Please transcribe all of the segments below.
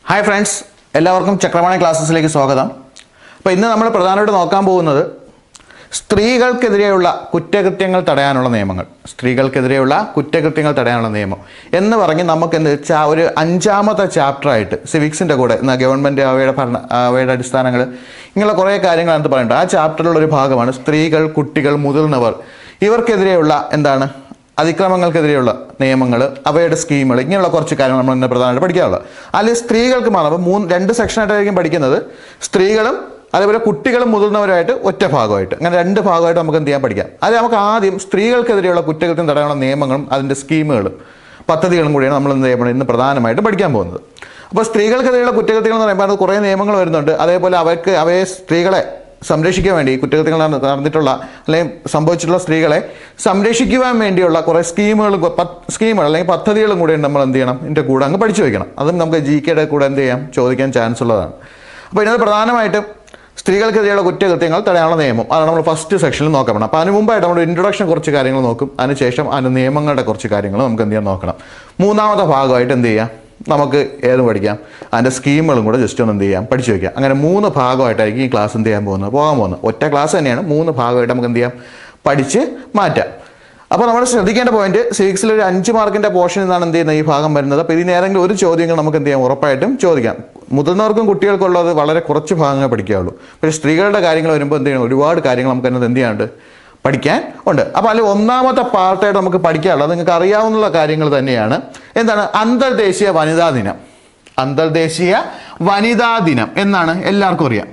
Hi friends, എല്ലാവർക്കും ചക്രവാണി ക്ലാസ്സസിലേക്ക് സ്വാഗതം. അപ്പോൾ ഇന്ന് നമ്മൾ പ്രധാനമായിട്ട് നോക്കാൻ പോകുന്നത് സ്ത്രീകൾക്കെതിരെയുള്ള കുറ്റകൃത്യങ്ങൾ തടയാനുള്ള നിയമങ്ങൾ. സ്ത്രീകൾക്കെതിരെയുള്ള കുറ്റകൃത്യങ്ങൾ തടയാനുള്ള നിയമം എന്ന് പറഞ്ഞ് നമുക്ക് എന്ത് വെച്ചാൽ ഒരു 5ാമത്തെ ചാപ്റ്ററായിട്ട് സിവിക്സിൻ്റെ കൂടെ ഗവൺമെൻറ് അവയുടെ അടിസ്ഥാനങ്ങൾ ഇങ്ങനെയുള്ള കുറേ കാര്യങ്ങൾ എന്ത് പറയുന്നുണ്ട്. ആ ചാപ്റ്ററിലുള്ളൊരു ഭാഗമാണ് സ്ത്രീകൾ, കുട്ടികൾ, മുതിർന്നവർ ഇവർക്കെതിരെയുള്ള എന്താണ് അതിക്രമങ്ങൾക്കെതിരെയുള്ള നിയമങ്ങൾ, അവയുടെ സ്കീമുകൾ, ഇങ്ങനെയുള്ള കുറച്ച് കാര്യങ്ങൾ നമ്മൾ ഇന്ന് പ്രധാനമായിട്ട് പഠിക്കാറുള്ളത്. അല്ലെങ്കിൽ സ്ത്രീകൾക്ക് മാത്രം അപ്പോൾ 2 സെക്ഷനായിട്ടായിരിക്കും പഠിക്കുന്നത്. സ്ത്രീകളും അതേപോലെ കുട്ടികളും മുതിർന്നവരായിട്ട് ഒറ്റ ഭാഗമായിട്ട്, അങ്ങനെ 2 ഭാഗമായിട്ട് നമുക്ക് എന്ത് ചെയ്യാൻ പഠിക്കാം. അത് നമുക്ക് ആദ്യം സ്ത്രീകൾക്കെതിരെയുള്ള കുറ്റകൃത്യം തടയാനുള്ള നിയമങ്ങളും അതിൻ്റെ സ്കീമുകളും പദ്ധതികളും കൂടിയാണ് നമ്മൾ എന്ത് ചെയ്യണം ഇന്ന് പ്രധാനമായിട്ട് പഠിക്കാൻ പോകുന്നത്. അപ്പോൾ സ്ത്രീകൾക്കെതിരെയുള്ള കുറ്റകൃത്യങ്ങൾ എന്ന് പറയുമ്പോൾ അത് കുറേ നിയമങ്ങൾ വരുന്നുണ്ട്. അതേപോലെ അവയെ സ്ത്രീകളെ സംരക്ഷിക്കാൻ വേണ്ടി, കുറ്റകൃത്യങ്ങൾ നടന്നിട്ടുള്ള അല്ലെങ്കിൽ സംഭവിച്ചിട്ടുള്ള സ്ത്രീകളെ സംരക്ഷിക്കുവാൻ വേണ്ടിയുള്ള കുറേ സ്കീമുകൾ അല്ലെങ്കിൽ പദ്ധതികളും കൂടെ നമ്മൾ എന്ത് ചെയ്യണം ഇതിൻ്റെ കൂടെ അങ്ങ് പഠിച്ചു വയ്ക്കണം. അതും നമുക്ക് GK കൂടെ എന്ത് ചെയ്യാം, ചോദിക്കാൻ ചാൻസ് ഉള്ളതാണ്. അപ്പോൾ ഇതിനകത്ത് പ്രധാനമായിട്ടും സ്ത്രീകൾക്കെതിരെയുള്ള കുറ്റകൃത്യങ്ങൾ തടയാനുള്ള നിയമം, അതാണ് നമ്മൾ ഫസ്റ്റ് സെക്ഷനിൽ നോക്കാൻ പോകണം. അപ്പോൾ അതിന് മുമ്പായിട്ട് നമ്മൾ ഇൻട്രൊഡക്ഷൻ കുറച്ച് കാര്യങ്ങൾ നോക്കും. അതിനുശേഷം അതിന് നിയമങ്ങളുടെ കുറച്ച് കാര്യങ്ങൾ നമുക്ക് എന്ത് ചെയ്യാൻ നോക്കണം. 3ാമത്തെ ഭാഗമായിട്ട് എന്ത് ചെയ്യാം, നമുക്ക് ഏതും പഠിക്കാം, അതിൻ്റെ സ്കീമുകളും കൂടെ ജസ്റ്റ് ഒന്ന് എന്ത് ചെയ്യാം, പഠിച്ചു വയ്ക്കാം. അങ്ങനെ 3 ഭാഗമായിട്ടായിരിക്കും ഈ ക്ലാസ് എന്ത് ചെയ്യാൻ പോകാൻ പോകുന്നത്. ഒറ്റ ക്ലാസ് തന്നെയാണ്, 3 ഭാഗമായിട്ട് നമുക്ക് എന്ത് ചെയ്യാം, പഠിച്ച് മാറ്റാം. അപ്പോൾ നമ്മൾ ശ്രദ്ധിക്കേണ്ട പോയിന്റ്, സിവിക്സിൽ ഒരു 5 മാർക്കിൻ്റെ പോർഷൻ നിന്നാണ് എന്ത് ചെയ്യുന്നത് ഈ ഭാഗം വരുന്നത്. അപ്പോൾ ഇതിന് ഏതെങ്കിലും ഒരു ചോദ്യങ്ങൾ നമുക്ക് എന്ത് ചെയ്യാം, ഉറപ്പായിട്ടും ചോദിക്കാം. മുതിർന്നവർക്കും കുട്ടികൾക്കുള്ളത് വളരെ കുറച്ച് ഭാഗങ്ങൾ പഠിക്കാവുള്ളൂ. പക്ഷേ സ്ത്രീകളുടെ കാര്യങ്ങൾ വരുമ്പോൾ എന്ത് ചെയ്യണം, ഒരുപാട് കാര്യങ്ങൾ നമുക്ക് അതിനകത്ത് എന്ത് ചെയ്യാണ്ട് പഠിക്കാൻ ഉണ്ട്. അപ്പോൾ അതിൽ 1ാമത്തെ പാർട്ടായിട്ട് നമുക്ക് പഠിക്കാനുള്ളത് നിങ്ങൾക്ക് അറിയാവുന്ന കാര്യങ്ങൾ തന്നെയാണ്. എന്താണ് അന്തർദേശീയ വനിതാ ദിനം. അന്തർദേശീയ വനിതാ ദിനം എന്നാണ് എല്ലാവർക്കും അറിയാം.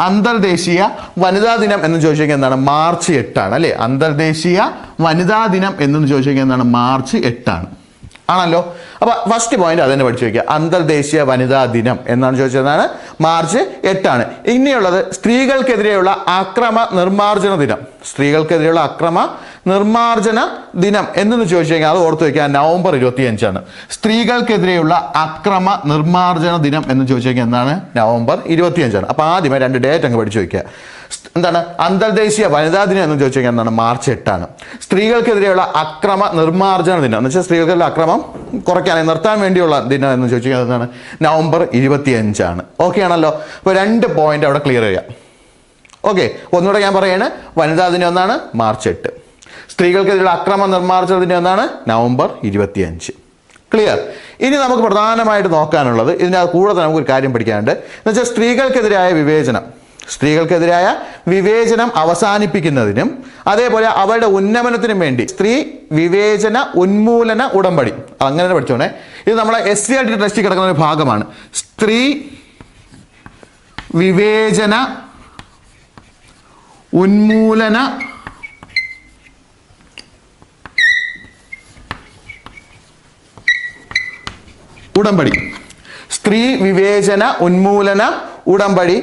അന്തർദേശീയ വനിതാ ദിനം എന്ന് ചോദിച്ചാൽ എന്താണ്, മാർച്ച് 8 അല്ലേ. അന്തർദേശീയ വനിതാ ദിനം എന്ന് ചോദിച്ചാൽ എന്താണ്, മാർച്ച് 8 ആണല്ലോ. അപ്പോൾ ഫസ്റ്റ് പോയിന്റ് അത് തന്നെ പഠിച്ചു വയ്ക്കുക. അന്തർദേശീയ വനിതാ ദിനം എന്നാണ് ചോദിച്ചതാണ്, മാർച്ച് 8. ഇനിയുള്ളത് സ്ത്രീകൾക്കെതിരെയുള്ള അക്രമ നിർമ്മാർജ്ജന ദിനം. സ്ത്രീകൾക്കെതിരെയുള്ള അക്രമ നിർമ്മാർജ്ജന ദിനം എന്നു ചോദിച്ചു കഴിഞ്ഞാൽ അത് ഓർത്ത് വയ്ക്കുക, നവംബർ 25. സ്ത്രീകൾക്കെതിരെയുള്ള അക്രമ നിർമ്മാർജ്ജന ദിനം എന്ന് ചോദിച്ചു കഴിഞ്ഞാൽ എന്താണ്, നവംബർ 25. അപ്പോൾ ആദ്യമേ 2 ഡേറ്റ് അങ്ങ് പഠിച്ചു വയ്ക്കുക. എന്താണ് അന്തർദേശീയ വനിതാ ദിനം എന്ന് ചോദിച്ചു കഴിഞ്ഞാൽ എന്താണ്, മാർച്ച് 8. സ്ത്രീകൾക്കെതിരെയുള്ള അക്രമ നിർമ്മാർജ്ജന ദിനം എന്ന് വെച്ചാൽ സ്ത്രീകളുടെ അക്രമം കുറയ്ക്കാൻ, നിർത്താൻ വേണ്ടിയുള്ള ദിനം എന്ന് ചോദിച്ചു കഴിഞ്ഞാൽ എന്താണ്, നവംബർ 25. ഓക്കെ ആണല്ലോ. അപ്പോൾ 2 പോയിന്റ് അവിടെ ക്ലിയർ ചെയ്യാം. ഓക്കെ, ഒന്നുകൂടെ ഞാൻ പറയാണ്, വനിതാ ദിനം എന്നാണ്, മാർച്ച് 8. സ്ത്രീകൾക്കെതിരെയുള്ള അക്രമ നിർമ്മാർജ്ജന ദിനം എന്നാണ്, നവംബർ 25. ക്ലിയർ. ഇനി നമുക്ക് പ്രധാനമായിട്ട് നോക്കാനുള്ളത്, ഇതിനകത്ത് കൂടെ തന്നെ നമുക്കൊരു കാര്യം പഠിക്കാനുണ്ട്. എന്ന് വെച്ചാൽ സ്ത്രീകൾക്കെതിരായ വിവേചനം അവസാനിപ്പിക്കുന്നതിനും അതേപോലെ അവരുടെ ഉന്നമനത്തിനും വേണ്ടി സ്ത്രീ വിവേചന ഉന്മൂലന ഉടമ്പടി, അങ്ങനെ പഠിച്ചോണേ. ഇത് നമ്മളെ SCRT ടെസ്റ്റിൽ കിടക്കുന്ന ഒരു ഭാഗമാണ്. സ്ത്രീ വിവേചന ഉന്മൂലന ഉടമ്പടി. സ്ത്രീ വിവേചന ഉന്മൂലന ഉടമ്പടി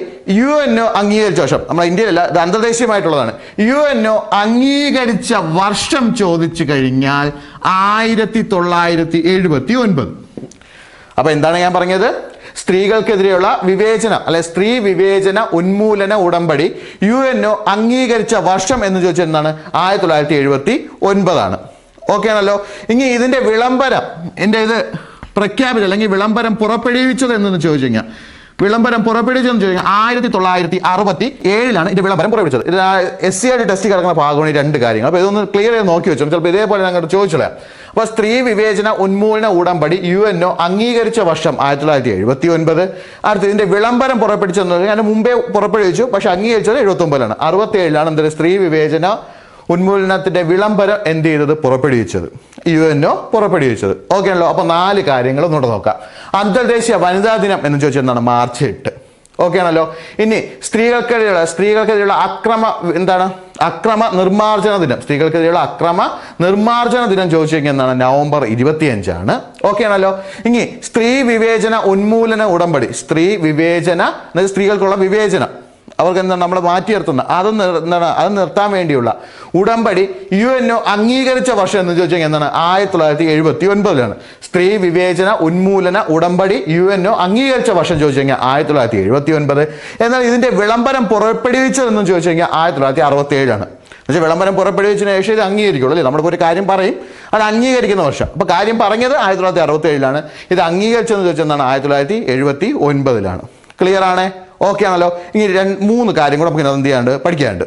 UNO അംഗീകരിച്ച വർഷം, നമ്മുടെ ഇന്ത്യയിലല്ല, ഇത് അന്തർദേശീയമായിട്ടുള്ളതാണ്. UNO അംഗീകരിച്ച വർഷം ചോദിച്ചു കഴിഞ്ഞാൽ 1979. അപ്പൊ എന്താണ് ഞാൻ പറഞ്ഞത്, സ്ത്രീകൾക്കെതിരെയുള്ള വിവേചനം അല്ലെ സ്ത്രീ വിവേചന ഉന്മൂലന ഉടമ്പടി UNO അംഗീകരിച്ച വർഷം എന്ന് ചോദിച്ചാൽ എന്താണ്, 1979. ഓക്കെ ആണല്ലോ. ഇനി ഇതിന്റെ വിളംബരം, ഇത് പ്രഖ്യാപിച്ചത് അല്ലെങ്കിൽ വിളംബരം പുറപ്പെടുവിച്ചത് എന്ന് ചോദിച്ചു കഴിഞ്ഞാൽ, വിളംബരം പുറപ്പെടുവിച്ചതെന്ന് ചോദിച്ചാൽ 1967 ഇത് വിളംബരം പുറപ്പെടുവിച്ചത്. ഇത് SCRT ടെസ്റ്റ് കിടക്കുന്ന ഭാഗമാണ് ഈ 2 കാര്യങ്ങൾ. അപ്പോൾ ഇതൊന്ന് ക്ലിയർ ചെയ്ത് നോക്കി വെച്ചു, ചിലപ്പോൾ ഇതേപോലെ ഞങ്ങൾ ചോദിച്ചില്ല. അപ്പോൾ സ്ത്രീ വിവേചന ഉന്മൂലന ഉടമ്പടി UNO അംഗീകരിച്ച വർഷം 1979. അടുത്ത് ഇതിന്റെ വിളംബരം പുറപ്പെടുവിച്ചതെന്ന് പറഞ്ഞാൽ അതിന് മുമ്പേ പുറപ്പെടുവിച്ചു, പക്ഷെ അംഗീകരിച്ചത് 79. 67 എന്തൊരു സ്ത്രീ വിവേചന ഉന്മൂലനത്തിന്റെ വിളംബരം എന്ത് ചെയ്തത്, പുറപ്പെടുവിച്ചത്, UNO പുറപ്പെടുവിച്ചത്. ഓക്കെ ആണല്ലോ. അപ്പൊ 4 കാര്യങ്ങൾ ഒന്നുകൂടെ നോക്കാം. അന്തർദേശീയ വനിതാ ദിനം എന്ന് ചോദിച്ചാൽ എന്താണ്, മാർച്ച് 8. ഓക്കെ ആണല്ലോ. ഇനി സ്ത്രീകൾക്കെതിരെയുള്ള അക്രമ നിർമ്മാർജ്ജന ദിനം. സ്ത്രീകൾക്കെതിരെയുള്ള അക്രമ നിർമ്മാർജ്ജന ദിനം ചോദിച്ചു കഴിഞ്ഞാൽ എന്താണ്, നവംബർ 25. ഓക്കെ ആണല്ലോ. ഇനി സ്ത്രീ വിവേചന ഉന്മൂലന ഉടമ്പടി. സ്ത്രീ വിവേചന, സ്ത്രീകൾക്കുള്ള വിവേചനം, അവർക്ക് എന്താണ് നമ്മൾ മാറ്റി നിർത്തുന്നത്, അത് നിർത്താൻ വേണ്ടിയുള്ള ഉടമ്പടി UNO അംഗീകരിച്ച വർഷം എന്ന് ചോദിച്ചാൽ എന്താണ്? 1979. സ്ത്രീ വിവേചന ഉന്മൂലന ഉടമ്പടി UNO അംഗീകരിച്ച വർഷം ചോദിച്ചു കഴിഞ്ഞാൽ 1979. എന്നാൽ ഇതിന്റെ വിളംബരം പുറപ്പെടുവിച്ചതെന്ന് ചോദിച്ചു കഴിഞ്ഞാൽ 1967. പക്ഷേ വിളംബരം പുറപ്പെടുവിച്ചതിന് ശേഷം ഇത് അംഗീകരിക്കുള്ളൂ അല്ലേ? നമ്മളിപ്പോൾ ഒരു കാര്യം പറയും, അത് അംഗീകരിക്കുന്ന വർഷം. അപ്പോൾ കാര്യം പറഞ്ഞത് 1967, ഇത് അംഗീകരിച്ചതെന്ന് ചോദിച്ചാൽ എന്താണ്? 1979. ക്ലിയർ ആണ്? ഓക്കെ ആണല്ലോ. ഇനി 3 കാര്യം കൂടെ നമുക്ക് എന്ത് ചെയ്യാണ്ട് പഠിക്കാനുണ്ട്.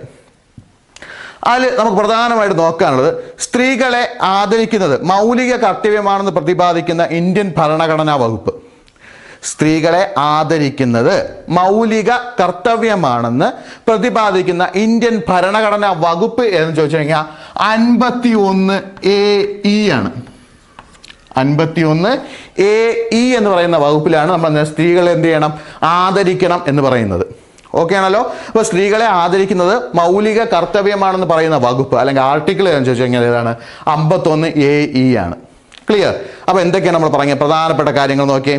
അതിൽ നമുക്ക് പ്രധാനമായിട്ട് നോക്കാനുള്ളത്, സ്ത്രീകളെ ആദരിക്കുന്നത് മൗലിക കർത്തവ്യമാണെന്ന് പ്രതിപാദിക്കുന്ന ഇന്ത്യൻ ഭരണഘടനാ വകുപ്പ്. സ്ത്രീകളെ ആദരിക്കുന്നത് മൗലിക കർത്തവ്യമാണെന്ന് പ്രതിപാദിക്കുന്ന ഇന്ത്യൻ ഭരണഘടനാ വകുപ്പ് എന്ന് ചോദിച്ചു കഴിഞ്ഞാൽ 51(a)(e) ആണ്. 51(a)(e) എന്ന് പറയുന്ന വകുപ്പിലാണ് നമ്മൾ സ്ത്രീകളെ എന്ത് ചെയ്യണം? ആദരിക്കണം എന്ന് പറയുന്നത്. ഓക്കെ ആണല്ലോ. അപ്പോൾ സ്ത്രീകളെ ആദരിക്കുന്നത് മൗലിക കർത്തവ്യമാണെന്ന് പറയുന്ന വകുപ്പ് അല്ലെങ്കിൽ ആർട്ടിക്കിൾ എന്ന് ചോദിച്ചു കഴിഞ്ഞാൽ ഏതാണ്? 51(a)(e) ആണ്. ക്ലിയർ? അപ്പൊ എന്തൊക്കെയാണ് നമ്മൾ പറഞ്ഞ പ്രധാനപ്പെട്ട കാര്യങ്ങൾ നോക്കിയേ.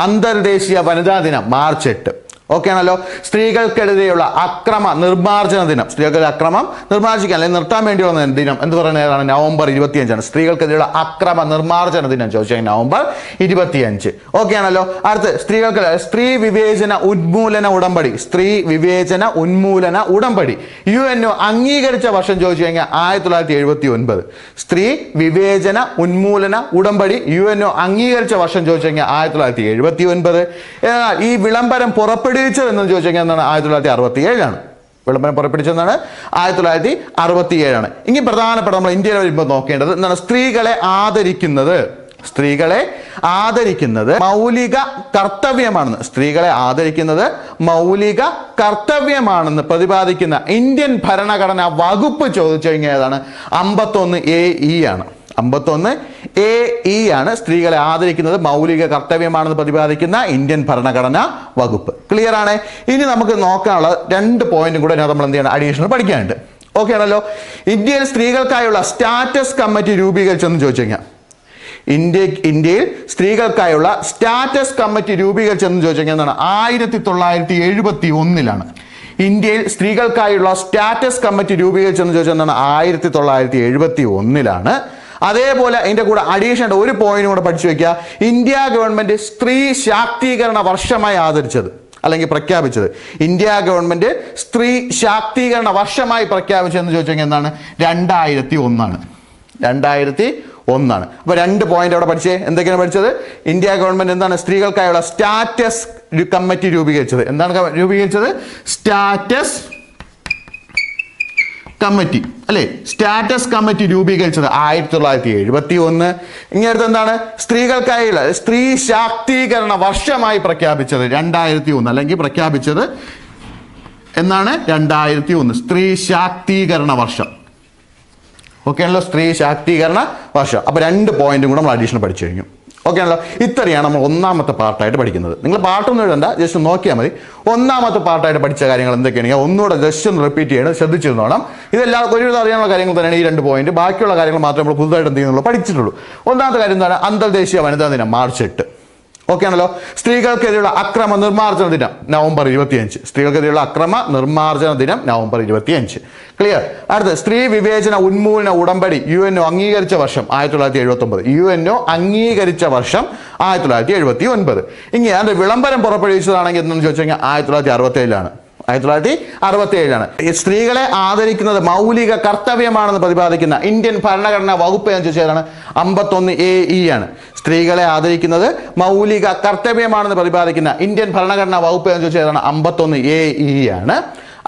അന്തർദേശീയ വനിതാ ദിനം March 8. ഓക്കെ ആണല്ലോ. സ്ത്രീകൾക്കെതിരെയുള്ള അക്രമ നിർമ്മാർജ്ജന ദിനം, സ്ത്രീകൾക്കെതിരെ അക്രമം നിർമ്മാർജ്ജിക്കാൻ അല്ലെങ്കിൽ നിർത്താൻ വേണ്ടിയുള്ള ദിനം എന്ന് പറയുന്നത് ഏതാണ്? November 25. സ്ത്രീകൾക്കെതിരെയുള്ള അക്രമ നിർമ്മാർജ്ജന ദിനം ചോദിച്ചാൽ November 25. ഓക്കെ ആണല്ലോ. അടുത്ത് സ്ത്രീകൾക്ക് സ്ത്രീ വിവേചന ഉന്മൂലന ഉടമ്പടി, സ്ത്രീ വിവേചന ഉന്മൂലന ഉടമ്പടി UNO അംഗീകരിച്ച വർഷം ചോദിച്ചു കഴിഞ്ഞാൽ 1979. സ്ത്രീ വിവേചന ഉന്മൂലന ഉടമ്പടി UNO അംഗീകരിച്ച വർഷം ചോദിച്ചു കഴിഞ്ഞാൽ 1979. എന്നാൽ ഈ വിളംബരം പുറപ്പെടുവിച്ചത് എന്ന് ചോദിച്ചു കഴിഞ്ഞാൽ എന്താണ്? 1967. വിളംബരം പുറപ്പെടുവിച്ചതെന്നാണ് 1967. ഇനി പ്രധാനപ്പെട്ട നമ്മൾ ഇന്ത്യയിൽ വരുമ്പോൾ നോക്കേണ്ടത് എന്താണ്? സ്ത്രീകളെ ആദരിക്കുന്നത്, സ്ത്രീകളെ ആദരിക്കുന്നത് മൗലിക കർത്തവ്യമാണെന്ന്, സ്ത്രീകളെ ആദരിക്കുന്നത് മൗലിക കർത്തവ്യമാണെന്ന് പ്രതിപാദിക്കുന്ന ഇന്ത്യൻ ഭരണഘടനാ വകുപ്പ് ചോദിച്ചു കഴിഞ്ഞാൽ ഏതാണ്? 51(a)(e) ആണ്. 51(a)(e) ആണ് സ്ത്രീകളെ ആദരിക്കുന്നത് മൗലിക കർത്തവ്യമാണെന്ന് പ്രതിപാദിക്കുന്ന ഇന്ത്യൻ ഭരണഘടനാ വകുപ്പ്. ക്ലിയർ ആണ്? ഇനി നമുക്ക് നോക്കാനുള്ള 2 പോയിന്റും കൂടെ നമ്മൾ എന്ത് ചെയ്യണം? അഡീഷണൽ പഠിക്കാനുണ്ട്. ഓക്കെ ആണല്ലോ. ഇന്ത്യയിൽ സ്ത്രീകൾക്കായുള്ള സ്റ്റാറ്റസ് കമ്മിറ്റി രൂപീകരിച്ചെന്ന് ചോദിച്ചു കഴിഞ്ഞാൽ ഇന്ത്യയിൽ സ്ത്രീകൾക്കായുള്ള സ്റ്റാറ്റസ് കമ്മിറ്റി രൂപീകരിച്ചെന്ന് ചോദിച്ചു കഴിഞ്ഞാൽ എന്താണ്? 1971. ഇന്ത്യയിൽ സ്ത്രീകൾക്കായുള്ള സ്റ്റാറ്റസ് കമ്മിറ്റി രൂപീകരിച്ചെന്ന് ചോദിച്ചാൽ എന്താണ്? 1971. അതേപോലെ അതിൻ്റെ കൂടെ അഡീഷണൽ ഒരു പോയിന്റ് കൂടെ പഠിച്ചു വെക്കുക. ഇന്ത്യ ഗവൺമെന്റ് സ്ത്രീ ശാക്തീകരണ വർഷമായി ആദരിച്ചത് അല്ലെങ്കിൽ പ്രഖ്യാപിച്ചത്, ഇന്ത്യ ഗവൺമെന്റ് സ്ത്രീ ശാക്തീകരണ വർഷമായി പ്രഖ്യാപിച്ചതെന്ന് ചോദിച്ചു കഴിഞ്ഞാൽ എന്താണ്? 2001. 2001. അപ്പൊ 2 പോയിന്റ് അവിടെ പഠിച്ചേ. എന്തൊക്കെയാണ് പഠിച്ചത്? ഇന്ത്യ ഗവൺമെന്റ് എന്താണ് സ്ത്രീകൾക്കായുള്ള സ്റ്റാറ്റസ് കമ്മിറ്റി രൂപീകരിച്ചത്. എന്താണ് രൂപീകരിച്ചത്? സ്റ്റാറ്റസ് കമ്മിറ്റി അല്ലെ? സ്റ്റാറ്റസ് കമ്മിറ്റി രൂപീകരിച്ചത് 1971. ഇങ്ങനത്തെ എന്താണ്? സ്ത്രീകൾക്കായുള്ള സ്ത്രീ ശാക്തീകരണ വർഷമായി പ്രഖ്യാപിച്ചത് 2001 അല്ലെങ്കിൽ പ്രഖ്യാപിച്ചത് എന്നാണ് 2001 സ്ത്രീ ശാക്തീകരണ വർഷം. ഓക്കെ ആണല്ലോ. സ്ത്രീ ശാക്തീകരണ വർഷം. അപ്പൊ 2 പോയിന്റും കൂടെ നമ്മൾ അഡീഷണൽ പഠിച്ചു കഴിഞ്ഞു. ഓക്കെ ആണല്ലോ. ഇത്രയാണ് നമ്മൾ 1ാമത്തെ പാർട്ടായിട്ട് പഠിക്കുന്നത്. നിങ്ങൾ പാർട്ടൊന്നും എഴുതണ്ട, ജസ്റ്റ് നോക്കിയാൽ മതി. 1ാമത്തെ പാർട്ടായിട്ട് പഠിച്ച കാര്യങ്ങൾ എന്തൊക്കെയാണെങ്കിൽ ഒന്നുകൂടെ ജസ്റ്റ് ഒന്ന് റിപ്പീറ്റ് ചെയ്യണം, ശ്രദ്ധിച്ചിരുന്നോണം. ഇതെല്ലാം ഒരുവിധം അറിയാനുള്ള കാര്യങ്ങൾ തന്നെയാണ് ഈ 2 പോയിന്റ്. ബാക്കിയുള്ള കാര്യങ്ങൾ മാത്രമേ നമ്മൾ പുതുതായിട്ട് എന്ത് ചെയ്യുന്നുള്ളൂ, പഠിച്ചിട്ടുള്ളൂ. 1ാമത്തെ കാര്യം എന്താണ്? അന്തർദേശീയ വനിതാ ദിനം March 8. ഓക്കെ ആണല്ലോ. സ്ത്രീകൾക്കെതിരെയുള്ള അക്രമ നിർമ്മാർജ്ജന ദിനം November 25. സ്ത്രീകൾക്കെതിരെയുള്ള അക്രമ നിർമ്മാർജ്ജന ദിനം November 25. ക്ലിയർ? അടുത്ത് സ്ത്രീ വിവേചന ഉന്മൂലന ഉടമ്പടി UNO അംഗീകരിച്ച വർഷം 1979. UNO അംഗീകരിച്ച വർഷം 1979. ഇനി അതിന്റെ വിളംബരം പുറപ്പെടുവിച്ചതാണെങ്കിൽ എന്തെന്ന് ചോദിച്ചു കഴിഞ്ഞാൽ 1967. 1967. സ്ത്രീകളെ ആദരിക്കുന്നത് മൗലിക കർത്തവ്യമാണെന്ന് പ്രതിപാദിക്കുന്ന ഇന്ത്യൻ ഭരണഘടനാ വകുപ്പ് എന്ന് ചോദിച്ചതാണ് 51(a)(e) ആണ്. സ്ത്രീകളെ ആദരിക്കുന്നത് മൗലിക കർത്തവ്യമാണെന്ന് പ്രതിപാദിക്കുന്ന ഇന്ത്യൻ ഭരണഘടനാ വകുപ്പ് എന്ന് ചോദിച്ചതാണ് 51(a)(e) ആണ്.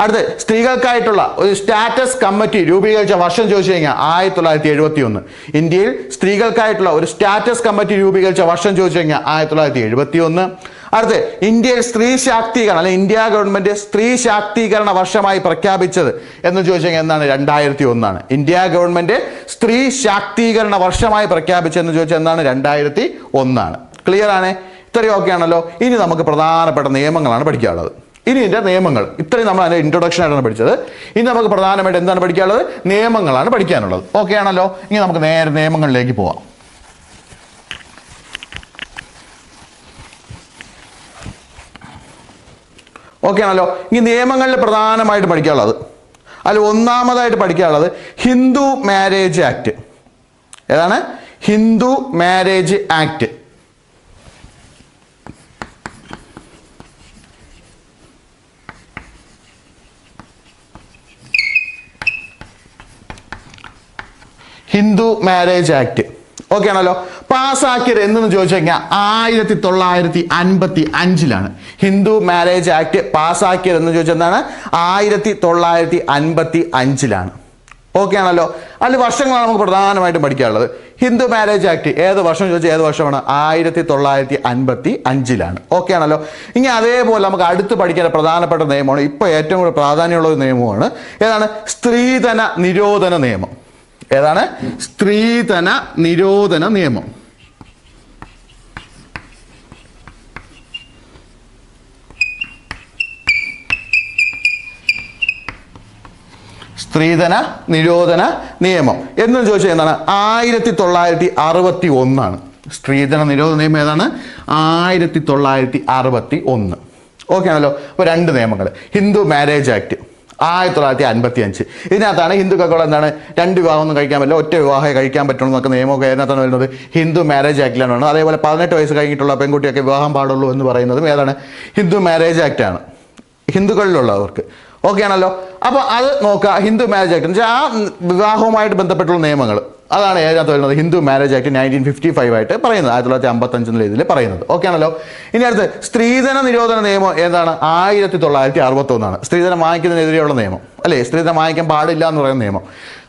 അടുത്ത് സ്ത്രീകൾക്കായിട്ടുള്ള ഒരു സ്റ്റാറ്റസ് കമ്മിറ്റി രൂപീകരിച്ച വർഷം ചോദിച്ചു കഴിഞ്ഞാൽ 1971. ഇന്ത്യയിൽ സ്ത്രീകൾക്കായിട്ടുള്ള ഒരു സ്റ്റാറ്റസ് കമ്മിറ്റി രൂപീകരിച്ച വർഷം ചോദിച്ചു കഴിഞ്ഞാൽ 1971. അടുത്ത് ഇന്ത്യയിൽ സ്ത്രീ ശാക്തീകരണം അല്ലെങ്കിൽ ഇന്ത്യ ഗവൺമെന്റ് സ്ത്രീ ശാക്തീകരണ വർഷമായി പ്രഖ്യാപിച്ചത് എന്ന് ചോദിച്ചു കഴിഞ്ഞാൽ എന്താണ്? 2001. ഇന്ത്യ ഗവൺമെന്റ് സ്ത്രീ ശാക്തീകരണ വർഷമായി പ്രഖ്യാപിച്ചതെന്ന് ചോദിച്ചാൽ എന്താണ്? 2001. ക്ലിയർ ആണ്? ഇത്രയും ഓക്കെ ആണല്ലോ. ഇനി നമുക്ക് പ്രധാനപ്പെട്ട നിയമങ്ങളാണ് പഠിക്കാനുള്ളത്. ഇനി ഇതിന്റെ നിയമങ്ങൾ ഇത്രയും നമ്മൾ അതിന്റെ ഇൻട്രൊഡക്ഷൻ ആയിട്ടാണ് പഠിച്ചത്. ഇനി നമുക്ക് പ്രധാനമായിട്ട് എന്താണ് പഠിക്കാനുള്ളത്? നിയമങ്ങളാണ് പഠിക്കാനുള്ളത്. ഓക്കെ ആണല്ലോ. ഇനി നമുക്ക് നേരെ നിയമങ്ങളിലേക്ക് പോവാം. ഓക്കെ ആണല്ലോ. ഈ നിയമങ്ങളിൽ പ്രധാനമായിട്ട് പഠിക്കാനുള്ളത് അതിൽ ഒന്നാമതായിട്ട് പഠിക്കാനുള്ളത് ഹിന്ദു മാരേജ് ആക്ട്. ഏതാണ്? Hindu marriage act. Hindu marriage act okay ആണല്ലോ. പാസ്സാക്കിയത് എന്തെന്ന് ചോദിച്ചു കഴിഞ്ഞാൽ 1955 ഹിന്ദു മാരേജ് ആക്ട് പാസ്സാക്കിയത് എന്ന് ചോദിച്ചാൽ എന്താണ്? 1955 ഓക്കെ ആണല്ലോ. അതിൽ വർഷങ്ങളാണ് നമുക്ക് പ്രധാനമായിട്ടും പഠിക്കാനുള്ളത്. ഹിന്ദു മാരേജ് ആക്ട് ഏത് വർഷം ചോദിച്ചാൽ ഏത് വർഷമാണ്? 1955 ഓക്കെ ആണല്ലോ. ഇനി അതേപോലെ നമുക്ക് അടുത്ത് പഠിക്കേണ്ട പ്രധാനപ്പെട്ട നിയമമാണ്, ഇപ്പോൾ ഏറ്റവും കൂടുതൽ പ്രാധാന്യമുള്ള ഒരു നിയമമാണ്. ഏതാണ്? സ്ത്രീധന നിരോധന നിയമം. ഏതാണ്? സ്ത്രീധന നിരോധന നിയമം. സ്ത്രീധന നിരോധന നിയമം എന്ന് ചോദിച്ചാൽ എന്താണ്? 1961. സ്ത്രീധന നിരോധന നിയമം ഏതാണ്? 1961 ഓക്കെ ആണല്ലോ. അപ്പോൾ രണ്ട് നിയമങ്ങൾ. Hindu marriage act 1955. ഇതിനകത്താണ് ഹിന്ദുക്കൾക്കുള്ള എന്താണ്? രണ്ട് വിവാഹമൊന്നും കഴിക്കാൻ പറ്റില്ല, ഒറ്റ വിവാഹമേ കഴിക്കാൻ പറ്റുള്ളൂ എന്നൊക്കെ നിയമമൊക്കെ അതിനകത്താണ് വരുന്നത്. ഹിന്ദു മാരേജ് ആക്ടിലാണ് വരുന്നത്. അതേപോലെ 18 വയസ്സ് കഴിഞ്ഞിട്ടുള്ള പെൺകുട്ടിയൊക്കെ വിവാഹം പാടുള്ളൂ എന്ന് പറയുന്നതും ഏതാണ്? ഹിന്ദു മാരേജ് ആക്ടാണ്, ഹിന്ദുക്കളിലുള്ളവർക്ക് ഓക്കെ ആണല്ലോ. അപ്പോൾ അത് നോക്കുക. ഹിന്ദു മാരേജ് ആക്ട് എന്ന് വെച്ചാൽ ആ വിവാഹവുമായിട്ട് ബന്ധപ്പെട്ടുള്ള നിയമങ്ങൾ അതാണ് അതിനകത്ത് വരുന്നത്. ഹിന്ദു മാരേജ് ആക്ട് 1955 ആയിട്ട് പറയുന്നത്, 1955 ഇതിൽ പറയുന്നത് ഓക്കെ ആണല്ലോ. ഇനി അടുത്ത് സ്ത്രീധന നിരോധന നിയമം ഏതാണ്? 1961. സ്ത്രീധനം വാങ്ങിക്കുന്നതിനെതിരെയുള്ള നിയമം അല്ലേ? സ്ത്രീധനം വാങ്ങിക്കാൻ പാടില്ല എന്ന് പറയുന്ന നിയമം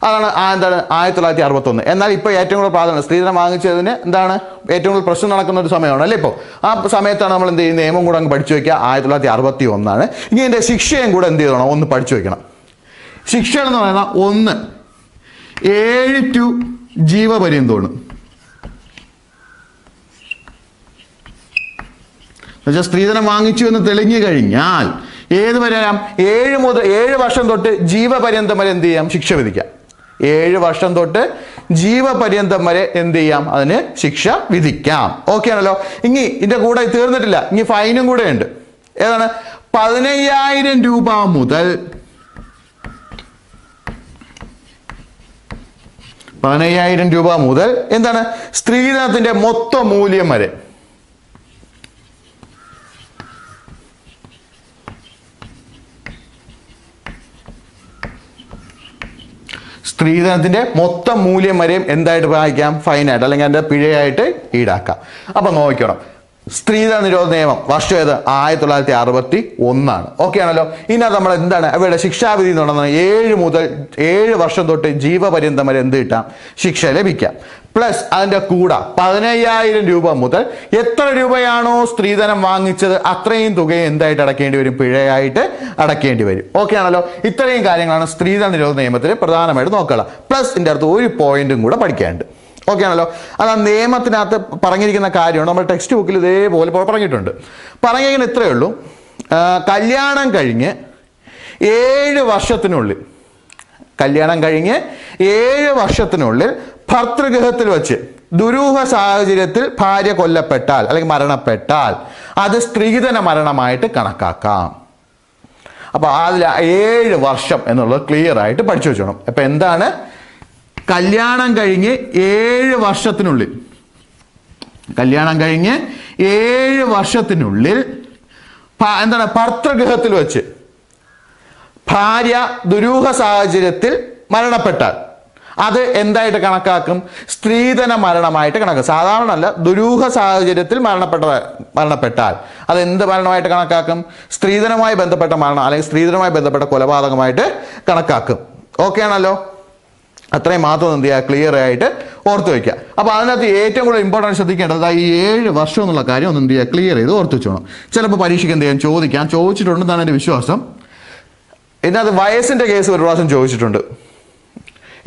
അതാണ് എന്താണ്? 1961. എന്നാൽ ഇപ്പോൾ ഏറ്റവും കൂടുതൽ പ്രാധാന്യം സ്ത്രീധനം വാങ്ങിച്ചതിന് എന്താണ് ഏറ്റവും കൂടുതൽ പ്രശ്നം നടക്കുന്ന ഒരു സമയമാണ് അല്ലേ ഇപ്പോൾ. ആ സമയത്താണ് നമ്മൾ എന്ത് ചെയ്യും? നിയമം കൂടെ അങ്ങ് പഠിച്ചു വയ്ക്കുക. 1961. ഇനി ഇതിൻ്റെ ശിക്ഷയും കൂടെ എന്ത് ചെയ്യണം? ഒന്ന് പഠിച്ചു വയ്ക്കണം. ശിക്ഷ എന്ന് പറയുന്ന 1 7 to ജീവപര്യന്തമാണ്. എന്നുവെച്ചാൽ സ്ത്രീധനം വാങ്ങിച്ചു എന്ന് തെളിഞ്ഞു കഴിഞ്ഞാൽ ഏത് വരാം? 7 വർഷം തൊട്ട് ജീവപര്യന്തം വരെ എന്ത് ചെയ്യാം? ശിക്ഷ വിധിക്കാം. 7 വർഷം തൊട്ട് ജീവപര്യന്തം വരെ എന്ത് ചെയ്യാം? അതിന് ശിക്ഷ വിധിക്കാം ഓക്കെ ആണല്ലോ. ഇനി ഇതിന്റെ കൂടെ തീർന്നിട്ടില്ല, ഇനി ഫൈനും കൂടെ ഉണ്ട്. ഏതാണ്? 15,000 രൂപ മുതൽ 15,000 രൂപ മുതൽ എന്താണ്? സ്ത്രീധനത്തിന്റെ മൊത്തം മൂല്യം വരെ. സ്ത്രീധനത്തിന്റെ മൊത്തം മൂല്യം വരെയും എന്തായിട്ട് വായിക്കാം? ഫൈനായിട്ട് അല്ലെങ്കിൽ അതിന്റെ പിഴയായിട്ട് ഈടാക്കാം. അപ്പൊ നോക്കണം. സ്ത്രീധന നിരോധന നിയമം വർഷം ഏത്? 1961 ഓക്കെ ആണല്ലോ. ഇനി അത് നമ്മൾ എന്താണ് അവരുടെ ശിക്ഷാവിധി എന്ന് പറയുന്നത്? 7 വർഷം തൊട്ട് ജീവപര്യന്തം വരെ എന്ത് കിട്ടാം? ശിക്ഷ ലഭിക്കാം. പ്ലസ് അതിന്റെ കൂടെ 15,000 രൂപ മുതൽ എത്ര രൂപയാണോ സ്ത്രീധനം വാങ്ങിച്ചത് അത്രയും തുകയും എന്തായിട്ട് അടക്കേണ്ടി വരും? പിഴയായിട്ട് അടക്കേണ്ടി വരും ഓക്കെ ആണല്ലോ. ഇത്രയും കാര്യങ്ങളാണ് സ്ത്രീധന നിരോധന നിയമത്തിൽ പ്രധാനമായിട്ട് നോക്കുക. പ്ലസ് ഇതിൻ്റെ അടുത്ത് ഒരു പോയിന്റും കൂടെ പഠിക്കാനുണ്ട് ഓക്കെ ആണല്ലോ. അത് ആ നിയമത്തിനകത്ത് പറഞ്ഞിരിക്കുന്ന കാര്യമാണ്. നമ്മൾ ടെക്സ്റ്റ് ബുക്കിൽ ഇതേപോലെ പറഞ്ഞിട്ടുണ്ട്. പറഞ്ഞിരിക്കുന്ന ഇത്രയേ ഉള്ളൂ. കല്യാണം കഴിഞ്ഞ് 7 വർഷത്തിനുള്ളിൽ കല്യാണം കഴിഞ്ഞ് 7 വർഷത്തിനുള്ളിൽ ഭർതൃഗൃഹത്തിൽ വെച്ച് ദുരൂഹ സാഹചര്യത്തിൽ ഭാര്യ കൊല്ലപ്പെട്ടാൽ അല്ലെങ്കിൽ മരണപ്പെട്ടാൽ അത് സ്ത്രീധന മരണമായിട്ട് കണക്കാക്കാം. അപ്പൊ അതിൽ 7 വർഷം എന്നുള്ളത് ക്ലിയർ ആയിട്ട് പഠിച്ചു വെച്ചോണം. അപ്പൊ എന്താണ്? കല്യാണം കഴിഞ്ഞ് 7 വർഷത്തിനുള്ളിൽ കല്യാണം കഴിഞ്ഞ് 7 വർഷത്തിനുള്ളിൽ എന്താണ്? ഭർതൃഗൃഹത്തിൽ വെച്ച് ഭാര്യ ദുരൂഹ സാഹചര്യത്തിൽ മരണപ്പെട്ടാൽ അത് എന്തായിട്ട് കണക്കാക്കും? സ്ത്രീധന മരണമായിട്ട് കണക്കാക്കും. സാധാരണ അല്ല, ദുരൂഹ സാഹചര്യത്തിൽ മരണപ്പെട്ടാൽ അത് എന്ത് മരണമായിട്ട് കണക്കാക്കും? സ്ത്രീധനവുമായി ബന്ധപ്പെട്ട മരണം അല്ലെങ്കിൽ സ്ത്രീധനവുമായി ബന്ധപ്പെട്ട കൊലപാതകമായിട്ട് കണക്കാക്കും ഓക്കെ ആണല്ലോ. അത്രയും മാത്രം എന്ത് ചെയ്യുക? ക്ലിയർ ആയിട്ട് ഓർത്ത് വയ്ക്കുക. അപ്പോൾ അതിനകത്ത് ഏറ്റവും കൂടുതൽ ഇമ്പോർട്ടൻറ്റ് ശ്രദ്ധിക്കേണ്ടത് ഈ 7 വർഷം എന്നുള്ള കാര്യം ഒന്ന് എന്ത് ചെയ്യുക? ക്ലിയർ ചെയ്ത് ഓർത്ത് വെച്ചോണം. ചിലപ്പോൾ പരീക്ഷയ്ക്ക് എന്ത് ചെയ്യാൻ ചോദിച്ചിട്ടുണ്ടെന്നാണ് എൻ്റെ വിശ്വാസം. ഇതിനകത്ത് വയസ്സിൻ്റെ കേസ് ഒരു പ്രാവശ്യം ചോദിച്ചിട്ടുണ്ട്.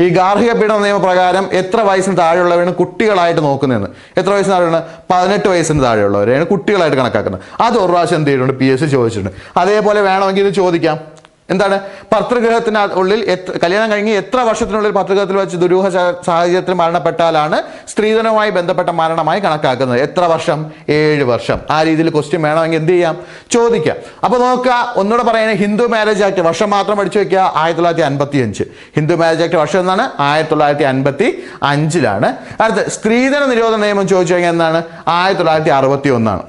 ഈ ഗാർഹിക പീഡന നിയമപ്രകാരം എത്ര വയസ്സിന് താഴെയുള്ളവരാണ് കുട്ടികളായിട്ട് നോക്കുന്നതെന്ന്? എത്ര വയസ്സിന് താഴെയാണ്? 18 വയസ്സിന് താഴെയുള്ളവരെയാണ് കുട്ടികളായിട്ട് കണക്കാക്കുന്നത്. അത് ഒരു പ്രാവശ്യം എന്ത് ചെയ്തിട്ടുണ്ട്? PSC ചോദിച്ചിട്ടുണ്ട്. അതേപോലെ വേണമെങ്കിൽ ഇത് ചോദിക്കാം. എന്താണ് ഭർതൃഗൃഹത്തിന് ഉള്ളിൽ കല്യാണം കഴിഞ്ഞ് എത്ര വർഷത്തിനുള്ളിൽ ഭർതൃഗൃഹത്തിൽ വെച്ച് ദുരൂഹ സാഹചര്യത്തിൽ മരണപ്പെട്ടാലാണ് സ്ത്രീധനവുമായി ബന്ധപ്പെട്ട മരണമായി കണക്കാക്കുന്നത്? എത്ര വർഷം? 7 വർഷം. ആ രീതിയിൽ ക്വസ്റ്റ്യൻ വേണമെങ്കിൽ എന്ത് ചെയ്യാം, ചോദിക്കാം. അപ്പൊ നോക്കുക, ഒന്നുകൂടെ പറയുന്നത്, ഹിന്ദു മാരേജ് ആക്ട് വർഷം മാത്രം പഠിച്ചു വെക്കുക, 1955. ഹിന്ദു മാരേജ് ആക്ട് വർഷം എന്നാണ്? 1955. അടുത്ത് സ്ത്രീധന നിരോധന നിയമം ചോദിച്ചു കഴിഞ്ഞാൽ എന്താണ്? 1961.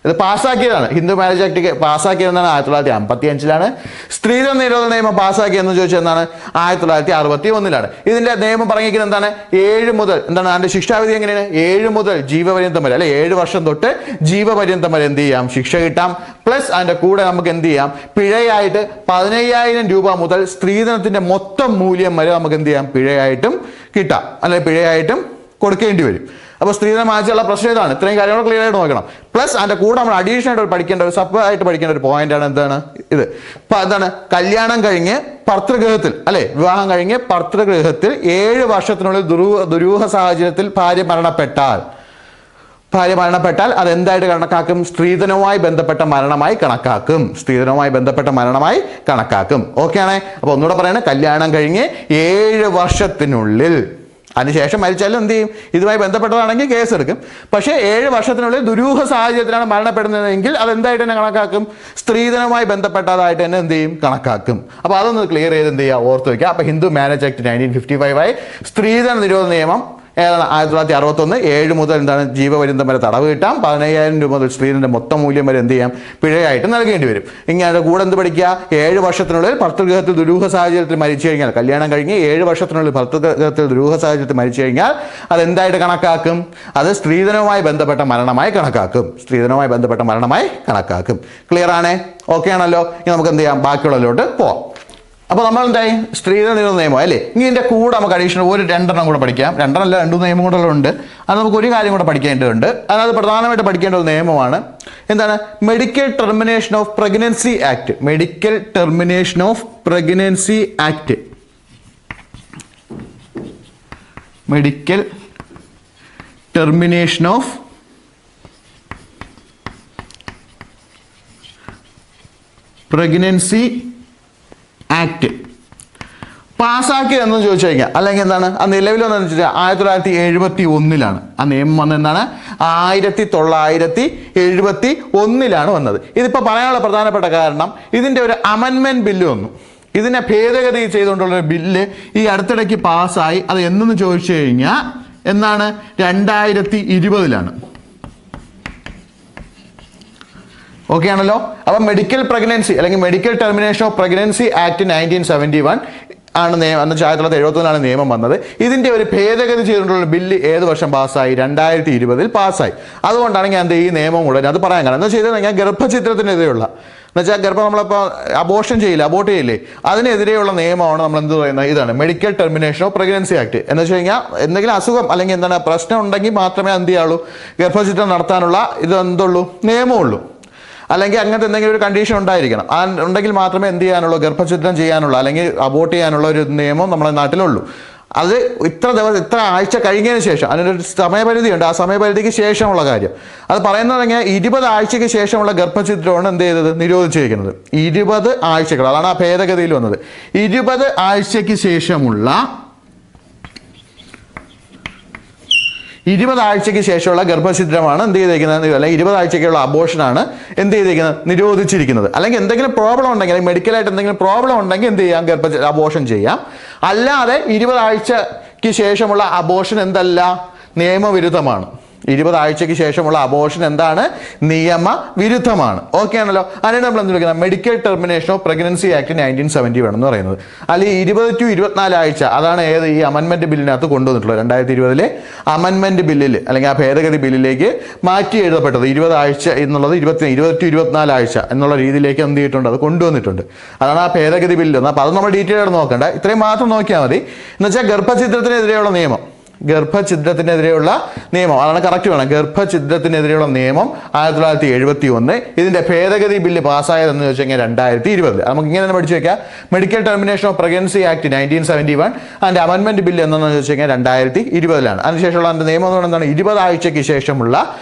ഇത് പാസ്സാക്കിയതാണ്. ഹിന്ദു മാരേജ് ആക്ട് പാസ്സാക്കിയതെന്നാണ് 1955. സ്ത്രീധന നിരോധന നിയമം പാസ്സാക്കിയെന്ന് ചോദിച്ചാൽ എന്താണ്? 1961. ഇതിന്റെ നിയമം പറഞ്ഞിരിക്കുന്നത് എന്താണ്? 7 മുതൽ എന്താണ് അതിന്റെ ശിക്ഷാവിധി എങ്ങനെയാണ്? 7 മുതൽ ജീവപര്യന്തം വരെ, അല്ലെ 7 വർഷം തൊട്ട് ജീവപര്യന്തം വരെ എന്ത് ചെയ്യാം, ശിക്ഷ കിട്ടാം. പ്ലസ് അതിന്റെ കൂടെ നമുക്ക് എന്ത് ചെയ്യാം, പിഴയായിട്ട് 15,000 രൂപ മുതൽ സ്ത്രീധനത്തിന്റെ മൊത്തം മൂല്യം വരെ നമുക്ക് എന്ത് ചെയ്യാം, പിഴയായിട്ടും കിട്ടാം, അല്ലെ പിഴയായിട്ടും കൊടുക്കേണ്ടി വരും. അപ്പോൾ സ്ത്രീധനം വാങ്ങിച്ചുള്ള പ്രശ്നം ഇതാണ്. ഇത്രയും കാര്യങ്ങൾ ക്ലിയർ ആയിട്ട് നോക്കണം. പ്ലസ് അതിന്റെ കൂടെ നമ്മൾ അഡീഷണൽ ആയിട്ട് പഠിക്കേണ്ട ഒരു സബ് പഠിക്കേണ്ട ഒരു പോയിന്റ് ആണ് എന്താണ് ഇത്. അപ്പൊ എന്താണ്, കല്യാണം കഴിഞ്ഞ് ഭർതൃഗൃഹത്തിൽ, അല്ലെ വിവാഹം കഴിഞ്ഞ് ഭർതൃഗൃഹത്തിൽ 7 വർഷത്തിനുള്ളിൽ ദുരൂഹ സാഹചര്യത്തിൽ ഭാര്യ മരണപ്പെട്ടാൽ അതെന്തായിട്ട് കണക്കാക്കും? സ്ത്രീധനവുമായി ബന്ധപ്പെട്ട മരണമായി കണക്കാക്കും. സ്ത്രീധനവുമായി ബന്ധപ്പെട്ട മരണമായി കണക്കാക്കും. ഓക്കെ ആണേ. അപ്പൊ ഒന്നുകൂടെ പറയണേ, കല്യാണം കഴിഞ്ഞ് 7 വർഷത്തിനുള്ളിൽ, അതിനുശേഷം മരിച്ചാലും എന്ത് ചെയ്യും, ഇതുമായി ബന്ധപ്പെട്ടതാണെങ്കിൽ കേസ് എടുക്കും. പക്ഷേ 7 വർഷത്തിനുള്ളിൽ ദുരൂഹ സാഹചര്യത്തിലാണ് മരണപ്പെടുന്നതെങ്കിൽ അതെന്തായിട്ട് തന്നെ കണക്കാക്കും? സ്ത്രീധനവുമായി ബന്ധപ്പെട്ടതായിട്ട് തന്നെ എന്ത് ചെയ്യും, കണക്കാക്കും. അപ്പോൾ അതൊന്ന് ക്ലിയർ ചെയ്ത് എന്ത് ചെയ്യുക, ഓർത്ത് വയ്ക്കുക. അപ്പോൾ ഹിന്ദു മാരേജ് ആക്ട് 1955 ആയി സ്ത്രീധന നിരോധന നിയമം 1961, 7 മുതൽ എന്താണ് ജീവപര്യന്തം വരെ തടവ് കിട്ടാം, 15,000 രൂപ മുതൽ സ്ത്രീധനത്തിന്റെ മൊത്തം മൂല്യം വരെ എന്ത് ചെയ്യാം, പിഴയായിട്ട് നൽകേണ്ടി വരും. ഇങ്ങനെ കൂടെ എന്ത് പഠിക്കുക, 7 വർഷത്തിനുള്ളിൽ ഭർതൃഗൃഹത്തിൽ ദുരൂഹ സാഹചര്യത്തിൽ മരിച്ചു കഴിഞ്ഞാൽ, കല്യാണം കഴിഞ്ഞ് 7 വർഷത്തിനുള്ളിൽ ഭർതൃഗൃഹത്തിൽ ദുരൂഹ സാഹചര്യത്തിൽ മരിച്ചു കഴിഞ്ഞാൽ അതെന്തായിട്ട് കണക്കാക്കും? അത് സ്ത്രീധനവുമായി ബന്ധപ്പെട്ട മരണമായി കണക്കാക്കും. സ്ത്രീധനവുമായി ബന്ധപ്പെട്ട മരണമായി കണക്കാക്കും. ക്ലിയർ ആണേ? ഓക്കെ ആണല്ലോ. ഇനി നമുക്ക് എന്ത് ചെയ്യാം, ബാക്കിയുള്ളതിലോട്ട് പോവാം. അപ്പോൾ നമ്മൾ എന്തായി, സ്ത്രീധന നിരോധന നിയമം അല്ലേ. ഇനി ഇതിൻ്റെ കൂടെ നമുക്ക് അഡീഷണൽ ഒരു 2 കൂടെ പഠിക്കാം. 2 നിയമം കൂടെ ഉണ്ട്. അത് നമുക്ക് ഒരു കാര്യം കൂടെ പഠിക്കേണ്ടതുണ്ട്. അതിനകത്ത് പ്രധാനമായിട്ട് പഠിക്കേണ്ട ഒരു നിയമമാണ് എന്താണ്, medical termination of pregnancy act. Medical termination of pregnancy act. Medical termination of pregnancy act പാസ്സാക്കിയതെന്ന് ചോദിച്ചു കഴിഞ്ഞാൽ, അല്ലെങ്കിൽ എന്താണ് ആ നിലവിൽ വന്നതെന്ന് വെച്ചാൽ 1971. ആ നിയമം വന്നത് എന്താണ്, 1971 വന്നത്. ഇതിപ്പോൾ പറയാനുള്ള പ്രധാനപ്പെട്ട കാരണം, ഇതിൻ്റെ ഒരു അമെൻമെൻറ്റ് ബില്ല് വന്നു. ഇതിനെ ഭേദഗതി ചെയ്തുകൊണ്ടുള്ളൊരു ബില്ല് ഈ അടുത്തിടയ്ക്ക് പാസ്സായി. അത് എന്നെന്ന് ചോദിച്ചു കഴിഞ്ഞാൽ എന്നാണ്, 2020. ഓക്കെ ആണല്ലോ. അപ്പം മെഡിക്കൽ പ്രഗ്നൻസി അല്ലെങ്കിൽ medical termination of pregnancy act 1971 ആണ് നിയമം. എന്ന് വെച്ചാൽ 1971 നിയമം വന്നത്. ഇതിന്റെ ഒരു ഭേദഗതി ചെയ്തിട്ടുള്ള ബില്ല് ഏത് വർഷം പാസ്സായി? 2020 പാസ്സായി. അതുകൊണ്ടാണ് ഞാൻ ഈ നിയമം കൂടെ അത് പറയാൻ കാരണം. എന്ന് വെച്ചാൽ ഞാൻ ഗർഭചിത്രത്തിനെതിരെയുള്ള, എന്നുവെച്ചാൽ ഗർഭം നമ്മളിപ്പോൾ അബോർട്ട് ചെയ്യില്ലേ, അതിനെതിരെയുള്ള നിയമമാണ് നമ്മൾ എന്ത് പറയുന്നത്, ഇതാണ് medical termination of pregnancy act. എന്ന് വെച്ച് കഴിഞ്ഞാൽ എന്തെങ്കിലും അസുഖം അല്ലെങ്കിൽ എന്താണ് പ്രശ്നം ഉണ്ടെങ്കിൽ മാത്രമേ എന്ത് ചെയ്യുള്ളൂ, ഗർഭചിത്രം നടത്താനുള്ള ഇത് എന്തുള്ളൂ, നിയമമുള്ളൂ. അല്ലെങ്കിൽ അങ്ങനത്തെ എന്തെങ്കിലും ഒരു കണ്ടീഷൻ ഉണ്ടായിരിക്കണം. ഉണ്ടെങ്കിൽ മാത്രമേ എന്ത് ചെയ്യാനുള്ളൂ, ഗർഭഛിദ്രം ചെയ്യാനുള്ള അല്ലെങ്കിൽ അബോർട്ട് ചെയ്യാനുള്ള ഒരു നിയമം നമ്മുടെ നാട്ടിലുള്ളൂ. അത് ഇത്ര ആഴ്ച കഴിഞ്ഞതിന് ശേഷം, അതിനൊരു സമയപരിധിയുണ്ട്. ആ സമയപരിധിക്ക് ശേഷമുള്ള കാര്യം അത് പറയുന്നതെങ്കിൽ 20 ആഴ്ചയ്ക്ക് ശേഷമുള്ള ഗർഭഛിദ്രമാണ് എന്ത് ചെയ്തത്, നിരോധിച്ചിരിക്കുന്നത്. 20 ആഴ്ചകൾ, അതാണ് ആ ഭേദഗതിയിൽ വന്നത്. 20 ആഴ്ചയ്ക്ക് ശേഷമുള്ള 20 ആഴ്ചയ്ക്ക് ശേഷമുള്ള ഗർഭഛിദ്രമാണ് എന്ത് ചെയ്തിരിക്കുന്നത്, അല്ലെങ്കിൽ 20 ആഴ്ചയ്ക്കുള്ള അബോർഷനാണ് എന്ത് ചെയ്തിരിക്കുന്നത്, നിരോധിച്ചിരിക്കുന്നത്. അല്ലെങ്കിൽ എന്തെങ്കിലും പ്രോബ്ലം ഉണ്ടെങ്കിൽ, മെഡിക്കലായിട്ട് എന്തെങ്കിലും പ്രോബ്ലം ഉണ്ടെങ്കിൽ എന്ത് ചെയ്യാം, അബോർഷൻ ചെയ്യാം. അല്ലാതെ 20 ആഴ്ചയ്ക്ക് ശേഷമുള്ള അബോർഷൻ എന്തല്ല, നിയമവിരുദ്ധമാണ്. 20 ആഴ്ചയ്ക്ക് ശേഷമുള്ള അബോർഷൻ എന്താണ്, നിയമവിരുദ്ധമാണ്. ഓക്കെ ആണല്ലോ. അതിനാണ് നമ്മൾ എന്ത് വിളിക്കുന്നത്, medical termination of pregnancy act 1971 എന്ന് പറയുന്നത്. അല്ലെങ്കിൽ 20 to 24 ആഴ്ച, അതാണ് ഏത് ഈ അമെൻമെന്റ് ബില്ലിനകത്ത് കൊണ്ടുവന്നിട്ടുള്ളത്. 2020 അമെൻമെന്റ് ബില്ലിൽ അല്ലെങ്കിൽ ആ ഭേദഗതി ബില്ലിലേക്ക് മാറ്റി എഴുതപ്പെട്ടത് 20 ആഴ്ച എന്നുള്ളത് 20 to 24 ആഴ്ച എന്നുള്ള രീതിയിലേക്ക് എന്ത് ചെയ്തിട്ടുണ്ട്, അത് കൊണ്ടുവന്നിട്ടുണ്ട്. അതാണ് ആ ഭേദഗതി ബില്ല്. അപ്പോൾ അത് നമ്മൾ ഡീറ്റെയിൽ ആയിട്ട് നോക്കണ്ട, ഇത്രയും മാത്രം നോക്കിയാൽ മതി. എന്നുവെച്ചാൽ ഗർഭഛിദ്രത്തിനെതിരെയുള്ള നിയമം, ഗർഭഛിദ്രത്തിനെതിരെയുള്ള നിയമം അതാണ് കറക്റ്റ് വേണം. ഗർഭഛിദ്രത്തിനെതിരെയുള്ള നിയമം 1971. ഇതിന്റെ ഭേദഗതി ബില്ല് പാസ്സായതെന്ന് ചോദിച്ചു കഴിഞ്ഞാൽ 2020. നമുക്ക് ഇങ്ങനെ തന്നെ പഠിച്ചു വെക്കാം. Medical termination of pregnancy act 1971 അതിന്റെ അമെൻമെന്റ് ബില്ല് എന്താണെന്ന് ചോദിച്ചു കഴിഞ്ഞാൽ 2020. അതിനുശേഷമുള്ള അതിന്റെ നിയമം എന്ന് പറയുന്നത് 20 ആഴ്ചയ്ക്ക് ശേഷമുള്ള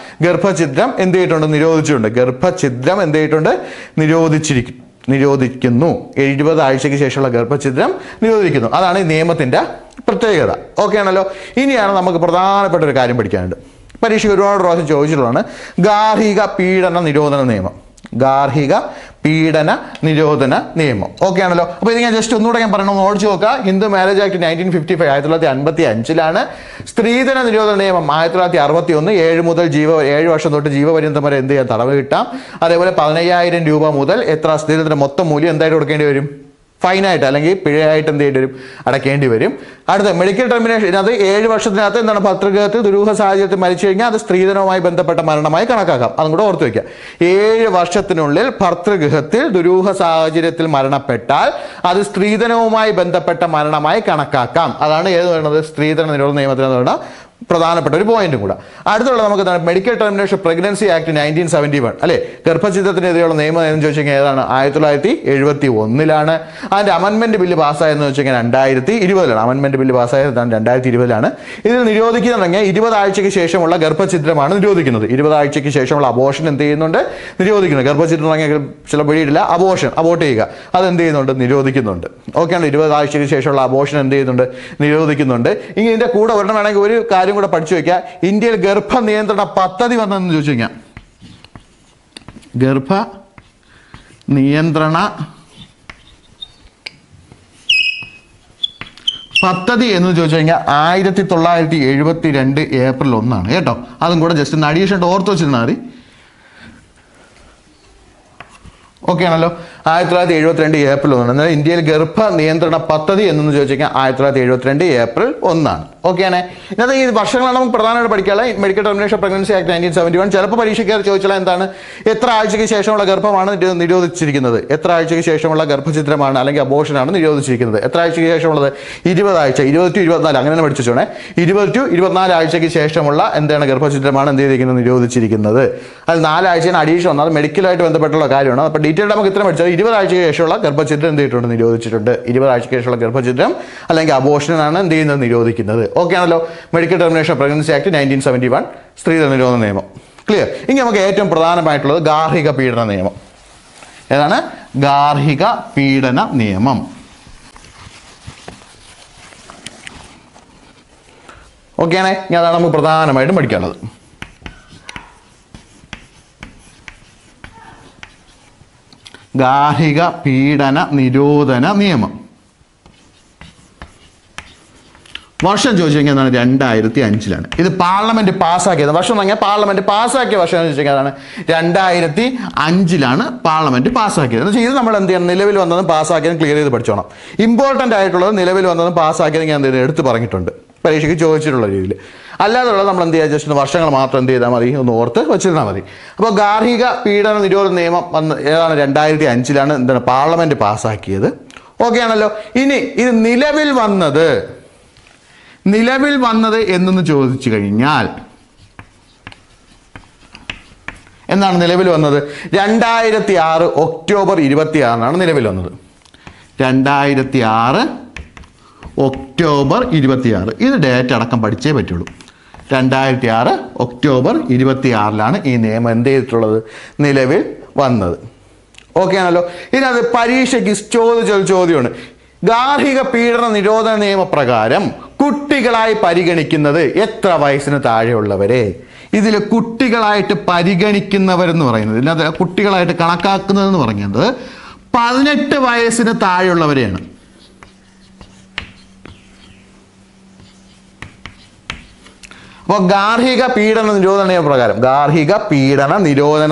ഗർഭഛിദ്രം എന്ത് ചെയ്തിട്ടുണ്ട്, നിരോധിച്ചിട്ടുണ്ട്. ഗർഭഛിദ്രം എന്ത് ചെയ്തിട്ടുണ്ട്, നിരോധിക്കുന്നു. 70 ആഴ്ചയ്ക്ക് ശേഷമുള്ള ഗർഭഛിദ്രം നിരോധിക്കുന്നു. അതാണ് ഈ നിയമത്തിൻ്റെ പ്രത്യേകത. ഓക്കെ ആണല്ലോ. ഇനിയാണ് നമുക്ക് പ്രധാനപ്പെട്ട ഒരു കാര്യം പഠിക്കാനുണ്ട്. പരീക്ഷയ്ക്ക് ഒരുപാട് പ്രാവശ്യം ചോദിച്ചിട്ടുള്ളതാണ് ഗാർഹിക പീഡന നിരോധന നിയമം. ഗാർഹിക പീഡന നിരോധന നിയമം. ഓക്കെ ആണല്ലോ. അപ്പോൾ ഇത് ഞാൻ ജസ്റ്റ് ഒന്നുകൂടെ ഞാൻ പറയണം, ഓടിച്ചു നോക്കുക. ഹിന്ദു മാരേജ് ആക്ട് 1955 1955 സ്ത്രീധന നിരോധന നിയമം 1961 7 വർഷം തൊട്ട് ജീവപര്യന്തം വരെ എന്ത് ചെയ്യാൻ തടവ് കിട്ടാം. അതേപോലെ 15,000 രൂപ മുതൽ എത്ര സ്ത്രീധനത്തിന്റെ മൊത്തം മൂല്യം എന്തായിട്ട് കൊടുക്കേണ്ടി വരും? ഫൈനായിട്ട് അല്ലെങ്കിൽ പിഴയായിട്ട് എന്ത് ചെയ്യേണ്ടി വരും? അടയ്ക്കേണ്ടി വരും. അടുത്ത മെഡിക്കൽ ടെർമിനേഷൻ, അത് 7 വർഷത്തിനകത്ത് എന്താണ് ഭർതൃഗൃഹത്തിൽ ദുരൂഹ സാഹചര്യത്തിൽ മരിച്ചു കഴിഞ്ഞാൽ അത് സ്ത്രീധനവുമായി ബന്ധപ്പെട്ട മരണമായി കണക്കാക്കാം. അതും കൂടെ ഓർത്ത് വയ്ക്കുക. 7 വർഷത്തിനുള്ളിൽ ഭർതൃഗൃഹത്തിൽ ദുരൂഹ സാഹചര്യത്തിൽ മരണപ്പെട്ടാൽ അത് സ്ത്രീധനവുമായി ബന്ധപ്പെട്ട മരണമായി കണക്കാക്കാം. അതാണ് ഏത് പറയുന്നത്? സ്ത്രീധന നിരോധന നിയമത്തിന് പറയുന്ന പ്രധാനപ്പെട്ട ഒരു പോയിന്റും കൂടെ. അടുത്തുള്ള നമുക്ക് മെഡിക്കൽ ടെർമിനേഷൻ പ്രഗ്നൻസി ആക്ട് 1971 അല്ലെ, ഗർഭഛിദ്രത്തിനെതിരെയുള്ള നിയമം എന്ന് ചോദിച്ചു കഴിഞ്ഞാൽ ഏതാണ്? 1971 അതിന്റെ അമെന്റ്മെന്റ് ബില്ല് പാസ്സായെന്ന് വെച്ച് കഴിഞ്ഞാൽ 2020 അമെന്റ്മെന്റ് ബില്ല് പാസ്സായത് 2020 ഇതിൽ നിരോധിക്കുന്നുണ്ടെങ്കിൽ 20 ആഴ്ചയ്ക്ക് ശേഷമുള്ള ഗർഭഛിദ്രമാണ് നിരോധിക്കുന്നത്. 20 ആഴ്ചയ്ക്ക് ശേഷമുള്ള അബോർഷൻ എന്ത് ചെയ്യുന്നുണ്ട്? നിരോധിക്കുന്നു. ഗർഭഛിദ്രം ചില വഴിയില്ല, അബോർട്ട് ചെയ്യുക, അത് എന്ത് ചെയ്യുന്നുണ്ട്? നിരോധിക്കുന്നുണ്ട്. ഓക്കെയാണ്. 20 ആഴ്ചയ്ക്ക് ശേഷമുള്ള അബോർഷൻ എന്ത് ചെയ്യുന്നുണ്ട്? നിരോധിക്കുന്നുണ്ട്. ഇനി ഇതിന്റെ കൂടെ ഒരെണ്ണം വേണമെങ്കിൽ ഒരു കാര്യം കൂടെ പഠിച്ചു വെക്കുക. ഇന്ത്യയിൽ ഗർഭ നിയന്ത്രണ പദ്ധതി വന്നതെന്ന് ചോദിച്ചു കഴിഞ്ഞാൽ, ഗർഭ നിയന്ത്രണ പദ്ധതി എന്ന് ചോദിച്ചു കഴിഞ്ഞാൽ 1972 ഏപ്രിൽ 1 കേട്ടോ. അതും കൂടെ ജസ്റ്റ് ഒന്ന് അഡീഷണൽ ഓർത്ത് വെച്ചിരുന്നാൽ മതി. ഓക്കെ ആണല്ലോ. 1972 ഏപ്രിൽ 1 എന്നാൽ ഇന്ത്യയിൽ ഗർഭ നിയന്ത്രണ പദ്ധതി എന്ന് ചോദിച്ചു കഴിഞ്ഞാൽ 1972 ഏപ്രിൽ 1 ഓക്കെയാണ്. ഇന്നത്തെ ഈ വർഷങ്ങളാണ് നമുക്ക് പ്രധാനമായിട്ട് പഠിക്കാനുള്ളത്. മെഡിക്കൽ ടെർമിനേഷൻ പ്രഗ്നൻസി ആക്ട് 1971 ചിലപ്പോൾ പരീക്ഷയ്ക്ക് ചോദിച്ചാൽ എന്താണ്? എത്ര ആഴ്ചയ്ക്ക് ശേഷമുള്ള ഗർഭമാണ് നിരോധിച്ചിരിക്കുന്നത്? എത്ര ആഴ്ചയ്ക്ക് ശേഷമുള്ള ഗർഭഛിദ്രമാണ് അല്ലെങ്കിൽ അബോർഷനാണ് നിരോധിച്ചിരിക്കുന്നത്? എത്ര ആഴ്ചയ്ക്ക് ശേഷമുള്ളത്? 20 ആഴ്ച, 20 to 24 അങ്ങനെ തന്നെ പഠിച്ചോണേ. 20 to 24 ആഴ്ചയ്ക്ക് ശേഷമുള്ള എന്താണ് ഗർഭഛിദ്രമാണ് എന്ത് ചെയ്തിരിക്കുന്നത്? നിരോധിച്ചിരിക്കുന്നത്. അത് 4 ആഴ്ചയാണ് അഡീഷൻ വന്നത്. അത് മെഡിക്കലായിട്ട് ബന്ധപ്പെട്ടുള്ള കാര്യമാണ്. അപ്പോൾ ഡീറ്റെയിൽഡ് നമുക്ക് ഇത്ര പഠിച്ചത് 20 ആഴ്ചയ്ക്ക് ശേഷമുള്ള ഗർഭഛിദ്രം എന്ത് ചെയ്തിട്ടുണ്ട്? നിരോധിച്ചിട്ടുണ്ട്. 20 ആഴ്ചയ്ക്ക് ശേഷമുള്ള ഗർഭഛിദ്രം അല്ലെങ്കിൽ അബോർഷനാണ് എന്ത് ചെയ്യുന്നത്? നിരോധിക്കുന്നത്. ഓക്കെ ആണല്ലോ. മെഡിക്കൽ ടെർമിനേഷൻ പ്രഗ്നൻസി ആക്ട് 1971 സ്ത്രീധന നിരോധന നിയമം ക്ലിയർ. ഇനി നമുക്ക് ഏറ്റവും പ്രധാനമായിട്ടുള്ളത് ഗാർഹിക പീഡന നിയമം. ഏതാണ്? ഗാർഹിക പീഡന നിയമം. ഓക്കെയാണേ. ഇനി അതാണ് നമുക്ക് പ്രധാനമായിട്ടും പഠിക്കാനുള്ളത്. ഗാർഹിക പീഡന നിരോധന നിയമം. വർഷം ചോദിച്ചു കഴിഞ്ഞാൽ എന്താണ്? 2005 ഇത് പാർലമെന്റ് പാസ്സാക്കിയത്. വർഷം പറഞ്ഞാൽ പാർലമെന്റ് പാസ്സാക്കിയ വർഷം എന്ന് ചോദിച്ചു കഴിഞ്ഞാൽ 2005 പാർലമെന്റ് പാസ്സാക്കിയത്. എന്ന് വെച്ചാൽ ഇത് നമ്മൾ എന്ത് ചെയ്യണം? നിലവിൽ വന്നതും പാസ്സാക്കിയതും ക്ലിയർ ചെയ്ത് പഠിച്ചോണം. ഇമ്പോർട്ടൻ്റ് ആയിട്ടുള്ളത് നിലവിൽ വന്നതും പാസ്സാക്കിയതും ഞാൻ എന്ത് എടുത്ത് പറഞ്ഞിട്ടുണ്ട്, പരീക്ഷയ്ക്ക് ചോദിച്ചിട്ടുള്ള രീതിയിൽ. അല്ലാതുള്ളത് നമ്മൾ എന്ത് ചെയ്യുക? ജസ്റ്റ് വർഷങ്ങൾ മാത്രം എന്ത് ചെയ്താൽ മതി, ഒന്ന് ഓർത്ത് വെച്ചിരുന്നാൽ മതി. അപ്പോൾ ഗാർഹിക പീഡന നിരോധന നിയമം വന്ന് ഏതാണ്? 2005 എന്താണ് പാർലമെന്റ് പാസ്സാക്കിയത്. ഓക്കെ ആണല്ലോ. ഇനി ഇത് നിലവിൽ വന്നത് എന്നൊന്ന് ചോദിച്ചു കഴിഞ്ഞാൽ എന്നാണ് നിലവിൽ വന്നത്? 2006 ഒക്ടോബർ 26 നിലവിൽ വന്നത്. 2006 ഒക്ടോബർ 26 ഇത് ഡേറ്റ് അടക്കം പഠിച്ചേ പറ്റുള്ളൂ. 2006 ഒക്ടോബർ 26 ഈ നിയമം എന്ത് ചെയ്തിട്ടുള്ളത്? നിലവിൽ വന്നത്. ഓക്കെ ആണല്ലോ. ഇതിനകത്ത് പരീക്ഷയ്ക്ക് ചോദിച്ചൊരു ചോദ്യമാണ്. ഗാർഹിക പീഡന നിരോധന നിയമപ്രകാരം കുട്ടികളായി പരിഗണിക്കുന്നത് എത്ര വയസ്സിന് താഴെയുള്ളവരെ? ഇതിൽ കുട്ടികളായിട്ട് പരിഗണിക്കുന്നവരെന്ന് പറയുന്നത്, ഇതിനകത്ത് കുട്ടികളായിട്ട് കണക്കാക്കുന്നതെന്ന് പറയുന്നത് 18 വയസ്സിന് താഴെയുള്ളവരെയാണ്. അപ്പോൾ ഗാർഹിക പീഡന നിരോധന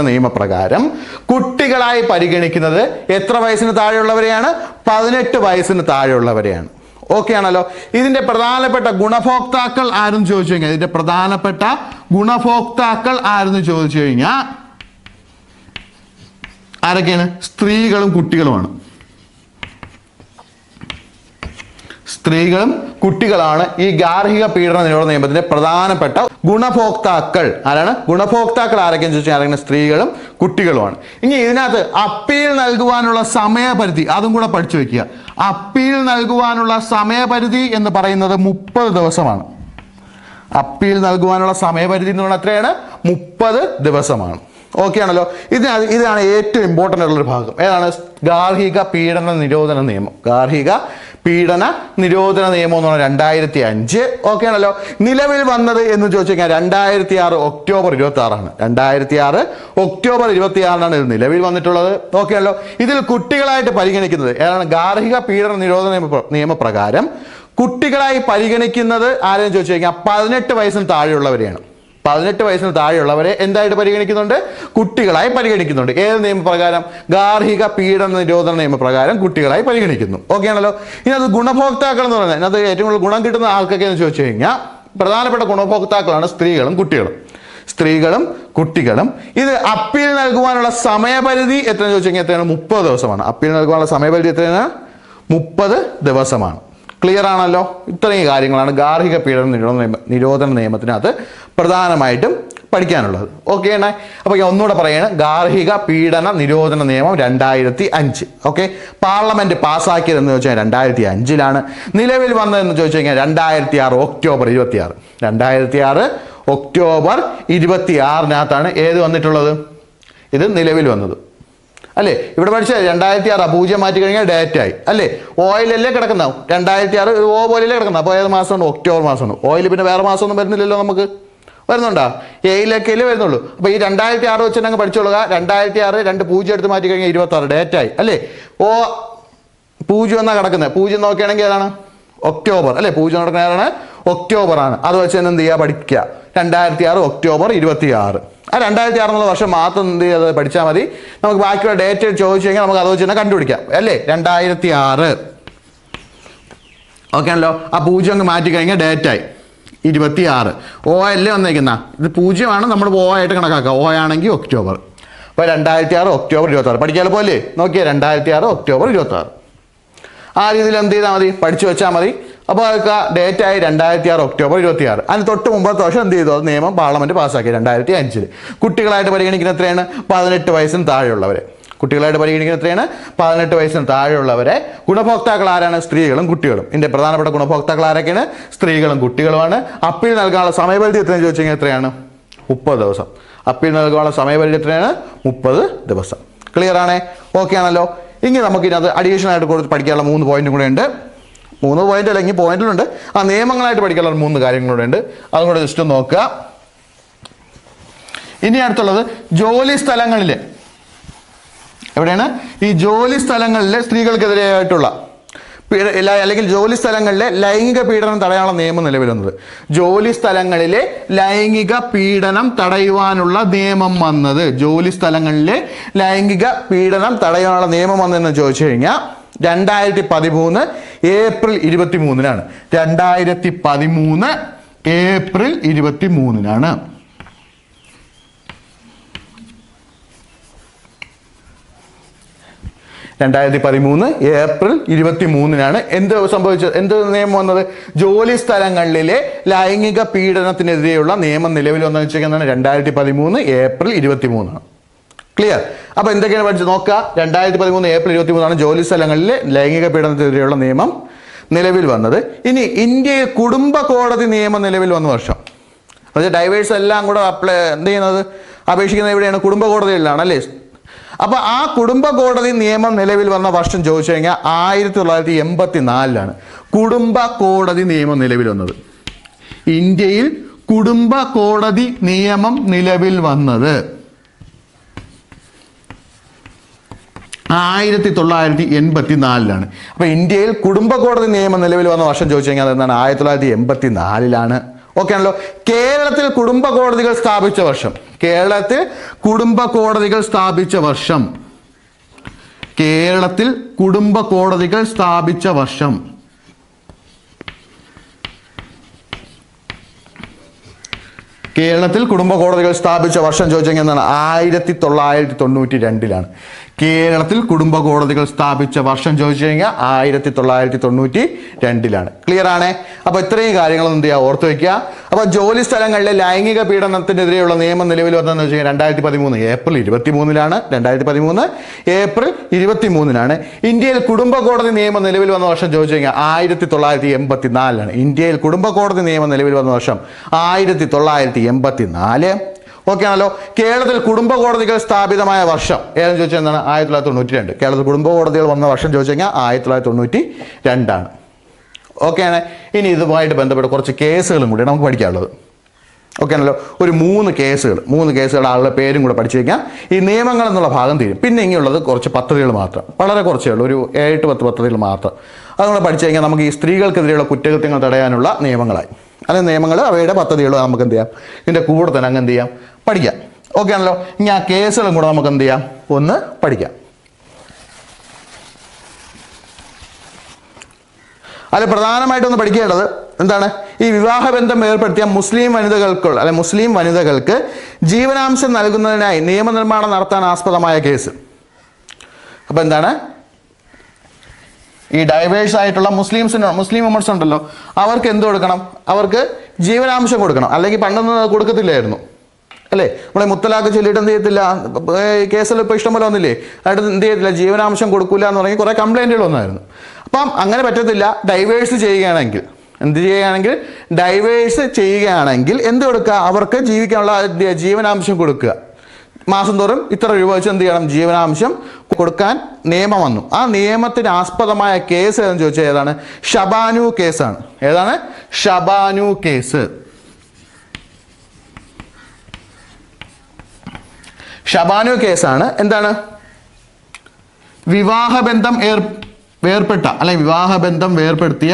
നിയമപ്രകാരം കുട്ടികളായി പരിഗണിക്കുന്നത് എത്ര വയസ്സിന് താഴെയുള്ളവരെയാണ്? 18 വയസ്സിന് താഴെയുള്ളവരെയാണ്. ഓക്കെ ആണല്ലോ. ഇതിന്റെ പ്രധാനപ്പെട്ട ഗുണഭോക്താക്കൾ ആരെന്ന് ചോദിച്ചു കഴിഞ്ഞാൽ ആരൊക്കെയാണ്? സ്ത്രീകളും കുട്ടികളുമാണ്. സ്ത്രീകളും കുട്ടികളാണ് ഈ ഗാർഹിക പീഡന നിരോധന നിയമത്തിന്റെ പ്രധാനപ്പെട്ട ഗുണഭോക്താക്കൾ. ആരാണ് ഗുണഭോക്താക്കൾ? ആരൊക്കെയെന്ന് ചോദിച്ചാൽ ആരൊക്കെയാണ്? സ്ത്രീകളും കുട്ടികളുമാണ്. ഇനി ഇതിനകത്ത് അപ്പീൽ നൽകുവാനുള്ള സമയപരിധി അതും കൂടെ പഠിച്ചു വെക്കുക. അപ്പീൽ നൽകുവാനുള്ള സമയപരിധി എന്ന് പറയുന്നത് 30 ദിവസമാണ്. അപ്പീൽ നൽകുവാനുള്ള സമയപരിധി എന്ന് പറഞ്ഞാൽ എത്രയാണ്? 30 ദിവസമാണ്. ഓക്കെ ആണല്ലോ. ഇതാണ് ഏറ്റവും ഇമ്പോർട്ടൻ്റ് ഉള്ളൊരു ഭാഗം. ഏതാണ്? ഗാർഹിക പീഡന നിരോധന നിയമം. ഗാർഹിക പീഡന നിരോധന നിയമം എന്ന് പറഞ്ഞാൽ 2005. ഓക്കെ ആണല്ലോ. നിലവിൽ വന്നത് എന്ന് ചോദിച്ചു കഴിഞ്ഞാൽ 2006 ഒക്ടോബർ 26 2006 ഒക്ടോബർ 26 ഇത് നിലവിൽ വന്നിട്ടുള്ളത്. ഓക്കെ ആണല്ലോ. ഇതിൽ കുട്ടികളായിട്ട് പരിഗണിക്കുന്നത് ഏതാണ്? ഗാർഹിക പീഡന നിരോധന നിയമപ്രകാരം കുട്ടികളായി പരിഗണിക്കുന്നത് ആരെന്ന് ചോദിച്ചു കഴിഞ്ഞാൽ 18 വയസ്സിന് താഴെയുള്ളവരെയാണ്. 18 വയസ്സിന് താഴെയുള്ളവരെ എന്തായിട്ട് പരിഗണിക്കുന്നുണ്ട്? കുട്ടികളായി പരിഗണിക്കുന്നുണ്ട്. ഏത് നിയമപ്രകാരം? ഗാർഹിക പീഡന നിരോധന നിയമപ്രകാരം കുട്ടികളായി പരിഗണിക്കുന്നു. ഓക്കെ ആണല്ലോ. ഇനി അത് ഗുണഭോക്താക്കൾ എന്ന് പറഞ്ഞാൽ അതിനകത്ത് ഏറ്റവും കൂടുതൽ ഗുണം കിട്ടുന്ന ആൾക്കൊക്കെ എന്ന് ചോദിച്ചു കഴിഞ്ഞാൽ പ്രധാനപ്പെട്ട ഗുണഭോക്താക്കളാണ് സ്ത്രീകളും കുട്ടികളും. സ്ത്രീകളും കുട്ടികളും. ഇത് അപ്പീൽ നൽകുവാനുള്ള സമയപരിധി എത്രയെന്ന് ചോദിച്ചു കഴിഞ്ഞാൽ എത്രയാണ്? 30 ദിവസമാണ്. അപ്പീൽ നൽകുവാനുള്ള സമയപരിധി എത്രയാണ്? 30 ദിവസമാണ്. ക്ലിയർ ആണല്ലോ. ഇത്രയും കാര്യങ്ങളാണ് ഗാർഹിക പീഡന നിരോധന നിയമത്തിനകത്ത് പ്രധാനമായിട്ടും പഠിക്കാനുള്ളത്. ഓക്കെ ആണ്. അപ്പോൾ ഞാൻ ഒന്നുകൂടെ പറയുകയാണ്. ഗാർഹിക പീഡന നിരോധന നിയമം 2005. ഓക്കെ. പാർലമെന്റ് പാസ്സാക്കിയതെന്ന് ചോദിച്ചാൽ 2005 നിലവിൽ വന്നതെന്ന് ചോദിച്ചു കഴിഞ്ഞാൽ 2006 ഒക്ടോബർ 26 2006 ഒക്ടോബർ 26 ഏത് വന്നിട്ടുള്ളത്? ഇത് നിലവിൽ വന്നത് അല്ലേ? ഇവിടെ പഠിച്ച 2006 പൂജ്യം മാറ്റി കഴിഞ്ഞാൽ ഡേറ്റ് ആയി അല്ലേ? ഓയിലല്ലേ കിടക്കുന്ന 2006 ഓ പോലെയല്ലേ കിടക്കുന്നത്. അപ്പോൾ ഏത് മാസമാണ്? ഒക്ടോബർ മാസമാണ്. ഓയിൽ പിന്നെ വേറെ മാസമൊന്നും വരുന്നില്ലല്ലോ. നമുക്ക് വരുന്നുണ്ടോ? എയിലൊക്കെയല്ലേ വരുന്നുള്ളൂ. അപ്പോൾ ഈ 2006 വെച്ചിട്ട് അങ്ങ് പഠിച്ചോളുക. 2006 2 പൂജ്യം എടുത്ത് മാറ്റി കഴിഞ്ഞാൽ 26 ഡേറ്റ് ആയി അല്ലേ? ഓ പൂജ്യം എന്നാണ് കിടക്കുന്നത്. പൂജ്യം നോക്കുകയാണെങ്കിൽ ഏതാണ്? ഒക്ടോബർ അല്ലേ? പൂജ്യം നടക്കുന്ന ഏതാണ്? ഒക്ടോബർ ആണ്. അത് വെച്ച് തന്നെ എന്ത് ചെയ്യുക? പഠിക്കുക. 2006 ഒക്ടോബർ 26 ആ 2006 എന്നുള്ള വർഷം മാത്രം എന്ത് ചെയ്ത് പഠിച്ചാൽ മതി. നമുക്ക് ബാക്കിയുള്ള ഡേറ്റ് ചോദിച്ചു കഴിഞ്ഞാൽ നമുക്ക് അത് വെച്ച് തന്നെ കണ്ടുപിടിക്കാം അല്ലേ? 2006 ഓക്കെ ആണല്ലോ. ആ പൂജ്യം അങ്ങ് മാറ്റി കഴിഞ്ഞാൽ ഡേറ്റ് ആയി 26. ഓ അല്ലേ വന്നേക്കുന്ന ഇത് പൂജ്യമാണ്. നമ്മൾ ഓ ആയിട്ട് കണക്കാക്കുക. ഓ ആണെങ്കിൽ ഒക്ടോബർ. അപ്പോൾ 2006 ഒക്ടോബർ 26 പഠിക്കാൻ പോലെ നോക്കിയാൽ 2006 ഒക്ടോബർ 26 ആ രീതിയിൽ എന്ത് ചെയ്താൽ മതി? പഠിച്ചു വെച്ചാൽ മതി. അപ്പോൾ അതൊക്കെ ഡേറ്റ് ആയി 2006 ഒക്ടോബർ 26. അതിന് തൊട്ട് മുമ്പത്തെ വർഷം എന്ത് ചെയ്തു? അത് നിയമം പാർലമെന്റ് പാസ്സാക്കി 2005. കുട്ടികളായിട്ട് പരിഗണിക്കുന്ന എത്രയാണ്? 18 വയസ്സിന് താഴെയുള്ളവരെ. കുട്ടികളായിട്ട് പരിഗണിക്കുന്ന എത്രയാണ്? 18 വയസ്സിന് താഴെയുള്ളവരെ. ഗുണഭോക്താക്കൾ ആരാണ്? സ്ത്രീകളും കുട്ടികളും. ഇതിന്റെ പ്രധാനപ്പെട്ട ഗുണഭോക്താക്കൾ ആരൊക്കെയാണ്? സ്ത്രീകളും കുട്ടികളുമാണ്. അപ്പീൽ നൽകാനുള്ള സമയപരിധി എത്രയെന്ന് ചോദിച്ചു കഴിഞ്ഞാൽ എത്രയാണ്? 30 ദിവസം. അപ്പീൽ നൽകാനുള്ള സമയപരിധി എത്രയാണ്? 30 ദിവസം. ക്ലിയർ ആണേ? ഓക്കെ ആണല്ലോ. ഇനി നമുക്ക് ഇതിനകത്ത് അഡീഷണൽ ആയിട്ട് കൊടുത്ത് പഠിക്കാനുള്ള 3 പോയിന്റും കൂടെ ഉണ്ട്. 3 പോയിന്റ് അല്ലെങ്കിൽ പോയിന്റിലുണ്ട്. ആ നിയമങ്ങളായിട്ട് പഠിക്കാനുള്ള 3 കാര്യങ്ങളൂടെ ഉണ്ട്. അതും കൂടെ ജസ്റ്റ് നോക്കുക. ഇനി അടുത്തുള്ളത് ജോലി സ്ഥലങ്ങളിൽ എവിടെയാണ്? ഈ ജോലി സ്ഥലങ്ങളിലെ സ്ത്രീകൾക്കെതിരെയായിട്ടുള്ള അല്ലെങ്കിൽ ജോലി സ്ഥലങ്ങളിലെ ലൈംഗിക പീഡനം തടയാനുള്ള നിയമം നിലവിൽ വന്നത്. ജോലി സ്ഥലങ്ങളിലെ ലൈംഗിക പീഡനം തടയുവാനുള്ള നിയമം വന്നത്. ജോലി സ്ഥലങ്ങളിലെ ലൈംഗിക പീഡനം തടയാനുള്ള നിയമം വന്നതെന്ന് ചോദിച്ചു കഴിഞ്ഞാൽ 2013 ഏപ്രിൽ 23 2013 ഏപ്രിൽ 23 2013 ഏപ്രിൽ 23 എന്ത് സംഭവിച്ചത്? എന്ത് നിയമം വന്നത്? ജോലി സ്ഥലങ്ങളിലെ ലൈംഗിക പീഡനത്തിനെതിരെയുള്ള നിയമം നിലവിൽ വന്നതെന്ന് വെച്ചാൽ 2013 ഏപ്രിൽ 23 ക്ലിയർ. അപ്പൊ എന്തൊക്കെയാണ് പഠിച്ചത് നോക്കുക. 2013 ഏപ്രിൽ 23 ജോലി സ്ഥലങ്ങളിലെ ലൈംഗിക പീഡനത്തിനെതിരെയുള്ള നിയമം നിലവിൽ വന്നത്. ഇനി ഇന്ത്യയിൽ കുടുംബ കോടതി നിയമം നിലവിൽ വന്ന വർഷം. അതായത് ഡൈവേഴ്സ് എല്ലാം കൂടെ എന്ത് ചെയ്യുന്നത്? അപേക്ഷിക്കുന്നത് എവിടെയാണ്? കുടുംബ കോടതിയിലാണ് അല്ലേ? അപ്പൊ ആ കുടുംബ കോടതി നിയമം നിലവിൽ വന്ന വർഷം ചോദിച്ചു കഴിഞ്ഞാൽ 1984 കുടുംബ കോടതി നിയമം നിലവിൽ വന്നത്. ഇന്ത്യയിൽ കുടുംബ കോടതി നിയമം നിലവിൽ വന്നത് 1984 അപ്പൊ ഇന്ത്യയിൽ കുടുംബ കോടതി നിയമം നിലവിൽ വന്ന വർഷം ചോദിച്ചു കഴിഞ്ഞാൽ എന്താണ്? 1984 ഓക്കെ ആണല്ലോ. കേരളത്തിൽ കുടുംബ കോടതികൾ സ്ഥാപിച്ച വർഷം. കേരളത്തിൽ കുടുംബ കോടതികൾ സ്ഥാപിച്ച വർഷം. കേരളത്തിൽ കുടുംബ കോടതികൾ സ്ഥാപിച്ച വർഷം കേരളത്തിൽ കുടുംബ കോടതികൾ സ്ഥാപിച്ച വർഷം ചോദിച്ചു കഴിഞ്ഞാൽ എന്താണ്? 1992 കേരളത്തിൽ കുടുംബ കോടതികൾ സ്ഥാപിച്ച വർഷം ചോദിച്ചു കഴിഞ്ഞാൽ 1992 ക്ലിയർ ആണേ? അപ്പൊ ഇത്രയും കാര്യങ്ങളൊന്നും എന്ത് ചെയ്യുക? ഓർത്ത് വയ്ക്കുക. അപ്പൊ ജോലി സ്ഥലങ്ങളിലെ ലൈംഗിക പീഡനത്തിനെതിരെയുള്ള നിയമം നിലവിൽ വന്നതെന്ന് വെച്ച് കഴിഞ്ഞാൽ 2013 ഏപ്രിൽ 23 2013 ഏപ്രിൽ 23 ഇന്ത്യയിൽ കുടുംബ കോടതി നിയമം നിലവിൽ വന്ന വർഷം ചോദിച്ചു കഴിഞ്ഞാൽ 1984 ഇന്ത്യയിൽ കുടുംബ കോടതി നിയമം നിലവിൽ വന്ന വർഷം 1984 ഓക്കെ ആണല്ലോ. കേരളത്തിൽ കുടുംബ കോടതികൾ സ്ഥാപിതമായ വർഷം ഏതെന്ന് ചോദിച്ചാൽ എന്താണ്? 1992. കേരളത്തിൽ കുടുംബ കോടതികൾ വന്ന വർഷം ചോദിച്ചു കഴിഞ്ഞാൽ 1992 ഓക്കെ ആണ്. ഇനി ഇതുമായിട്ട് ബന്ധപ്പെട്ട് കുറച്ച് കേസുകളും കൂടി നമുക്ക് പഠിക്കാനുള്ളത്. ഓക്കെ ആണല്ലോ. ഒരു 3 കേസുകൾ ആളുടെ പേരും കൂടെ പഠിച്ചു കഴിഞ്ഞാൽ ഈ നിയമങ്ങൾ എന്നുള്ള ഭാഗം തീരും. പിന്നെ ഇങ്ങനെയുള്ളത് കുറച്ച് പദ്ധതികൾ മാത്രം, വളരെ കുറച്ചേ ഉള്ളൂ, ഒരു 7-10 പദ്ധതികൾ മാത്രം. അതുകൊണ്ട് പഠിച്ചു കഴിഞ്ഞാൽ നമുക്ക് ഈ സ്ത്രീകൾക്കെതിരെയുള്ള കുറ്റകൃത്യങ്ങൾ തടയാനുള്ള നിയമങ്ങളായി, അല്ലെങ്കിൽ നിയമങ്ങൾ അവയുടെ പദ്ധതികൾ നമുക്ക് എന്ത് ചെയ്യാം, ഇതിൻ്റെ കൂടെ തന്നെ അങ്ങ് എന്ത് ചെയ്യാം, പഠിക്കാം. ഓക്കെ ആണല്ലോ. ഇനി ആ കേസുകളും കൂടെ നമുക്ക് എന്ത് ചെയ്യാം, ഒന്ന് പഠിക്കാം. അതിൽ പ്രധാനമായിട്ടൊന്ന് പഠിക്കേണ്ടത് എന്താണ്? ഈ വിവാഹബന്ധം ഏർപ്പെടുത്തിയ മുസ്ലിം വനിതകൾക്ക് ജീവനാംശം നൽകുന്നതിനായി നിയമനിർമ്മാണം നടത്താൻ ആസ്പദമായ കേസ്. അപ്പം എന്താണ്? ഈ ഡൈവേഴ്സ് ആയിട്ടുള്ള മുസ്ലിം വുമൺസ് ഉണ്ടല്ലോ, അവർക്ക് എന്ത് കൊടുക്കണം? അവർക്ക് ജീവനാംശം കൊടുക്കണം. അല്ലെങ്കിൽ പണ്ടൊന്നും അത് കൊടുക്കത്തില്ലായിരുന്നു അല്ലേ? നമ്മളെ മുത്തലാഖ് ചൊല്ലിയിട്ട് എന്ത് ചെയ്യത്തില്ല, കേസിൽ ഇപ്പോൾ ഇഷ്ടംപോലെ വന്നില്ലേ, അതായത് എന്ത് ചെയ്യത്തില്ല, ജീവനാംശം കൊടുക്കില്ല എന്ന് പറഞ്ഞ് കുറേ കംപ്ലൈൻറ്റുകൾ വന്നായിരുന്നു. അപ്പം അങ്ങനെ പറ്റത്തില്ല. ഡൈവേഴ്സ് ചെയ്യുകയാണെങ്കിൽ എന്ത് കൊടുക്കുക? അവർക്ക് ജീവിക്കാനുള്ള ജീവനാംശം കൊടുക്കുക. മാസം തോറും ഇത്ര രൂപ വെച്ച് എന്ത് ചെയ്യണം, ജീവനാംശം കൊടുക്കാൻ നിയമം വന്നു. ആ നിയമത്തിന് ആസ്പദമായ കേസ് ഏതെന്ന് ചോദിച്ചാൽ ഏതാണ്? ഷബാനു കേസാണ്. ഏതാണ്? ഷബാനു കേസ്. ഷബാനു കേസാണ്. എന്താണ്? വിവാഹബന്ധം വേർപെട്ട അല്ലെങ്കിൽ വിവാഹബന്ധം വേർപ്പെടുത്തിയ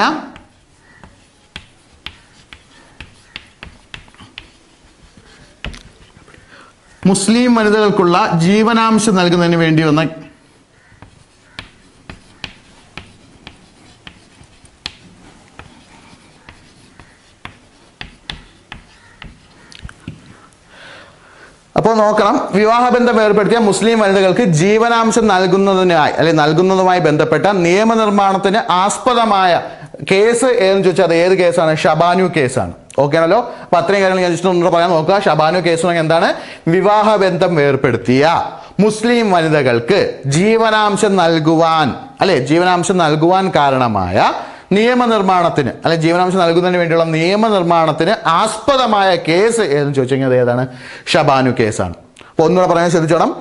മുസ്ലിം വനിതകൾക്കുള്ള ജീവനാംശം നൽകുന്നതിന് വേണ്ടി വന്ന അപ്പോൾ നോക്കണം, വിവാഹബന്ധം ഏർപ്പെടുത്തിയ മുസ്ലിം വനിതകൾക്ക് ജീവനാംശം നൽകുന്നതുമായി ബന്ധപ്പെട്ട നിയമനിർമ്മാണത്തിന് ആസ്പദമായ കേസ് ഏതെന്ന് ചോദിച്ചാൽ അത് ഏത് കേസാണ്? ഷബാനു കേസാണ്. ഓക്കെ ആണല്ലോ. അപ്പൊ അത്രയും കാര്യങ്ങൾ ഞാൻ ജസ്റ്റ് ഒന്നുകൂടെ പറയാൻ നോക്കുക. ഷബാനു കേസ് എന്താണ്? വിവാഹബന്ധം ഏർപ്പെടുത്തിയ മുസ്ലിം വനിതകൾക്ക് ജീവനാംശം നൽകുവാൻ കാരണമായ നിയമനിർമ്മാണത്തിന് ജീവനാംശം നൽകുന്നതിന് വേണ്ടിയുള്ള നിയമനിർമ്മാണത്തിന് ആസ്പദമായ കേസ് ഏതെന്ന് ചോദിച്ചു കഴിഞ്ഞാൽ അത് ഏതാണ്? ഷബാനു കേസാണ്. അപ്പോൾ ഒന്നുകൂടെ പറയാൻ ശ്രദ്ധിച്ചോണം.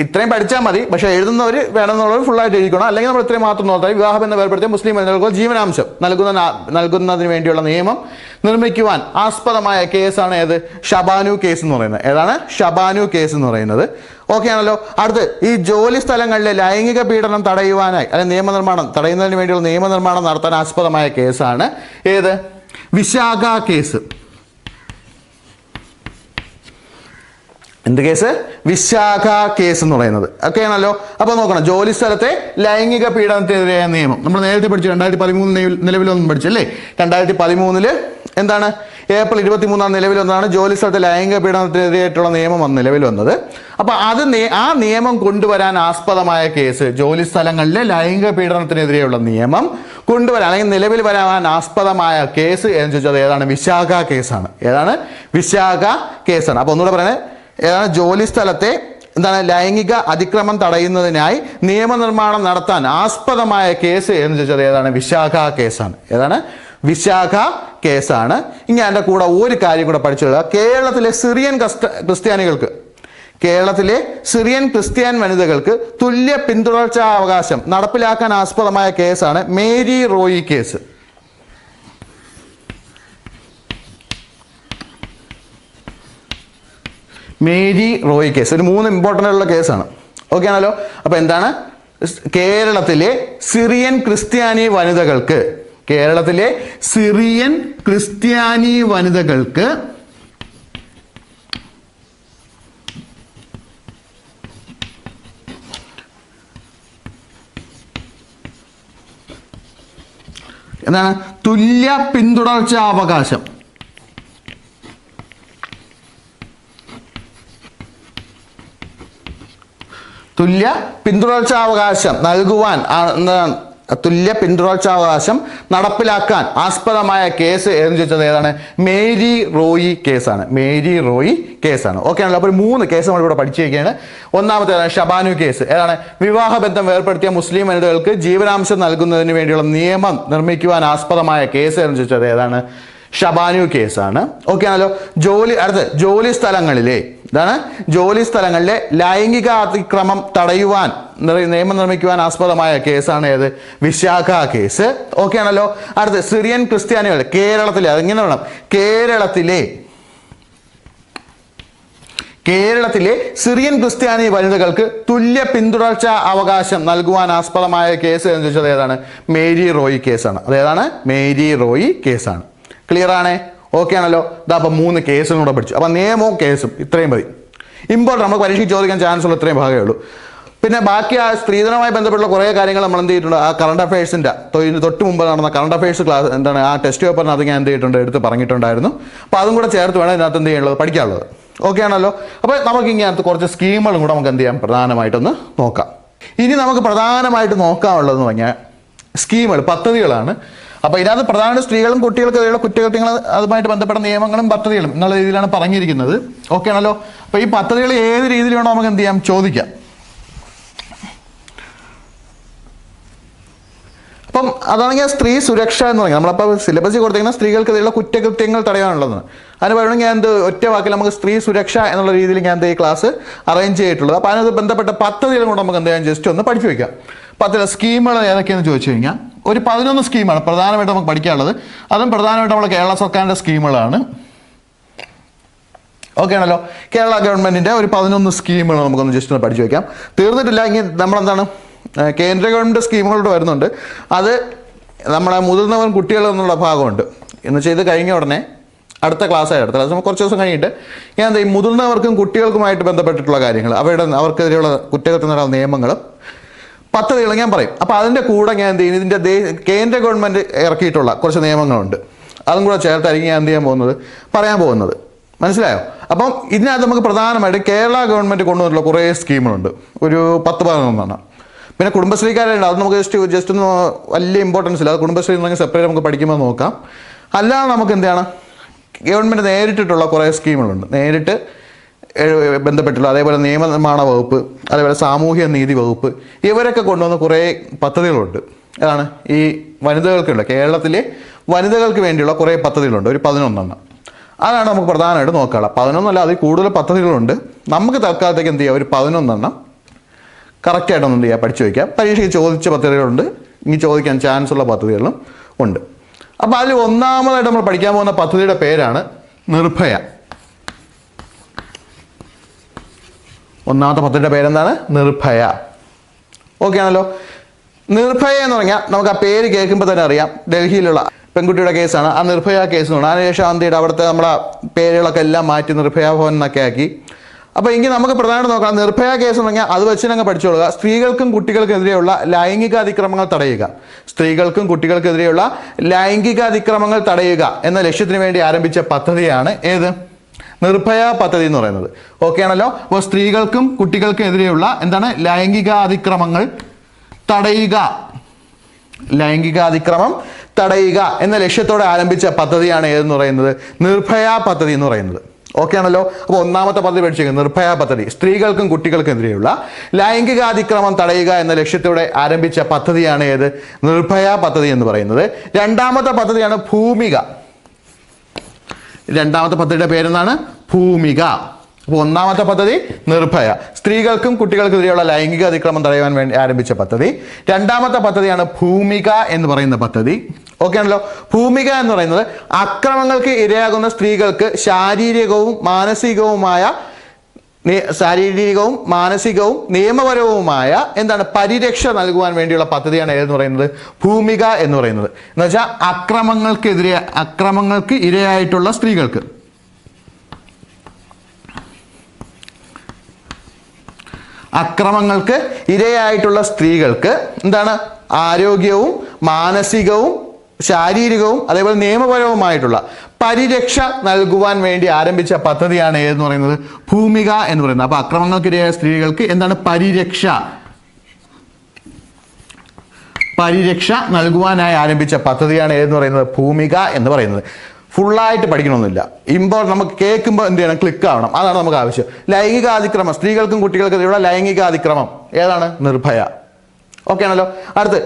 ഇത്രയും പഠിച്ചാൽ മതി, പക്ഷേ എഴുതുന്നവർ വേണമെന്നുള്ളവർ ഫുള്ളായിട്ട് എഴുതിക്കണം. അല്ലെങ്കിൽ നമ്മൾ ഇത്രയും മാത്രം നോക്കാം. വിവാഹബന്ധം ഏർപ്പെടുത്തിയ മുസ്ലിം വനിതകൾക്ക് ജീവനാംശം നൽകുന്നതിന് വേണ്ടിയുള്ള നിയമം നിർമ്മിക്കുവാൻ ആസ്പദമായ കേസാണ് ഏത്? ഷബാനു കേസ് എന്ന് പറയുന്നത്. ഏതാണ്? ഷബാനു കേസ് എന്ന് പറയുന്നത്. ഓക്കെ ആണല്ലോ. അടുത്ത് ഈ ജോലി സ്ഥലങ്ങളിലെ ലൈംഗിക പീഡനം തടയുവാനായി തടയുന്നതിന് വേണ്ടിയുള്ള നിയമനിർമ്മാണം നടത്താൻ ആസ്പദമായ കേസാണ് ഏത്? വിശാഖ കേസ്. എന്ത് കേസ്? വിശാഖ കേസ് എന്ന് പറയുന്നത്. ഓക്കെ ആണല്ലോ. അപ്പോൾ നോക്കണം, ജോലി സ്ഥലത്തെ ലൈംഗിക പീഡനത്തിനെതിരായ നിയമം നമ്മൾ നേരത്തെ പഠിച്ചു. 2013 നിലവിലൊന്നും പഠിച്ചല്ലേ? 2013 എന്താണ്? ഏപ്രിൽ 23 നിലവിൽ വന്നതാണ് ജോലി സ്ഥലത്തെ ലൈംഗിക പീഡനത്തിനെതിരായിട്ടുള്ള നിയമം നിലവിൽ വന്നത്. അപ്പോൾ ആ നിയമം കൊണ്ടുവരാൻ ആസ്പദമായ കേസ്, ജോലി സ്ഥലങ്ങളിലെ ലൈംഗിക പീഡനത്തിനെതിരെയുള്ള നിയമം കൊണ്ടുവരാൻ അല്ലെങ്കിൽ നിലവിൽ വരാൻ ആസ്പദമായ കേസ് എന്ന് ചോദിച്ചാൽ ഏതാണ്? വിശാഖ കേസാണ്. ഏതാണ്? വിശാഖ കേസാണ്. അപ്പോൾ ഒന്നുകൂടെ പറയണേ, ഏതാണ്? ജോലി സ്ഥലത്തെ ലൈംഗിക അതിക്രമം തടയുന്നതിനായി നിയമനിർമ്മാണം നടത്താൻ ആസ്പദമായ കേസ് എന്ന് ചോദിച്ചാൽ ഏതാണ്? വിശാഖ കേസാണ്. ഏതാണ്? വിശാഖ കേസാണ്. ഇനി അതിൻ്റെ കൂടെ ഒരു കാര്യം കൂടെ പഠിച്ചുകൊള്ളുക. കേരളത്തിലെ സിറിയൻ ക്രിസ്ത്യൻ വനിതകൾക്ക് തുല്യ പിന്തുടർച്ചാ അവകാശം നടപ്പിലാക്കാൻ ആസ്പദമായ കേസാണ് Mary Roy case. Mary Roy case ഒരു 3 ഇമ്പോർട്ടൻ്റ് ആയിട്ടുള്ള കേസാണ്. ഓക്കെ ആണല്ലോ. അപ്പോൾ എന്താണ്? കേരളത്തിലെ സിറിയൻ ക്രിസ്ത്യാനി വനിതകൾക്ക് എന്താണ്? തുല്യ പിന്തുടർച്ചാ അവകാശം നൽകുവാൻ തുല്യ പിന്തുടർച്ചാവകാശം നടപ്പിലാക്കാൻ ആസ്പദമായ കേസ് എന്ന് ചോദിച്ചത് ഏതാണ്? മേരി റോയി കേസാണ്. മേരി റോയി കേസാണ്. ഓക്കെ ആണല്ലോ. അപ്പോൾ 3 കേസ് നമ്മളിവിടെ പഠിച്ചിരിക്കുകയാണ്. ഒന്നാമത്തേതാണ് ഷബാനു കേസ്. ഏതാണ്? വിവാഹബന്ധം ഏർപ്പെടുത്തിയ മുസ്ലിം വനിതകൾക്ക് ജീവനാംശം നൽകുന്നതിന് വേണ്ടിയുള്ള നിയമം നിർമ്മിക്കുവാൻ ആസ്പദമായ കേസ് എന്ന് ചോദിച്ചത് ഏതാണ്? ഷബാനു കേസാണ്. ഓക്കെ ആണല്ലോ. ജോലി സ്ഥലങ്ങളിലെ ജോലി സ്ഥലങ്ങളിലെ ലൈംഗിക അതിക്രമം തടയുവാൻ നിയമം നിർമ്മിക്കുവാൻ ആസ്പദമായ കേസാണ് ഏത്? വിശാഖ കേസ്. ഓക്കെ ആണല്ലോ. അടുത്ത് സിറിയൻ ക്രിസ്ത്യാനികൾ കേരളത്തിലെ, അതെങ്ങനെ വേണം, കേരളത്തിലെ സിറിയൻ ക്രിസ്ത്യാനി വനിതകൾക്ക് തുല്യ പിന്തുടർച്ച അവകാശം നൽകുവാൻ ആസ്പദമായ കേസ് എന്ന് ചോദിച്ചത് ഏതാണ്? മേരി റോയി കേസാണ്. അതേതാണ്? മേരി റോയി കേസാണ്. ക്ലിയർ ആണേ? ഓക്കെ ആണല്ലോ. ഇതപ്പം 3 കേസും കൂടെ പഠിച്ചു. അപ്പം നിയമവും കേസും ഇത്രയും മതി. ഇമ്പോർട്ടൻ്റ്, നമുക്ക് പരീക്ഷയ്ക്ക് ചോദിക്കാൻ ചാൻസ് ഉള്ള ഇത്രയും ഭാഗമേ ഉള്ളൂ. പിന്നെ ബാക്കി ആ സ്ത്രീധനവുമായി ബന്ധപ്പെട്ടുള്ള കുറേ കാര്യങ്ങൾ നമ്മൾ എന്ത് ചെയ്തിട്ടുണ്ട്? ആ കറണ്ട് അഫയേഴ്സിൻ്റെ തൊട്ട് മുമ്പ് നടന്ന കറണ്ട് അഫയേഴ്സ് ക്ലാസ് ആ ടെസ്റ്റ് പേപ്പറിനകത്ത് ഞാൻ എന്ത് ചെയ്തിട്ടുണ്ട്? എടുത്ത് പറഞ്ഞിട്ടുണ്ടായിരുന്നു. അപ്പോൾ അതും കൂടെ ചേർത്ത് വേണം ഇതിനകത്ത് എന്ത് ചെയ്യാനുള്ളത്? പഠിക്കാനുള്ളത്. ഓക്കെ ആണല്ലോ. അപ്പോൾ നമുക്ക് ഇങ്ങനത്തെ കുറച്ച് സ്കീമുകളും കൂടെ നമുക്ക് എന്ത് ചെയ്യാം? പ്രധാനമായിട്ടൊന്ന് നോക്കാം. ഇനി നമുക്ക് പ്രധാനമായിട്ട് നോക്കാനുള്ളതെന്ന് പറഞ്ഞാൽ സ്കീമുകൾ, പദ്ധതികളാണ്. അപ്പോൾ ഇതിനകത്ത് പ്രധാനമായിട്ട് സ്ത്രീകളും കുട്ടികൾക്കെതിരെയുള്ള കുറ്റകൃത്യങ്ങൾ അതുമായിട്ട് ബന്ധപ്പെട്ട നിയമങ്ങളും പദ്ധതികളും എന്നുള്ള രീതിയിലാണ് പറഞ്ഞിരിക്കുന്നത്. ഓക്കെ ആണല്ലോ. അപ്പോൾ ഈ പദ്ധതികൾ ഏത് രീതിയിൽ വേണോ നമുക്ക് എന്ത് ചെയ്യാം? ചോദിക്കാം. അപ്പം അതാണെങ്കിൽ സ്ത്രീ സുരക്ഷ എന്ന് പറഞ്ഞാൽ നമ്മളപ്പോൾ സിലബസിൽ കൊടുത്തിരിക്കുന്ന സ്ത്രീകൾക്കെതിരെയുള്ള കുറ്റകൃത്യങ്ങൾ തടയാനുള്ളതാണ്. അതിന് പറയുകയാണെങ്കിൽ ഞാൻ ഒറ്റ വാക്കിൽ നമുക്ക് സ്ത്രീ സുരക്ഷ എന്നുള്ള രീതിയിൽ ഞാൻ ഈ ക്ലാസ് അറേഞ്ച് ചെയ്തിട്ടുള്ളത്. അപ്പോൾ അതിനകത്ത് ബന്ധപ്പെട്ട പദ്ധതികളും കൂടെ നമുക്ക് എന്ത് ചെയ്യാം? ജസ്റ്റ് ഒന്ന് പഠിച്ചു വയ്ക്കാം. പദ്ധതി സ്കീമുകൾ ഏതൊക്കെയെന്ന് ചോദിച്ചു കഴിഞ്ഞാൽ ഒരു 11 സ്കീമാണ് പ്രധാനമായിട്ട് നമുക്ക് പഠിക്കാനുള്ളത്. അതും പ്രധാനമായിട്ട് നമ്മുടെ കേരള സർക്കാരിൻ്റെ സ്കീമുകളാണ്. ഓക്കെ ആണല്ലോ. കേരള ഗവൺമെൻറ്റിൻ്റെ ഒരു 11 സ്കീമുകൾ നമുക്കൊന്ന് ജസ്റ്റ് ഒന്ന് പഠിച്ചു വയ്ക്കാം. തീർന്നിട്ടില്ല. ഇനി നമ്മളെന്താണ് കേന്ദ്ര ഗവൺമെൻറ് സ്കീമുകളോട് വരുന്നുണ്ട്. അത് നമ്മുടെ മുതിർന്നവരും കുട്ടികളും എന്നുള്ള ഭാഗമുണ്ട്. എന്ന് ചെയ്ത് കഴിഞ്ഞ ഉടനെ അടുത്ത ക്ലാസ് നമ്മൾ കുറച്ച് ദിവസം കഴിഞ്ഞിട്ട് ഞാൻ എന്താ ഈ മുതിർന്നവർക്കും കുട്ടികൾക്കുമായിട്ട് ബന്ധപ്പെട്ടിട്ടുള്ള കാര്യങ്ങൾ, അവർക്കെതിരെയുള്ള കുറ്റകൃത്യങ്ങളുടെ നിയമങ്ങളും പദ്ധതികളും ഞാൻ പറയും. അപ്പോൾ അതിൻ്റെ കൂടെ ഞാൻ എന്ത് ചെയ്യും? ഇതിൻ്റെ കേന്ദ്ര ഗവൺമെൻറ് ഇറക്കിയിട്ടുള്ള കുറച്ച് നിയമങ്ങളുണ്ട്. അതും കൂടെ ചേർത്തായിരിക്കും ഞാൻ എന്ത് ചെയ്യാൻ പറയാൻ പോകുന്നത്. മനസ്സിലായോ? അപ്പം ഇതിനകത്ത് നമുക്ക് പ്രധാനമായിട്ട് കേരള ഗവൺമെൻറ് കൊണ്ടുവന്നിട്ടുള്ള കുറേ സ്കീമുകളുണ്ട്. ഒരു 10-11. പിന്നെ കുടുംബശ്രീക്കാരുണ്ട്. അത് നമുക്ക് ജസ്റ്റ് ഒന്ന് വലിയ ഇമ്പോർട്ടൻസ് ഇല്ല. അത് കുടുംബശ്രീ എന്ന് പറഞ്ഞാൽ സെപ്പറേറ്റ് നമുക്ക് പഠിക്കുമ്പോൾ നോക്കാം. അല്ലാതെ നമുക്ക് എന്താണ് ഗവൺമെൻറ് നേരിട്ടിട്ടുള്ള കുറേ സ്കീമുകളുണ്ട്. നേരിട്ട് ബന്ധപ്പെട്ടുള്ള, അതേപോലെ നിയമനിർമ്മാണ വകുപ്പ്, അതേപോലെ സാമൂഹ്യ നീതി വകുപ്പ്, ഇവരൊക്കെ കൊണ്ടുവന്ന കുറേ പദ്ധതികളുണ്ട്. അതാണ് ഈ വനിതകൾക്കുള്ള, കേരളത്തിലെ വനിതകൾക്ക് വേണ്ടിയുള്ള കുറേ പദ്ധതികളുണ്ട്. ഒരു 11. അതാണ് നമുക്ക് പ്രധാനമായിട്ട് നോക്കാനുള്ളത്. 11 അതിൽ കൂടുതൽ പദ്ധതികളുണ്ട്. നമുക്ക് തൽക്കാലത്തേക്ക് എന്ത് ചെയ്യാം? ഒരു 11 കറക്റ്റായിട്ടൊന്നും എന്ത് ചെയ്യുക? പഠിച്ചു വയ്ക്കാം. പരീക്ഷയ്ക്ക് ചോദിച്ച പദ്ധതികളുണ്ട്, ഇനി ചോദിക്കാൻ ചാൻസ് ഉള്ള പദ്ധതികളും ഉണ്ട്. അപ്പോൾ അതിൽ ഒന്നാമതായിട്ട് നമ്മൾ പഠിക്കാൻ പോകുന്ന പദ്ധതിയുടെ പേരാണ് നിർഭയ. ഒന്നാമത്തെ പദ്ധതിയുടെ പേരെന്താണ്? നിർഭയ. ഓക്കെ ആണല്ലോ. നിർഭയ എന്ന് പറഞ്ഞാൽ നമുക്ക് ആ പേര് കേൾക്കുമ്പോൾ തന്നെ അറിയാം ഡൽഹിയിലുള്ള പെൺകുട്ടിയുടെ കേസാണ്. ആ നിർഭയ കേസ് എന്ന് പറഞ്ഞാൽ അതിനുശേഷം എന്ത് ചെയ്ത് അവിടുത്തെ നമ്മളെ പേരുകളൊക്കെ എല്ലാം മാറ്റി നിർഭയ ഭവൻ എന്നൊക്കെ ആക്കി. അപ്പോൾ എങ്കിൽ നമുക്ക് പ്രധാനമായിട്ട് നോക്കാം. നിർഭയ കേസ് എന്ന് പറഞ്ഞാൽ അത് വെച്ച് ഞങ്ങൾ പഠിച്ചോളുക. സ്ത്രീകൾക്കും കുട്ടികൾക്കെതിരെയുള്ള ലൈംഗിക അതിക്രമങ്ങൾ തടയുക. സ്ത്രീകൾക്കും കുട്ടികൾക്കെതിരെയുള്ള ലൈംഗിക അതിക്രമങ്ങൾ തടയുക എന്ന ലക്ഷ്യത്തിന് വേണ്ടി ആരംഭിച്ച പദ്ധതിയാണ് ഏത്? നിർഭയ പദ്ധതി എന്ന് പറയുന്നത്. ഓക്കെ ആണല്ലോ. അപ്പോൾ സ്ത്രീകൾക്കും കുട്ടികൾക്കും എതിരെയുള്ള എന്താണ്? ലൈംഗിക അതിക്രമങ്ങൾ തടയുക, ലൈംഗിക അതിക്രമം തടയുക എന്ന ലക്ഷ്യത്തോടെ ആരംഭിച്ച പദ്ധതിയാണ് ഏതെന്ന് പറയുന്നത്? നിർഭയ പദ്ധതി എന്ന് പറയുന്നത്. ഓക്കെ ആണല്ലോ. അപ്പോൾ ഒന്നാമത്തെ പദ്ധതി പഠിച്ചേക്കുന്നത് നിർഭയ പദ്ധതി, സ്ത്രീകൾക്കും കുട്ടികൾക്കെതിരെയുള്ള ലൈംഗികാതിക്രമം തടയുക എന്ന ലക്ഷ്യത്തോടെ ആരംഭിച്ച പദ്ധതിയാണ് ഏത്? നിർഭയ പദ്ധതി എന്ന് പറയുന്നത്. രണ്ടാമത്തെ പദ്ധതിയാണ് ഭൂമിക. രണ്ടാമത്തെ പദ്ധതിയുടെ പേരെന്താണ്? ഭൂമിക. അപ്പോൾ ഒന്നാമത്തെ പദ്ധതി നിർഭയ, സ്ത്രീകൾക്കും കുട്ടികൾക്കെതിരെയുള്ള ലൈംഗിക അതിക്രമം തടയുവാൻ വേണ്ടി ആരംഭിച്ച പദ്ധതി. രണ്ടാമത്തെ പദ്ധതിയാണ് ഭൂമിക എന്ന് പറയുന്ന പദ്ധതി. ഓക്കെ ആണല്ലോ. ഭൂമിക എന്ന് പറയുന്നത് അക്രമങ്ങൾക്ക് ഇരയാകുന്ന സ്ത്രീകൾക്ക് ശാരീരികവും മാനസികവും നിയമപരവുമായ എന്താണ് പരിരക്ഷ നൽകുവാൻ വേണ്ടിയുള്ള പദ്ധതിയാണ് ഏതെന്ന് പറയുന്നത്? ഭൂമിക എന്ന് പറയുന്നത്. എന്ന് വെച്ചാൽ അക്രമങ്ങൾക്ക് ഇരയായിട്ടുള്ള സ്ത്രീകൾക്ക് എന്താണ് ആരോഗ്യവും മാനസികവും ശാരീരികവും അതേപോലെ നിയമപരവുമായിട്ടുള്ള പരിരക്ഷ നൽകുവാൻ വേണ്ടി ആരംഭിച്ച പദ്ധതിയാണ് ഏതെന്ന് പറയുന്നത്? ഭൂമിക എന്ന് പറയുന്നത്. അപ്പൊ അക്രമങ്ങൾക്കിരയായ സ്ത്രീകൾക്ക് എന്താണ് പരിരക്ഷ നൽകുവാനായി ആരംഭിച്ച പദ്ധതിയാണ് ഏതെന്ന് പറയുന്നത്? ഭൂമിക എന്ന് പറയുന്നത്. ഫുള്ളായിട്ട് പഠിക്കണമെന്നില്ല. നമുക്ക് കേൾക്കുമ്പോൾ എന്ത് ചെയ്യണം? ക്ലിക്ക് ആവണം. അതാണ് നമുക്ക് ആവശ്യം. ലൈംഗികാതിക്രമം, സ്ത്രീകൾക്കും കുട്ടികൾക്കെതിരെയുള്ള ലൈംഗികാതിക്രമം ഏതാണ്? നിർഭയ. ഓക്കെ ആണല്ലോ. അടുത്ത്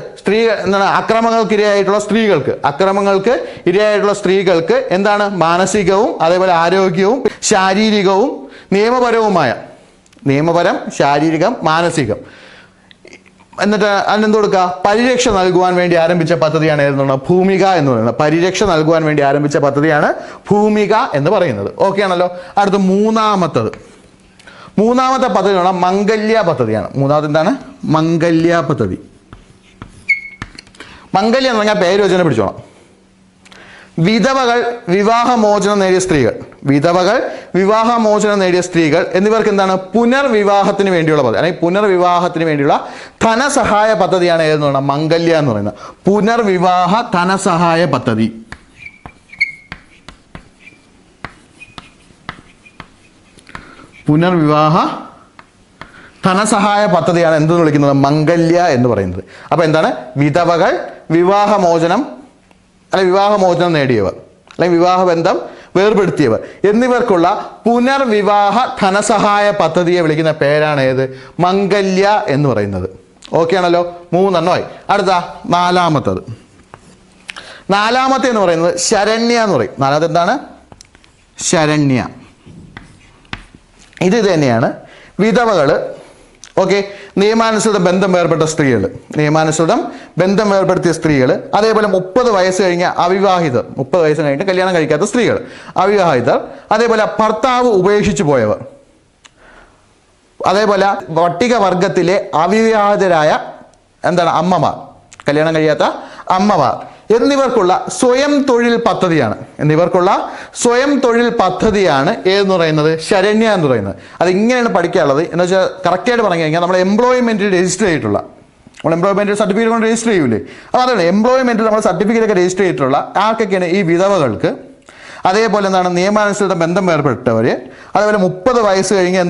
എന്താണ് അക്രമങ്ങൾക്ക് ഇരയായിട്ടുള്ള സ്ത്രീകൾക്ക് എന്താണ് മാനസികവും അതേപോലെ ആരോഗ്യവും ശാരീരികവും നിയമപരം ശാരീരികം മാനസികം എന്നിട്ട് അതിനെന്ത് കൊടുക്കുക പരിരക്ഷ നൽകുവാൻ വേണ്ടി ആരംഭിച്ച പദ്ധതിയാണ് ഏതെന്നുള്ള ഭൂമിക എന്ന് പറയുന്നത്. പരിരക്ഷ നൽകുവാൻ വേണ്ടി ആരംഭിച്ച പദ്ധതിയാണ് ഭൂമിക എന്ന് പറയുന്നത്. ഓക്കെ ആണല്ലോ. അടുത്ത് മൂന്നാമത്തെ പദ്ധതിയാണ് മംഗല്യ പദ്ധതിയാണ്. മൂന്നാമത്തെ എന്താണ് മംഗല്യ പദ്ധതി. മംഗല്യം എന്ന് പറഞ്ഞാൽ പേര് വെച്ച് തന്നെ പിടിച്ചോണം. വിധവകൾ വിവാഹമോചനം നേടിയ സ്ത്രീകൾ എന്നിവർക്ക് എന്താണ് പുനർവിവാഹത്തിന് വേണ്ടിയുള്ള പദ്ധതി അല്ലെങ്കിൽ പുനർവിവാഹത്തിന് വേണ്ടിയുള്ള ധനസഹായ പദ്ധതിയാണ് ഏതെന്ന് പറഞ്ഞാൽ മംഗല്യ എന്ന് പറയുന്നത്. പുനർവിവാഹ ധനസഹായ പദ്ധതി. പുനർവിവാഹ ധനസഹായ പദ്ധതിയാണ് എന്തെന്ന് വിളിക്കുന്നത് മംഗല്യ എന്ന് പറയുന്നത്. അപ്പൊ എന്താണ് വിധവകൾ വിവാഹമോചനം നേടിയവർ അല്ലെങ്കിൽ വിവാഹബന്ധം വേർപെടുത്തിയവർ എന്നിവർക്കുള്ള പുനർവിവാഹ ധനസഹായ പദ്ധതിയെ വിളിക്കുന്ന പേരാണ് ഏത് മംഗല്യ എന്ന് പറയുന്നത്. ഓക്കെ ആണല്ലോ. 3 എണ്ണമായി. അടുത്ത നാലാമത്തെ എന്ന് പറയുന്നത് ശരണ്യ എന്ന് പറയും. നാലാമത്തെ എന്താണ് ശരണ്യ. ഇത് തന്നെയാണ് വിധവകള് ഓക്കെ നിയമാനുസൃത ബന്ധം വേർപെടുത്തിയ സ്ത്രീകൾ അതേപോലെ 30 വയസ്സ് കഴിഞ്ഞ അവിവാഹിതർ 30 വയസ്സ് കഴിഞ്ഞിട്ട് കല്യാണം കഴിക്കാത്ത സ്ത്രീകൾ അവിവാഹിതർ അതേപോലെ ഭർത്താവ് ഉപേക്ഷിച്ചു പോയവർ അതേപോലെ പട്ടികവർഗത്തിലെ അവിവാഹിതരായ അമ്മമാർ കല്യാണം കഴിയാത്ത അമ്മമാർ എന്നിവർക്കുള്ള സ്വയം തൊഴിൽ പദ്ധതിയാണ് ഏതെന്ന് പറയുന്നത് ശരണ്യ എന്ന് പറയുന്നത്. അത് ഇങ്ങനെയാണ് പഠിക്കാനുള്ളത്. എന്ന് വെച്ചാൽ കറക്റ്റായിട്ട് പറഞ്ഞു കഴിഞ്ഞാൽ നമ്മൾ എംപ്ലോയ്മെന്റിൽ രജിസ്റ്റർ ചെയ്തിട്ടുള്ള സർട്ടിഫിക്കറ്റ് കൊണ്ട് രജിസ്റ്റർ ചെയ്യൂലേ അപ്പോൾ അതാണ് എംപ്ലോയ്മെന്റിൽ നമ്മൾ സർട്ടിഫിക്കറ്റ് ഒക്കെ രജിസ്റ്റർ ചെയ്തിട്ടുള്ള ആർക്കൊക്കെയാണ് ഈ വിധവകൾക്ക് അതേപോലെ നിയമാനുസൃത ബന്ധം വേർപെട്ടവർ അതേപോലെ 30 വയസ്സ് കഴിഞ്ഞ്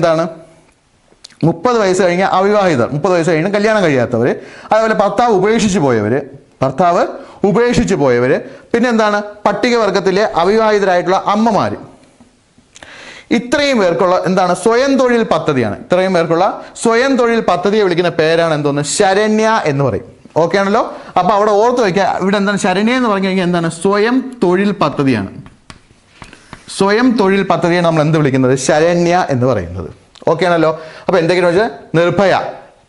30 വയസ്സ് കഴിഞ്ഞ അവിവാഹിതർ 30 വയസ്സ് കഴിഞ്ഞ് കല്യാണം കഴിയാത്തവർ അതേപോലെ ഭർത്താവ് ഉപേക്ഷിച്ചു പോയവര് പിന്നെ പട്ടികവർഗത്തിലെ അവിവാഹിതരായിട്ടുള്ള അമ്മമാർ ഇത്രയും പേർക്കുള്ള സ്വയം തൊഴിൽ പദ്ധതിയാണ്. ഇത്രയും പേർക്കുള്ള സ്വയം തൊഴിൽ പദ്ധതിയെ വിളിക്കുന്ന പേരാണ് ശരണ്യ എന്ന് പറയും. ഓക്കെ ആണല്ലോ. അപ്പൊ അവിടെ ഓർത്ത് വയ്ക്കുക ഇവിടെ ശരണ്യ എന്ന് പറഞ്ഞു കഴിഞ്ഞാൽ സ്വയം തൊഴിൽ പദ്ധതിയാണ്. സ്വയം തൊഴിൽ പദ്ധതിയാണ് നമ്മൾ എന്ത് വിളിക്കുന്നത് ശരണ്യ എന്ന് പറയുന്നത്. ഓക്കെ ആണല്ലോ. അപ്പൊ എന്തൊക്കെയാണെന്ന് വെച്ചാൽ നിർഭയ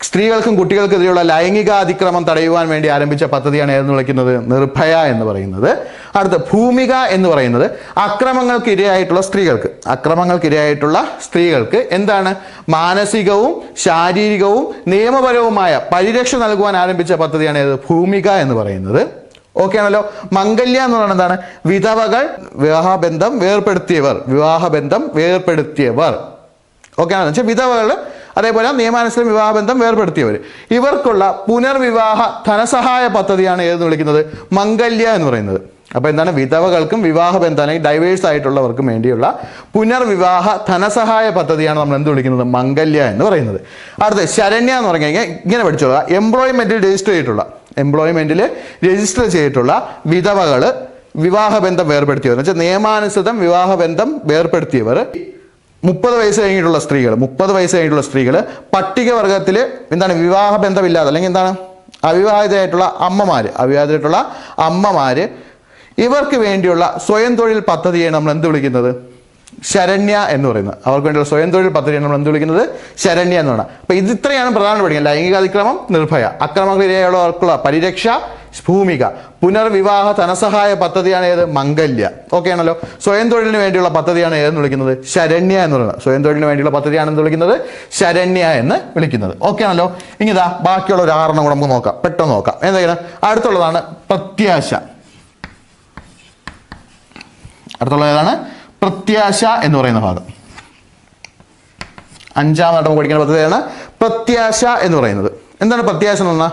സ്ത്രീകൾക്കും കുട്ടികൾക്കെതിരെയുള്ള ലൈംഗിക അതിക്രമം തടയുവാൻ വേണ്ടി ആരംഭിച്ച പദ്ധതിയാണ് ഏതെന്ന് വിളിക്കുന്നത് നിർഭയ എന്ന് പറയുന്നത്. അടുത്ത ഭൂമിക എന്ന് പറയുന്നത് അക്രമങ്ങൾക്കിരയായിട്ടുള്ള സ്ത്രീകൾക്ക് മാനസികവും ശാരീരികവും നിയമപരവുമായ പരിരക്ഷ നൽകുവാൻ ആരംഭിച്ച പദ്ധതിയാണ് ഏത് ഭൂമിക എന്ന് പറയുന്നത്. ഓക്കെ ആണല്ലോ. മംഗല്യ എന്ന് പറയുന്നത് വിധവകൾ വിവാഹബന്ധം വേർപെടുത്തിയവർ ഓക്കെ ആണെന്ന് വെച്ചാൽ വിധവകൾ അതേപോലെ നിയമാനുസൃത വിവാഹബന്ധം വേർപെടുത്തിയവർ ഇവർക്കുള്ള പുനർവിവാഹ ധനസഹായ പദ്ധതിയാണ് ഏതെന്ന് വിളിക്കുന്നത് മംഗല്യ എന്ന് പറയുന്നത്. അപ്പോൾ വിധവകൾക്കും വിവാഹബന്ധം അല്ലെങ്കിൽ ഡൈവേഴ്സ് ആയിട്ടുള്ളവർക്കും വേണ്ടിയുള്ള പുനർവിവാഹ ധനസഹായ പദ്ധതിയാണ് നമ്മൾ എന്ത് വിളിക്കുന്നത് മംഗല്യ എന്ന് പറയുന്നത്. അടുത്ത ശരണ്യ എന്ന് പറഞ്ഞു കഴിഞ്ഞാൽ ഇങ്ങനെ പഠിച്ചോളാം എംപ്ലോയ്മെന്റിൽ രജിസ്റ്റർ ചെയ്തിട്ടുള്ള വിധവകൾ വിവാഹബന്ധം വേർപെടുത്തിയവർ എന്ന് വെച്ചാൽ നിയമാനുസൃതം വിവാഹബന്ധം വേർപെടുത്തിയവർ 30 വയസ്സ് കഴിഞ്ഞിട്ടുള്ള സ്ത്രീകൾ പട്ടികവർഗത്തിൽ വിവാഹബന്ധമില്ലാതെ അല്ലെങ്കിൽ അവിവാഹിതരായിട്ടുള്ള അമ്മമാര് ഇവർക്ക് വേണ്ടിയുള്ള സ്വയം തൊഴിൽ പദ്ധതിയാണ് നമ്മൾ എന്ത് വിളിക്കുന്നത് ശരണ്യ എന്ന് പറയുന്നത്. അവർക്ക് വേണ്ടിയുള്ള സ്വയം തൊഴിൽ പദ്ധതിയാണ് നമ്മൾ എന്ത് വിളിക്കുന്നത് ശരണ്യ എന്ന് പറയുന്നത്. അപ്പൊ ഇത് ഇത്രയാണ് പ്രധാനം പഠിക്കുന്നത്. ലൈംഗിക അതിക്രമം നിർഭയ, അക്രമത്തിനിരയുള്ളവർക്കുള്ള പരിരക്ഷ ഭൂമിക, പുനർവിവാഹ ധനസഹായ പദ്ധതിയാണ് ഏത് മംഗല്യ. ഓക്കെ ആണല്ലോ. സ്വയം തൊഴിലിന് വേണ്ടിയുള്ള പദ്ധതിയാണ് ഏതെന്ന് വിളിക്കുന്നത് ശരണ്യ എന്ന് പറയുന്നത്. സ്വയം തൊഴിലിന് വേണ്ടിയുള്ള പദ്ധതിയാണ് എന്ത് വിളിക്കുന്നത് ശരണ്യ എന്ന് വിളിക്കുന്നത്. ഓക്കെ ആണല്ലോ. ഇനിതാ ബാക്കിയുള്ള ഒരു 6 കൂടെ നമുക്ക് നോക്കാം, പെട്ടെന്ന് നോക്കാം. എന്തൊക്കെയാണ് അടുത്തുള്ളതാണ് പ്രത്യാശ. അടുത്തുള്ളതാണ് പ്രത്യാശ എന്ന് പറയുന്ന ഭാഗം. 5ാമതായിട്ട് പഠിക്കുന്ന പദ്ധതിയാണ് പ്രത്യാശ എന്ന് പറയുന്നത്. എന്താണ് പ്രത്യാശ എന്ന് പറഞ്ഞാൽ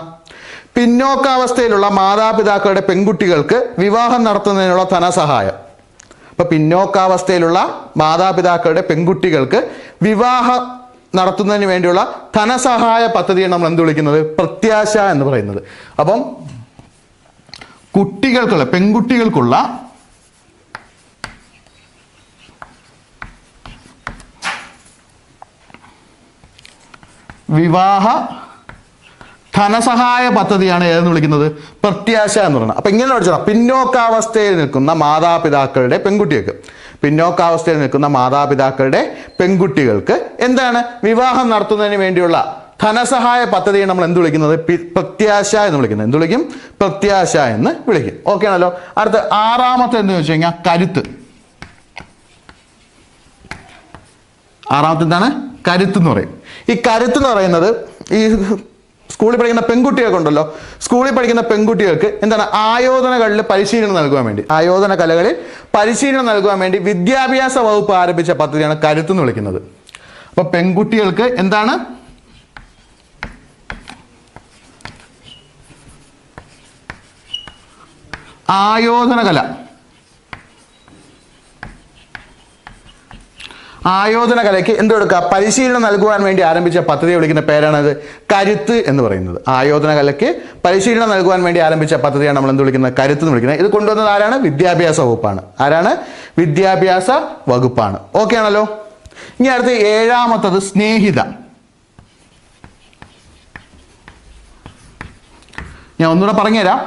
പിന്നോക്കാവസ്ഥയിലുള്ള മാതാപിതാക്കളുടെ പെൺകുട്ടികൾക്ക് വിവാഹം നടത്തുന്നതിനുള്ള ധനസഹായം. അപ്പൊ പിന്നോക്കാവസ്ഥയിലുള്ള മാതാപിതാക്കളുടെ പെൺകുട്ടികൾക്ക് വിവാഹം നടത്തുന്നതിന് വേണ്ടിയുള്ള ധനസഹായ പദ്ധതിയാണ് നമ്മൾ എന്ത് വിളിക്കുന്നത് പ്രത്യാശ എന്ന് പറയുന്നത്. അപ്പം പെൺകുട്ടികൾക്കുള്ള വിവാഹ ധനസഹായ പദ്ധതിയാണ് ഏതെന്ന് വിളിക്കുന്നത്? പ്രത്യാശ എന്ന് പറയുന്നത്. അപ്പൊ ഇങ്ങനെ പഠിച്ചോ, പിന്നോക്കാവസ്ഥയിൽ നിൽക്കുന്ന മാതാപിതാക്കളുടെ പെൺകുട്ടികൾക്ക്, പിന്നോക്കാവസ്ഥയിൽ നിൽക്കുന്ന മാതാപിതാക്കളുടെ പെൺകുട്ടികൾക്ക് എന്താണ് വിവാഹം നടത്തുന്നതിന് വേണ്ടിയുള്ള ധനസഹായ പദ്ധതിയെ നമ്മൾ എന്ത് വിളിക്കുന്നത്? പ്രത്യാശ എന്ന് വിളിക്കുന്നത്. എന്ത് വിളിക്കും? പ്രത്യാശ എന്ന് വിളിക്കും. ഓക്കെ ആണല്ലോ. അടുത്ത ആറാമത്തെ എന്ന് വെച്ച് കഴിഞ്ഞാൽ കരുത്ത്. ആറാമത്തെ എന്താണ്? കരുത്ത് എന്ന് പറയും. ഈ കരുത്ത് എന്ന് പറയുന്നത് ഈ സ്കൂളിൽ പഠിക്കുന്ന പെൺകുട്ടികൾക്കുണ്ടല്ലോ, സ്കൂളിൽ പഠിക്കുന്ന പെൺകുട്ടികൾക്ക് എന്താണ് ആയോധനകളിൽ പരിശീലനം നൽകുവാൻ വേണ്ടി, ആയോധന കലകളിൽ പരിശീലനം നൽകുവാൻ വേണ്ടി വിദ്യാഭ്യാസ വകുപ്പ് ആരംഭിച്ച പദ്ധതിയാണ് കരുത്ത് എന്ന് വിളിക്കുന്നത്. അപ്പൊ പെൺകുട്ടികൾക്ക് എന്താണ് ആയോധന കല, ആയോധന കലയ്ക്ക് എന്ത് കൊടുക്കുക? പരിശീലനം നൽകുവാൻ വേണ്ടി ആരംഭിച്ച പദ്ധതിയെ വിളിക്കുന്ന പേരാണത് കരുത്ത് എന്ന് പറയുന്നത്. ആയോധന കലയ്ക്ക് പരിശീലനം നൽകുവാൻ വേണ്ടി ആരംഭിച്ച പദ്ധതിയാണ് നമ്മൾ എന്ത് വിളിക്കുന്നത്? കരുത്ത് എന്ന് വിളിക്കുന്നത്. ഇത് കൊണ്ടുവന്നത് ആരാണ്? വിദ്യാഭ്യാസ വകുപ്പാണ്. ആരാണ്? വിദ്യാഭ്യാസ വകുപ്പാണ്. ഓക്കെ ആണല്ലോ. ഇനി അടുത്ത് ഏഴാമത്തത് സ്നേഹിത. ഞാൻ ഒന്നുകൂടെ പറഞ്ഞുതരാം,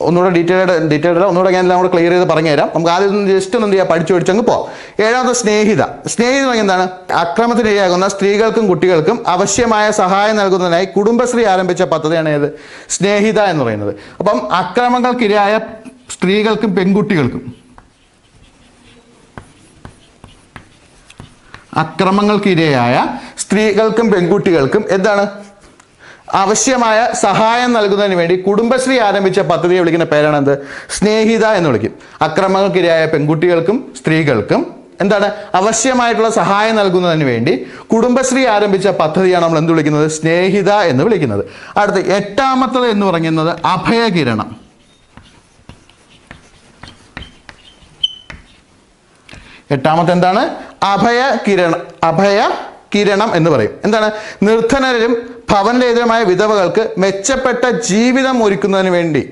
ഒന്നുകൂടെ ഡീറ്റെയിൽഡ് ഒന്നുകൂടെ ഞാൻ എല്ലാം കൂടെ ക്ലിയർ ചെയ്ത് പറഞ്ഞുതരാം. നമുക്ക് ആദ്യം ജസ്റ്റ് ഒന്ന് എന്ത് ചെയ്യാം, പഠിച്ചങ്ങ് പോവാം. ഏഴാമത്തെ സ്നേഹിത. സ്നേഹിത എന്താണ്? അക്രമത്തിനിരയാകുന്ന സ്ത്രീകൾക്കും കുട്ടികൾക്കും ആവശ്യമായ സഹായം നൽകുന്നതിനായി കുടുംബശ്രീ ആരംഭിച്ച പദ്ധതിയാണ് ഏത്? സ്നേഹിത എന്ന് പറയുന്നത്. അപ്പം അക്രമങ്ങൾക്കിരയായ സ്ത്രീകൾക്കും പെൺകുട്ടികൾക്കും, അക്രമങ്ങൾക്കിരയായ സ്ത്രീകൾക്കും പെൺകുട്ടികൾക്കും എന്താണ് ആവശ്യമായ സഹായം നൽകുന്നതിന് വേണ്ടി കുടുംബശ്രീ ആരംഭിച്ച പദ്ധതിയെ വിളിക്കുന്ന പേരാണ് എന്ത്? സ്നേഹിത എന്ന് വിളിക്കും. അക്രമങ്ങൾക്കിരയായ പെൺകുട്ടികൾക്കും സ്ത്രീകൾക്കും എന്താണ് ആവശ്യമായിട്ടുള്ള സഹായം നൽകുന്നതിന് വേണ്ടി കുടുംബശ്രീ ആരംഭിച്ച പദ്ധതിയാണ് നമ്മൾ എന്ത് വിളിക്കുന്നത്? സ്നേഹിത എന്ന് വിളിക്കുന്നത്. അടുത്ത എട്ടാമത്തത് എന്ന് പറയുന്നത് അഭയകിരണം. എട്ടാമത്തെ എന്താണ്? അഭയകിരണം എന്ന് പറയും. എന്താണ്? നിർധനരും ഭവനരഹിതരുമായ വിധവകൾക്ക് മെച്ചപ്പെട്ട ജീവിതം ഒരുക്കുന്നതിന് വേണ്ടി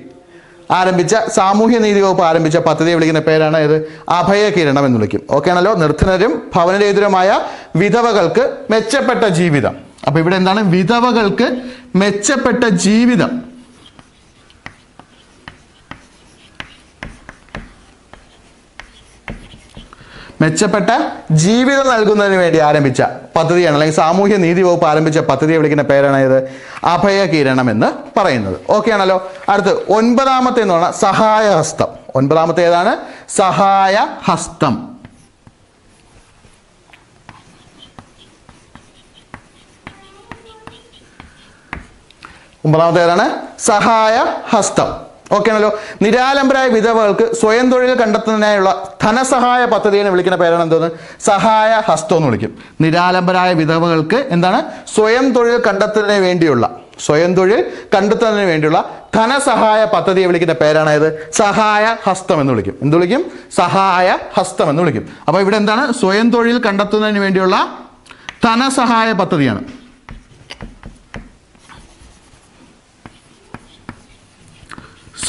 ആരംഭിച്ച സാമൂഹ്യനീതി വകുപ്പ് ആരംഭിച്ച പദ്ധതിയെ വിളിക്കുന്ന പേരാണ് ഇത് അഭയകിരണം എന്ന് വിളിക്കും. ഓക്കെ ആണല്ലോ. നിർധനരും ഭവനരഹിതരുമായ വിധവകൾക്ക് മെച്ചപ്പെട്ട ജീവിതം. അപ്പൊ ഇവിടെ എന്താണ്? വിധവകൾക്ക് മെച്ചപ്പെട്ട ജീവിതം, മെച്ചപ്പെട്ട ജീവിതം നൽകുന്നതിന് വേണ്ടി ആരംഭിച്ച പദ്ധതിയാണ്, അല്ലെങ്കിൽ സാമൂഹ്യ നീതി വകുപ്പ് ആരംഭിച്ച പദ്ധതിയെ വിളിക്കുന്ന പേരാണ് ഇത് അഭയകിരണം എന്ന് പറയുന്നത്. ഓക്കെ ആണല്ലോ. അടുത്ത് ഒൻപതാമത്തെ എന്ന് പറഞ്ഞാൽ സഹായഹസ്തം. ഒൻപതാമത്തെ ഏതാണ്? സഹായഹസ്തം. ഒമ്പതാമത്തെ ഏതാണ്? സഹായഹസ്തം. ഓക്കെ ആണല്ലോ. നിരാലംബരായ വിധവകൾക്ക് സ്വയം തൊഴിൽ കണ്ടെത്തുന്നതിനായുള്ള ധനസഹായ പദ്ധതിയെ വിളിക്കുന്ന പേരാണ് എന്തോന്ന്? സഹായ ഹസ്തം എന്ന് വിളിക്കും. നിരാലംബരായ വിധവകൾക്ക് എന്താണ്? സ്വയം തൊഴിൽ കണ്ടെത്തുന്നതിന് വേണ്ടിയുള്ള ധനസഹായ പദ്ധതിയെ വിളിക്കുന്ന പേരാണ് ഇത് സഹായ ഹസ്തം എന്ന് വിളിക്കും. എന്ത് വിളിക്കും? സഹായ ഹസ്തം എന്ന് വിളിക്കും. അപ്പൊ ഇവിടെ എന്താണ്? സ്വയം തൊഴിൽ കണ്ടെത്തുന്നതിന് വേണ്ടിയുള്ള ധനസഹായ പദ്ധതിയാണ്.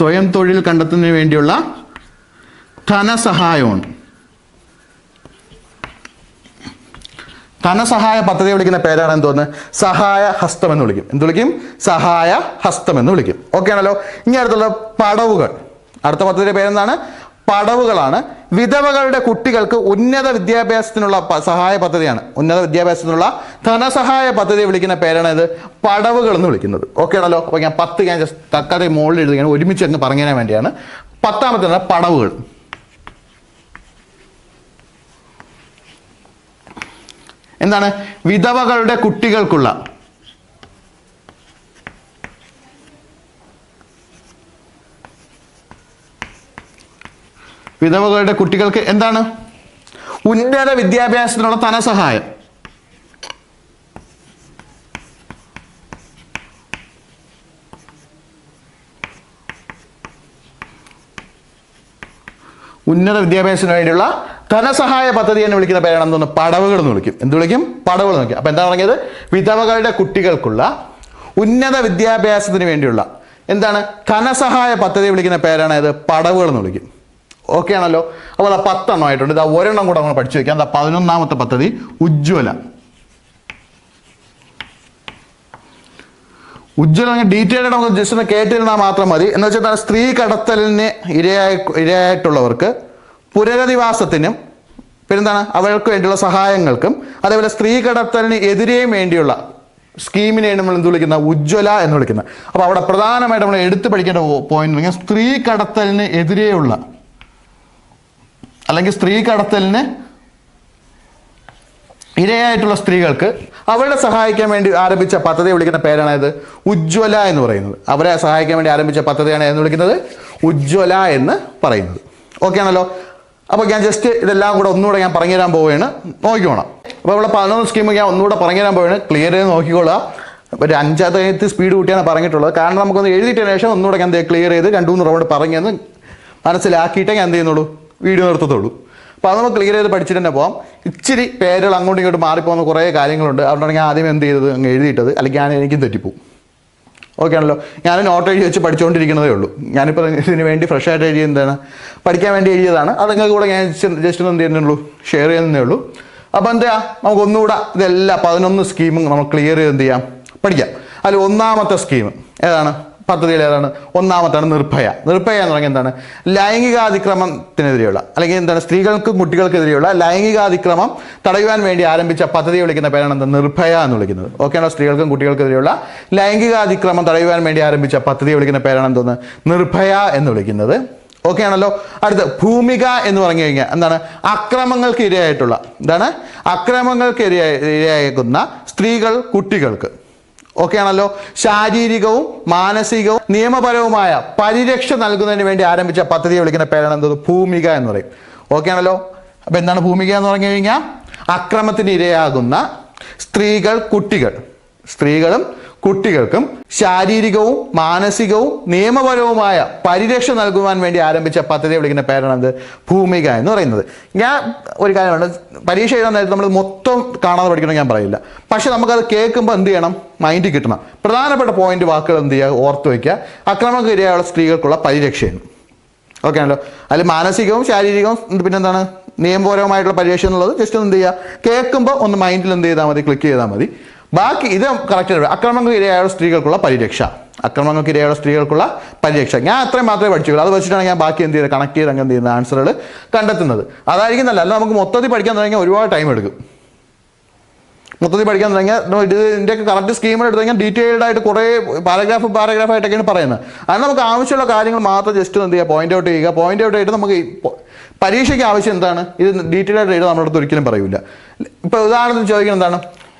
സ്വയം തൊഴിൽ കണ്ടെത്തുന്നതിന് വേണ്ടിയുള്ള ധനസഹായമാണ്. ധനസഹായ പദ്ധതി വിളിക്കുന്ന പേരാണ് എന്തോന്ന്? സഹായ ഹസ്തം എന്ന് വിളിക്കും. എന്ത് വിളിക്കും? സഹായ ഹസ്തം എന്ന് വിളിക്കും. ഓക്കെ ആണല്ലോ. ഇനി അടുത്തുള്ള പടവുകൾ. അടുത്ത പദ്ധതിയുടെ പേരെന്താണ്? പടവുകളാണ്. വിധവകളുടെ കുട്ടികൾക്ക് ഉന്നത വിദ്യാഭ്യാസത്തിനുള്ള സഹായ പദ്ധതിയാണ്. ഉന്നത വിദ്യാഭ്യാസത്തിനുള്ള ധനസഹായ പദ്ധതി വിളിക്കുന്ന പേരാണ് ഇത് പടവുകൾ എന്ന് വിളിക്കുന്നത്. ഓക്കെ ആണല്ലോ. അപ്പോൾ ഞാൻ 10 ഞാൻ ജസ്റ്റ് തക്കാതെ മുകളിൽ എഴുതുകയാണ്, ഒരുമിച്ച് അങ്ങ് പറഞ്ഞു തരാൻ വേണ്ടിയാണ്. 10ാമത്തെ പടവുകൾ. എന്താണ്? വിധവകളുടെ കുട്ടികൾക്കുള്ള വിധവകളുടെ കുട്ടികൾക്ക് എന്താണ്? ഉന്നത വിദ്യാഭ്യാസത്തിനുള്ള ധനസഹായം. ഉന്നത വിദ്യാഭ്യാസത്തിന് വേണ്ടിയുള്ള ധനസഹായ പദ്ധതി എന്ന് വിളിക്കുന്ന പേരാണ് എന്തോന്ന്? പടവുകൾ എന്ന് വിളിക്കും. എന്ത് വിളിക്കും? പടവുകൾ എന്ന് വിളിക്കും. അപ്പൊ എന്താ പറഞ്ഞത്? വിധവകളുടെ കുട്ടികൾക്കുള്ള ഉന്നത വിദ്യാഭ്യാസത്തിന് വേണ്ടിയുള്ള എന്താണ്? ധനസഹായ പദ്ധതി വിളിക്കുന്ന പേരാണ് ഇത് പടവുകൾ എന്ന് വിളിക്കും. ഓക്കെ ആണല്ലോ. അപ്പോൾ 10 ആയിട്ടുണ്ട്. ഇതാ ഒരെണ്ണം കൂടെ നമ്മൾ പഠിച്ചു വെക്കാം. 11ാമത്തെ പദ്ധതി ഉജ്ജ്വല. ഉജ്ജ്വല ഡീറ്റെയിൽഡ് നമുക്ക് ജസ്റ്റ് ഒന്ന് കേട്ടിരുന്നാൽ മാത്രം മതി. എന്ന് വെച്ചാൽ സ്ത്രീ കടത്തലിന് ഇരയായിട്ടുള്ളവർക്ക് പുനരധിവാസത്തിനും പിന്നെന്താണ് അവർക്ക് വേണ്ടിയുള്ള സഹായങ്ങൾക്കും അതേപോലെ സ്ത്രീ കടത്തലിന് എതിരെയും വേണ്ടിയുള്ള സ്കീമിനെയാണ് നമ്മൾ എന്ത് വിളിക്കുന്ന ഉജ്ജ്വല എന്ന് വിളിക്കുന്നത്. അപ്പോൾ അവിടെ പ്രധാനമായിട്ട് നമ്മൾ എടുത്തു പഠിക്കേണ്ട പോയിന്റ് ഉണ്ടെങ്കിൽ സ്ത്രീ കടത്തലിന് എതിരെയുള്ള അല്ലെങ്കിൽ സ്ത്രീ കടത്തലിന് ഇരയായിട്ടുള്ള സ്ത്രീകൾക്ക് അവരെ സഹായിക്കാൻ വേണ്ടി ആരംഭിച്ച പദ്ധതി വിളിക്കുന്ന പേരാണ് ഇത് ഉജ്ജ്വല എന്ന് പറയുന്നത്. അവരെ സഹായിക്കാൻ വേണ്ടി ആരംഭിച്ച പദ്ധതിയാണ് എന്ന് വിളിക്കുന്നത് ഉജ്ജ്വല എന്ന് പറയുന്നത്. ഓക്കെ ആണല്ലോ. അപ്പോൾ ഞാൻ ജസ്റ്റ് ഇതെല്ലാം കൂടെ ഒന്നുകൂടെ ഞാൻ പറഞ്ഞു തരാൻ പോവുകയാണ്, നോക്കിക്കോണം. അപ്പോൾ ഇവിടെ 11 സ്കീം ഞാൻ ഒന്നുകൂടെ പറഞ്ഞു തരാൻ പോവുകയാണ്, ക്ലിയർ ചെയ്ത് നോക്കിക്കോളുക. ഒരു 5ാമത്തെ സ്പീഡ് കൂട്ടിയാണ് പറഞ്ഞിട്ടുള്ളത്. കാരണം നമുക്കൊന്ന് എഴുതിയിട്ടതിന് ശേഷം ഒന്നുകൂടെ ഞാൻ ക്ലിയർ ചെയ്ത് 2-3 റൗണ്ട് പറഞ്ഞെന്ന് മനസ്സിലാക്കിയിട്ടേ ഞാൻ എന്ത് ചെയ്യുന്നുള്ളൂ, വീഡിയോ നിർത്തത്തുള്ളൂ. അപ്പോൾ അത് നമുക്ക് ക്ലിയർ ചെയ്ത് പഠിച്ചിട്ട് തന്നെ പോകാം. ഇച്ചിരി പേരുകൾ അങ്ങോട്ടും ഇങ്ങോട്ട് മാറിപ്പോകുന്ന കുറേ കാര്യങ്ങളുണ്ട്. അതുകൊണ്ടാണ് ഞാൻ ആദ്യം എന്ത് ചെയ്തത് അങ്ങ് എഴുതിയിട്ടത്, അല്ലെങ്കിൽ ഞാൻ എനിക്കും തെറ്റിപ്പോവും. ഓക്കെ ആണല്ലോ. ഞാൻ നോട്ട് എഴുതി വെച്ച് പഠിച്ചുകൊണ്ടിരിക്കുന്നതേ ഉള്ളൂ. ഞാനിപ്പോൾ ഇതിന് വേണ്ടി ഫ്രഷ് ആയിട്ട് എഴുതിയ എന്താണ് പഠിക്കാൻ വേണ്ടി എഴുതിയതാണ്. അത് നിങ്ങൾക്ക് കൂടെ ഞാൻ ജസ്റ്റ് ഒന്ന് എന്ത് ചെയ്യുന്നുള്ളൂ, ഷെയർ ചെയ്യുന്നതേ ഉള്ളൂ. അപ്പോൾ എന്താ നമുക്ക് ഒന്നുകൂടെ ഇതെല്ലാം 11 സ്കീമും നമ്മൾ ക്ലിയർ ചെയ്ത് എന്ത് ചെയ്യാം, പഠിക്കാം. അതിൽ ഒന്നാമത്തെ സ്കീം ഏതാണ്, പദ്ധതിയിൽ ഏതാണ്? ഒന്നാമത്താണ് നിർഭയ. നിർഭയ എന്ന് പറഞ്ഞാൽ എന്താണ്, ലൈംഗികാതിക്രമത്തിനെതിരെയുള്ള അല്ലെങ്കിൽ എന്താണ് സ്ത്രീകൾക്കും കുട്ടികൾക്കെതിരെയുള്ള ലൈംഗികാതിക്രമം തടയുവാൻ വേണ്ടി ആരംഭിച്ച പദ്ധതി വിളിക്കുന്ന പേരാണ് എന്താ, നിർഭയ എന്ന് വിളിക്കുന്നത്. ഓക്കെയാണോ? സ്ത്രീകൾക്കും കുട്ടികൾക്കെതിരെയുള്ള ലൈംഗികാതിക്രമം തടയുവാൻ വേണ്ടി ആരംഭിച്ച പദ്ധതി വിളിക്കുന്ന പേരാണ് എന്തോന്ന്, നിർഭയ എന്ന് വിളിക്കുന്നത്. ഓക്കെ ആണല്ലോ. അടുത്ത് ഭൂമിക എന്ന് പറഞ്ഞു കഴിഞ്ഞാൽ എന്താണ്, അക്രമങ്ങൾക്ക് ഇരയായിട്ടുള്ള എന്താണ്, അക്രമങ്ങൾക്ക് ഇരയാക്കുന്ന സ്ത്രീകൾ കുട്ടികൾക്ക് ഓക്കെ ആണല്ലോ ശാരീരികവും മാനസികവും നിയമപരവുമായ പരിരക്ഷ നൽകുന്നതിന് വേണ്ടി ആരംഭിച്ച പദ്ധതിയെ വിളിക്കുന്ന പേരാണ് എന്തത്, ഭൂമിക എന്ന് പറയും. ഓക്കെ ആണല്ലോ. അപ്പൊ എന്താണ് ഭൂമിക എന്ന് പറഞ്ഞു കഴിഞ്ഞാൽ, അക്രമത്തിന് ഇരയാകുന്ന സ്ത്രീകൾ കുട്ടികൾ, സ്ത്രീകളും കുട്ടികൾക്കും ശാരീരികവും മാനസികവും നിയമപരവുമായ പരിരക്ഷ നൽകുവാൻ വേണ്ടി ആരംഭിച്ച പദ്ധതിയെ വിളിക്കുന്ന പേരാണത് ഭൂമിക എന്ന് പറയുന്നത്. ഞാൻ ഒരു കാര്യമാണ്, പരീക്ഷ എഴുതാൻ നേരത്തെ നമ്മൾ മൊത്തം കാണാതെ പഠിക്കണം ഞാൻ പറയില്ല. പക്ഷെ നമുക്കത് കേൾക്കുമ്പോൾ എന്ത് ചെയ്യണം, മൈൻഡിൽ കിട്ടണം. പ്രധാനപ്പെട്ട പോയിന്റ് വാക്കുകൾ എന്ത് ചെയ്യുക, ഓർത്ത് വയ്ക്കുക. അക്രമക്കിരയുള്ള സ്ത്രീകൾക്കുള്ള പരിരക്ഷയാണ്. ഓക്കെ ആണല്ലോ. അതിൽ മാനസികവും ശാരീരികവും പിന്നെന്താണ് നിയമപരവുമായിട്ടുള്ള പരിരക്ഷ എന്നുള്ളത് ജസ്റ്റ് എന്ത് ചെയ്യുക, കേൾക്കുമ്പോൾ ഒന്ന് മൈൻഡിൽ എന്ത് ചെയ്താൽ മതി, ക്ലിക്ക് ചെയ്താൽ മതി. ബാക്കി ഇത് കറക്റ്റ്. അക്രമങ്ങൾക്ക് ഇരയായുള്ള സ്ത്രീകൾക്കുള്ള പരിരക്ഷ, അക്രമങ്ങൾക്ക് ഇരയായുള്ള സ്ത്രീകൾക്കുള്ള പരിരക്ഷ ഞാൻ അത്രയും മാത്രമേ പഠിച്ചുള്ളൂ. അത് വെച്ചിട്ടാണ് ഞാൻ ബാക്കി എന്ത് ചെയ്ത് കണക്ട് ചെയ്ത് അങ്ങനെ എന്ത് ചെയ്യുന്ന ആൻസറുകൾ കണ്ടെത്തുന്നത്. അതായിരിക്കും നല്ല. അല്ല നമുക്ക് മൊത്തത്തിൽ പഠിക്കാൻ തുടങ്ങിയാൽ ഒരുപാട് ടൈം എടുക്കും. മൊത്തത്തിൽ പഠിക്കാൻ തുടങ്ങിയാൽ ഇതിൻ്റെയൊക്കെ കറക്റ്റ് സ്കീമിൽ എടുത്തു കഴിഞ്ഞാൽ ഡീറ്റെയിൽഡ് ആയിട്ട് കുറേ പാരഗ്രാഫായിട്ടൊക്കെയാണ് പറയുന്നത്. അത് നമുക്ക് ആവശ്യമുള്ള കാര്യങ്ങൾ മാത്രം ജസ്റ്റ് എന്ത് ചെയ്യുക, പോയിന്റ് ഔട്ട് ചെയ്യുക. പോയിന്റ് ഔട്ട് ചെയ്തിട്ട് നമുക്ക് പരീക്ഷയ്ക്ക് ആവശ്യം എന്താണ്, ഇത് ഡീറ്റെയിൽ ആയിട്ട് എഴുതാൻ നമ്മുടെ അടുത്ത് ഒരിക്കലും പറയില്ല. ഇപ്പോൾ ഉദാഹരണത്തിന് ചോദിക്കുന്നത് എന്താണ്,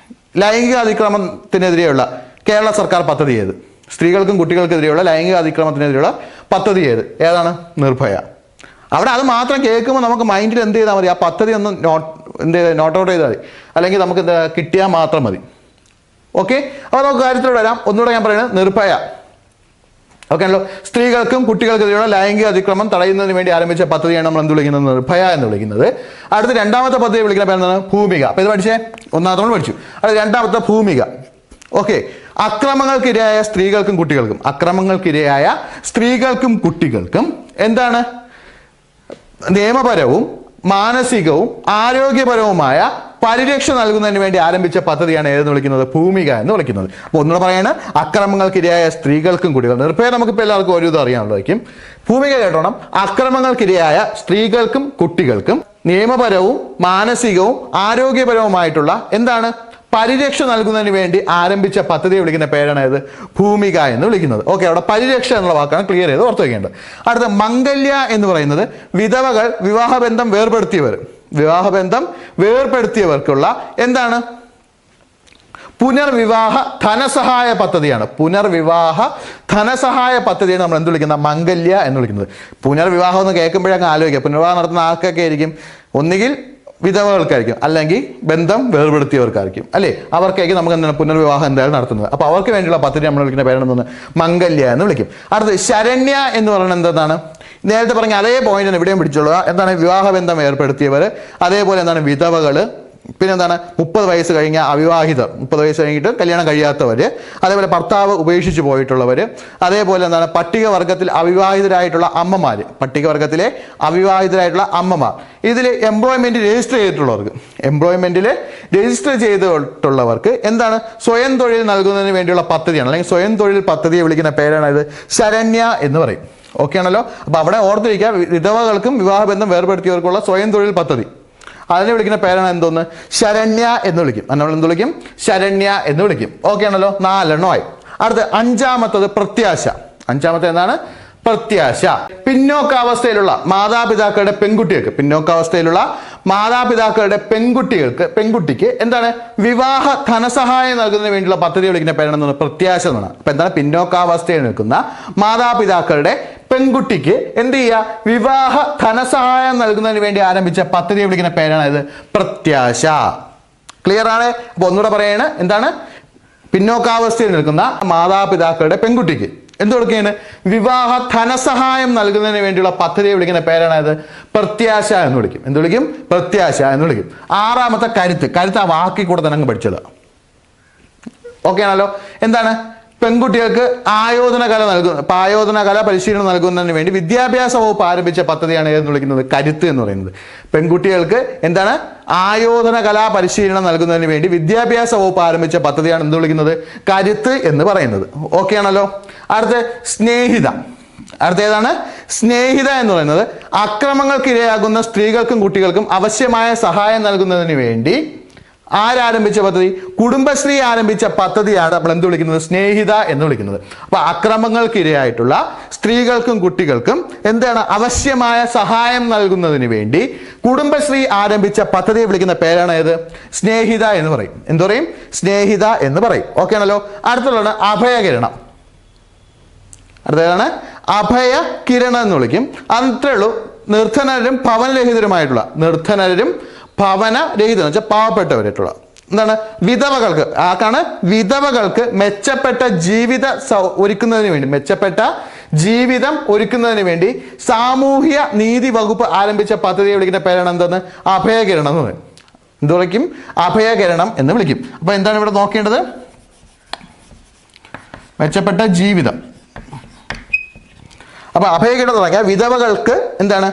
ലൈംഗിക അതിക്രമത്തിനെതിരെയുള്ള കേരള സർക്കാർ പദ്ധതി ഏത്, സ്ത്രീകൾക്കും കുട്ടികൾക്കെതിരെയുള്ള ലൈംഗിക അതിക്രമത്തിനെതിരെയുള്ള പദ്ധതി ഏതാണ്, നിർഭയ. അവിടെ അത് മാത്രം കേൾക്കുമ്പോൾ നമുക്ക് മൈൻഡിൽ എന്ത് ചെയ്താൽ മതി, ആ പദ്ധതി ഒന്ന് നോട്ട് ഔട്ട് ചെയ്താൽ മതി, അല്ലെങ്കിൽ നമുക്ക് കിട്ടിയാൽ മാത്രം മതി. ഓക്കെ. അപ്പോൾ നമുക്ക് കാര്യത്തിലൂടെ വരാം. ഒന്നുകൂടെ ഞാൻ പറയുന്നത് നിർഭയ. ഓക്കെ ആണല്ലോ. സ്ത്രീകൾക്കും കുട്ടികൾക്കെതിരെയുള്ള ലൈംഗിക അതിക്രമം തടയുന്നതിന് വേണ്ടി ആരംഭിച്ച പദ്ധതിയാണ് നമ്മൾ എന്ത് വിളിക്കുന്നത്, നിർഭയ എന്ന് വിളിക്കുന്നത്. അടുത്ത രണ്ടാമത്തെ പദ്ധതി വിളിക്കുന്ന പേരെന്താണ്, ഭൂമിക. അപ്പോൾ ഇത് പഠിച്ചേ, ഒന്നാമത്തെ നമ്മൾ പഠിച്ചു. അത് രണ്ടാമത്തെ ഭൂമിക. ഓക്കെ. അക്രമങ്ങൾക്കിരയായ സ്ത്രീകൾക്കും കുട്ടികൾക്കും, അക്രമങ്ങൾക്കിരയായ സ്ത്രീകൾക്കും കുട്ടികൾക്കും എന്താണ്, നിയമപരവും മാനസികവും ആരോഗ്യപരവുമായ പരിരക്ഷ നൽകുന്നതിന് വേണ്ടി ആരംഭിച്ച പദ്ധതിയാണ് ഏതെന്ന് വിളിക്കുന്നത്, ഭൂമിക എന്ന് വിളിക്കുന്നത്. അപ്പോൾ ഒന്നുകൂടെ പറയാണ്, അക്രമങ്ങൾക്കിരയായ സ്ത്രീകൾക്കും കുട്ടികൾക്കും. നിർഭയ നമുക്കിപ്പോൾ എല്ലാവർക്കും ഒരു ഇത് അറിയാനുള്ളതായിരിക്കും. ഭൂമിക കേട്ടോണം, അക്രമങ്ങൾക്കിരയായ സ്ത്രീകൾക്കും കുട്ടികൾക്കും നിയമപരവും മാനസികവും ആരോഗ്യപരവുമായിട്ടുള്ള എന്താണ് പരിരക്ഷ നൽകുന്നതിന് വേണ്ടി ആരംഭിച്ച പദ്ധതിയെ വിളിക്കുന്ന പേരാണ് ഏത്, ഭൂമിക എന്ന് വിളിക്കുന്നത്. ഓക്കെ. അവിടെ പരിരക്ഷ എന്നുള്ള വാക്കാണ് ക്ലിയർ ചെയ്ത് ഓർത്ത് വയ്ക്കേണ്ടത്. അടുത്ത മംഗല്യ എന്ന് പറയുന്നത് വിധവകൾ വിവാഹബന്ധം വേർപെടുത്തിയവർക്കുള്ള എന്താണ്, പുനർവിവാഹ ധനസഹായ പദ്ധതിയാണ്. പുനർവിവാഹ ധനസഹായ പദ്ധതിയാണ് നമ്മൾ എന്ത് വിളിക്കുന്നത്, മംഗല്യ എന്ന് വിളിക്കുന്നത്. പുനർവിവാഹം എന്ന് കേൾക്കുമ്പോഴൊക്കെ ആലോചിക്കുക, പുനർവിവാഹം നടത്തുന്ന ആൾക്കൊക്കെ ആയിരിക്കും, ഒന്നുകിൽ വിധവകൾക്കായിരിക്കും, അല്ലെങ്കിൽ ബന്ധം വേർപെടുത്തിയവർക്കായിരിക്കും, അല്ലേ? അവർക്കായിരിക്കും നമുക്ക് എന്താണ് പുനർവിവാഹം എന്തായാലും നടത്തുന്നത്. അപ്പോൾ അവർക്ക് വേണ്ടിയുള്ള പദ്ധതി നമ്മൾ വിളിക്കുന്ന പേരാണെന്ന് മംഗല്യ എന്ന് വിളിക്കും. അടുത്ത് ശരണ്യ എന്ന് പറയുന്നത് എന്താണ്, നേരത്തെ പറഞ്ഞ അതേ പോയിന്റാണ് ഇവിടെയും പിടിച്ചോളുക. എന്താണ്, വിവാഹബന്ധം ഏർപ്പെടുത്തിയവർ, അതേപോലെ എന്താണ് വിധവകൾ, പിന്നെ എന്താണ് 30 വയസ്സ് കഴിഞ്ഞ അവിവാഹിതർ, 30 വയസ്സ് കഴിഞ്ഞിട്ട് കല്യാണം കഴിയാത്തവർ, അതേപോലെ ഭർത്താവ് ഉപേക്ഷിച്ച് പോയിട്ടുള്ളവർ, അതേപോലെ എന്താണ് പട്ടികവർഗത്തിൽ അവിവാഹിതരായിട്ടുള്ള അമ്മമാർ, പട്ടികവർഗത്തിലെ അവിവാഹിതരായിട്ടുള്ള അമ്മമാർ, ഇതിൽ എംപ്ലോയ്മെന്റ് രജിസ്റ്റർ ചെയ്തിട്ടുള്ളവർക്ക് എന്താണ് സ്വയം തൊഴിൽ നൽകുന്നതിന് വേണ്ടിയുള്ള പദ്ധതിയാണ്, അല്ലെങ്കിൽ സ്വയം തൊഴിൽ പദ്ധതിയെ വിളിക്കുന്ന പേരാണ് ഇത് ശരണ്യ എന്ന് പറയും. ഓക്കെ ആണല്ലോ. അപ്പൊ അവിടെ ഓർത്തിരിക്കുക, വിധവകൾക്കും വിവാഹബന്ധം വേർപെടുത്തിയവർക്കുള്ള സ്വയം തൊഴിൽ പദ്ധതി, അതിനെ വിളിക്കുന്ന പേരാണ് എന്തോന്ന്? ശരണ്യ എന്ന് വിളിക്കും. നമ്മൾ എന്ത് വിളിക്കും? ശരണ്യ എന്ന് വിളിക്കും. ഓക്കെ ആണല്ലോ. 4 എണ്ണമായി. അടുത്ത 5-മത്തത് പ്രത്യാശ. 5-മത്തെ എന്താണ്? പ്രത്യാശ. പിന്നോക്കാവസ്ഥയിലുള്ള മാതാപിതാക്കളുടെ പെൺകുട്ടിക്ക് എന്താണ്? വിവാഹ ധനസഹായം നൽകുന്നതിന് വേണ്ടിയുള്ള പദ്ധതി വിളിക്കുന്ന പേരാണെന്ന് പ്രത്യാശ എന്നാണ്. അപ്പൊ എന്താണ്? പിന്നോക്കാവസ്ഥയിൽ നിൽക്കുന്ന മാതാപിതാക്കളുടെ പെൺകുട്ടിക്ക് എന്ത് ചെയ്യുക? വിവാഹ ധനസഹായം നൽകുന്നതിന് വേണ്ടി ആരംഭിച്ച പദ്ധതിയെ വിളിക്കുന്ന പേരാണ് ഇത് പ്രത്യാശ. ക്ലിയർ ആണ്? അപ്പൊ ഒന്നുകൂടെ പറയാണ്, എന്താണ്? പിന്നോക്കാവസ്ഥയിൽ നിൽക്കുന്ന മാതാപിതാക്കളുടെ പെൺകുട്ടിക്ക് എന്ത് കൊടുക്കുകയാണ്? വിവാഹ ധനസഹായം നൽകുന്നതിന് വേണ്ടിയുള്ള പദ്ധതിയെ വിളിക്കുന്ന പേരാണ് ഇത് പ്രത്യാശ എന്ന് വിളിക്കും. എന്ത് വിളിക്കും? പ്രത്യാശ എന്ന് വിളിക്കും. 6-മത്തെ കരുത്ത് ആ വാക്കിൽ കൂടെ തന്നെ അങ്ങ് പഠിച്ചത്. ഓക്കെ ആണല്ലോ. എന്താണ്? പെൺകുട്ടികൾക്ക് ആയോധന കല പരിശീലനം നൽകുന്നതിന് വേണ്ടി വിദ്യാഭ്യാസ വകുപ്പ് ആരംഭിച്ച പദ്ധതിയാണ് ഏതെന്ന് വിളിക്കുന്നത്? കരുത്ത് എന്ന് പറയുന്നത്. പെൺകുട്ടികൾക്ക് എന്താണ്? ആയോധന കലാ പരിശീലനം നൽകുന്നതിന് വേണ്ടി വിദ്യാഭ്യാസ വകുപ്പ് ആരംഭിച്ച പദ്ധതിയാണ് എന്ത് വിളിക്കുന്നത്? കരുത്ത് എന്ന് പറയുന്നത്. ഓക്കെ ആണല്ലോ. അടുത്ത സ്നേഹിത. അടുത്തേതാണ്? സ്നേഹിത എന്ന് പറയുന്നത് അക്രമങ്ങൾക്ക് ഇരയാകുന്ന സ്ത്രീകൾക്കും കുട്ടികൾക്കും ആവശ്യമായ സഹായം നൽകുന്നതിന് വേണ്ടി ആരാരംഭിച്ച പദ്ധതി? കുടുംബശ്രീ ആരംഭിച്ച പദ്ധതിയാണ് നമ്മൾ എന്ത് വിളിക്കുന്നത്? സ്നേഹിത എന്ന് വിളിക്കുന്നത്. അപ്പൊ അക്രമങ്ങൾക്കിരയായിട്ടുള്ള സ്ത്രീകൾക്കും കുട്ടികൾക്കും എന്താണ്? ആവശ്യമായ സഹായം നൽകുന്നതിന് വേണ്ടി കുടുംബശ്രീ ആരംഭിച്ച പദ്ധതിയെ വിളിക്കുന്ന പേരാണ് ഏത്? സ്നേഹിത എന്ന് പറയും. എന്ത് പറയും? സ്നേഹിത എന്ന് പറയും. ഓക്കെ ആണല്ലോ. അടുത്തുള്ളതാണ് അഭയകിരണം. അടുത്തതാണ് അഭയകിരണം എന്ന് വിളിക്കും. അത്രേ ഉള്ളൂ. നിർധനരും ഭവനരഹിതം എന്ന് വെച്ചാൽ പാവപ്പെട്ടവരായിട്ടുള്ള എന്താണ്? വിധവകൾക്ക്. ആക്കാണ് വിധവകൾക്ക് മെച്ചപ്പെട്ട ജീവിതം ഒരുക്കുന്നതിന് വേണ്ടി സാമൂഹ്യ നീതി വകുപ്പ് ആരംഭിച്ച പദ്ധതിയെ വിളിക്കുന്ന പേരാണ് എന്തെന്ന്? അഭയകിരണം എന്ന് പറയും. എന്ത് വിളിക്കും? അഭയകിരണം എന്ന് വിളിക്കും. അപ്പൊ എന്താണ് ഇവിടെ നോക്കേണ്ടത്? മെച്ചപ്പെട്ട ജീവിതം. അപ്പൊ അഭയകിരണം തുടങ്ങിയ വിധവകൾക്ക് എന്താണ്?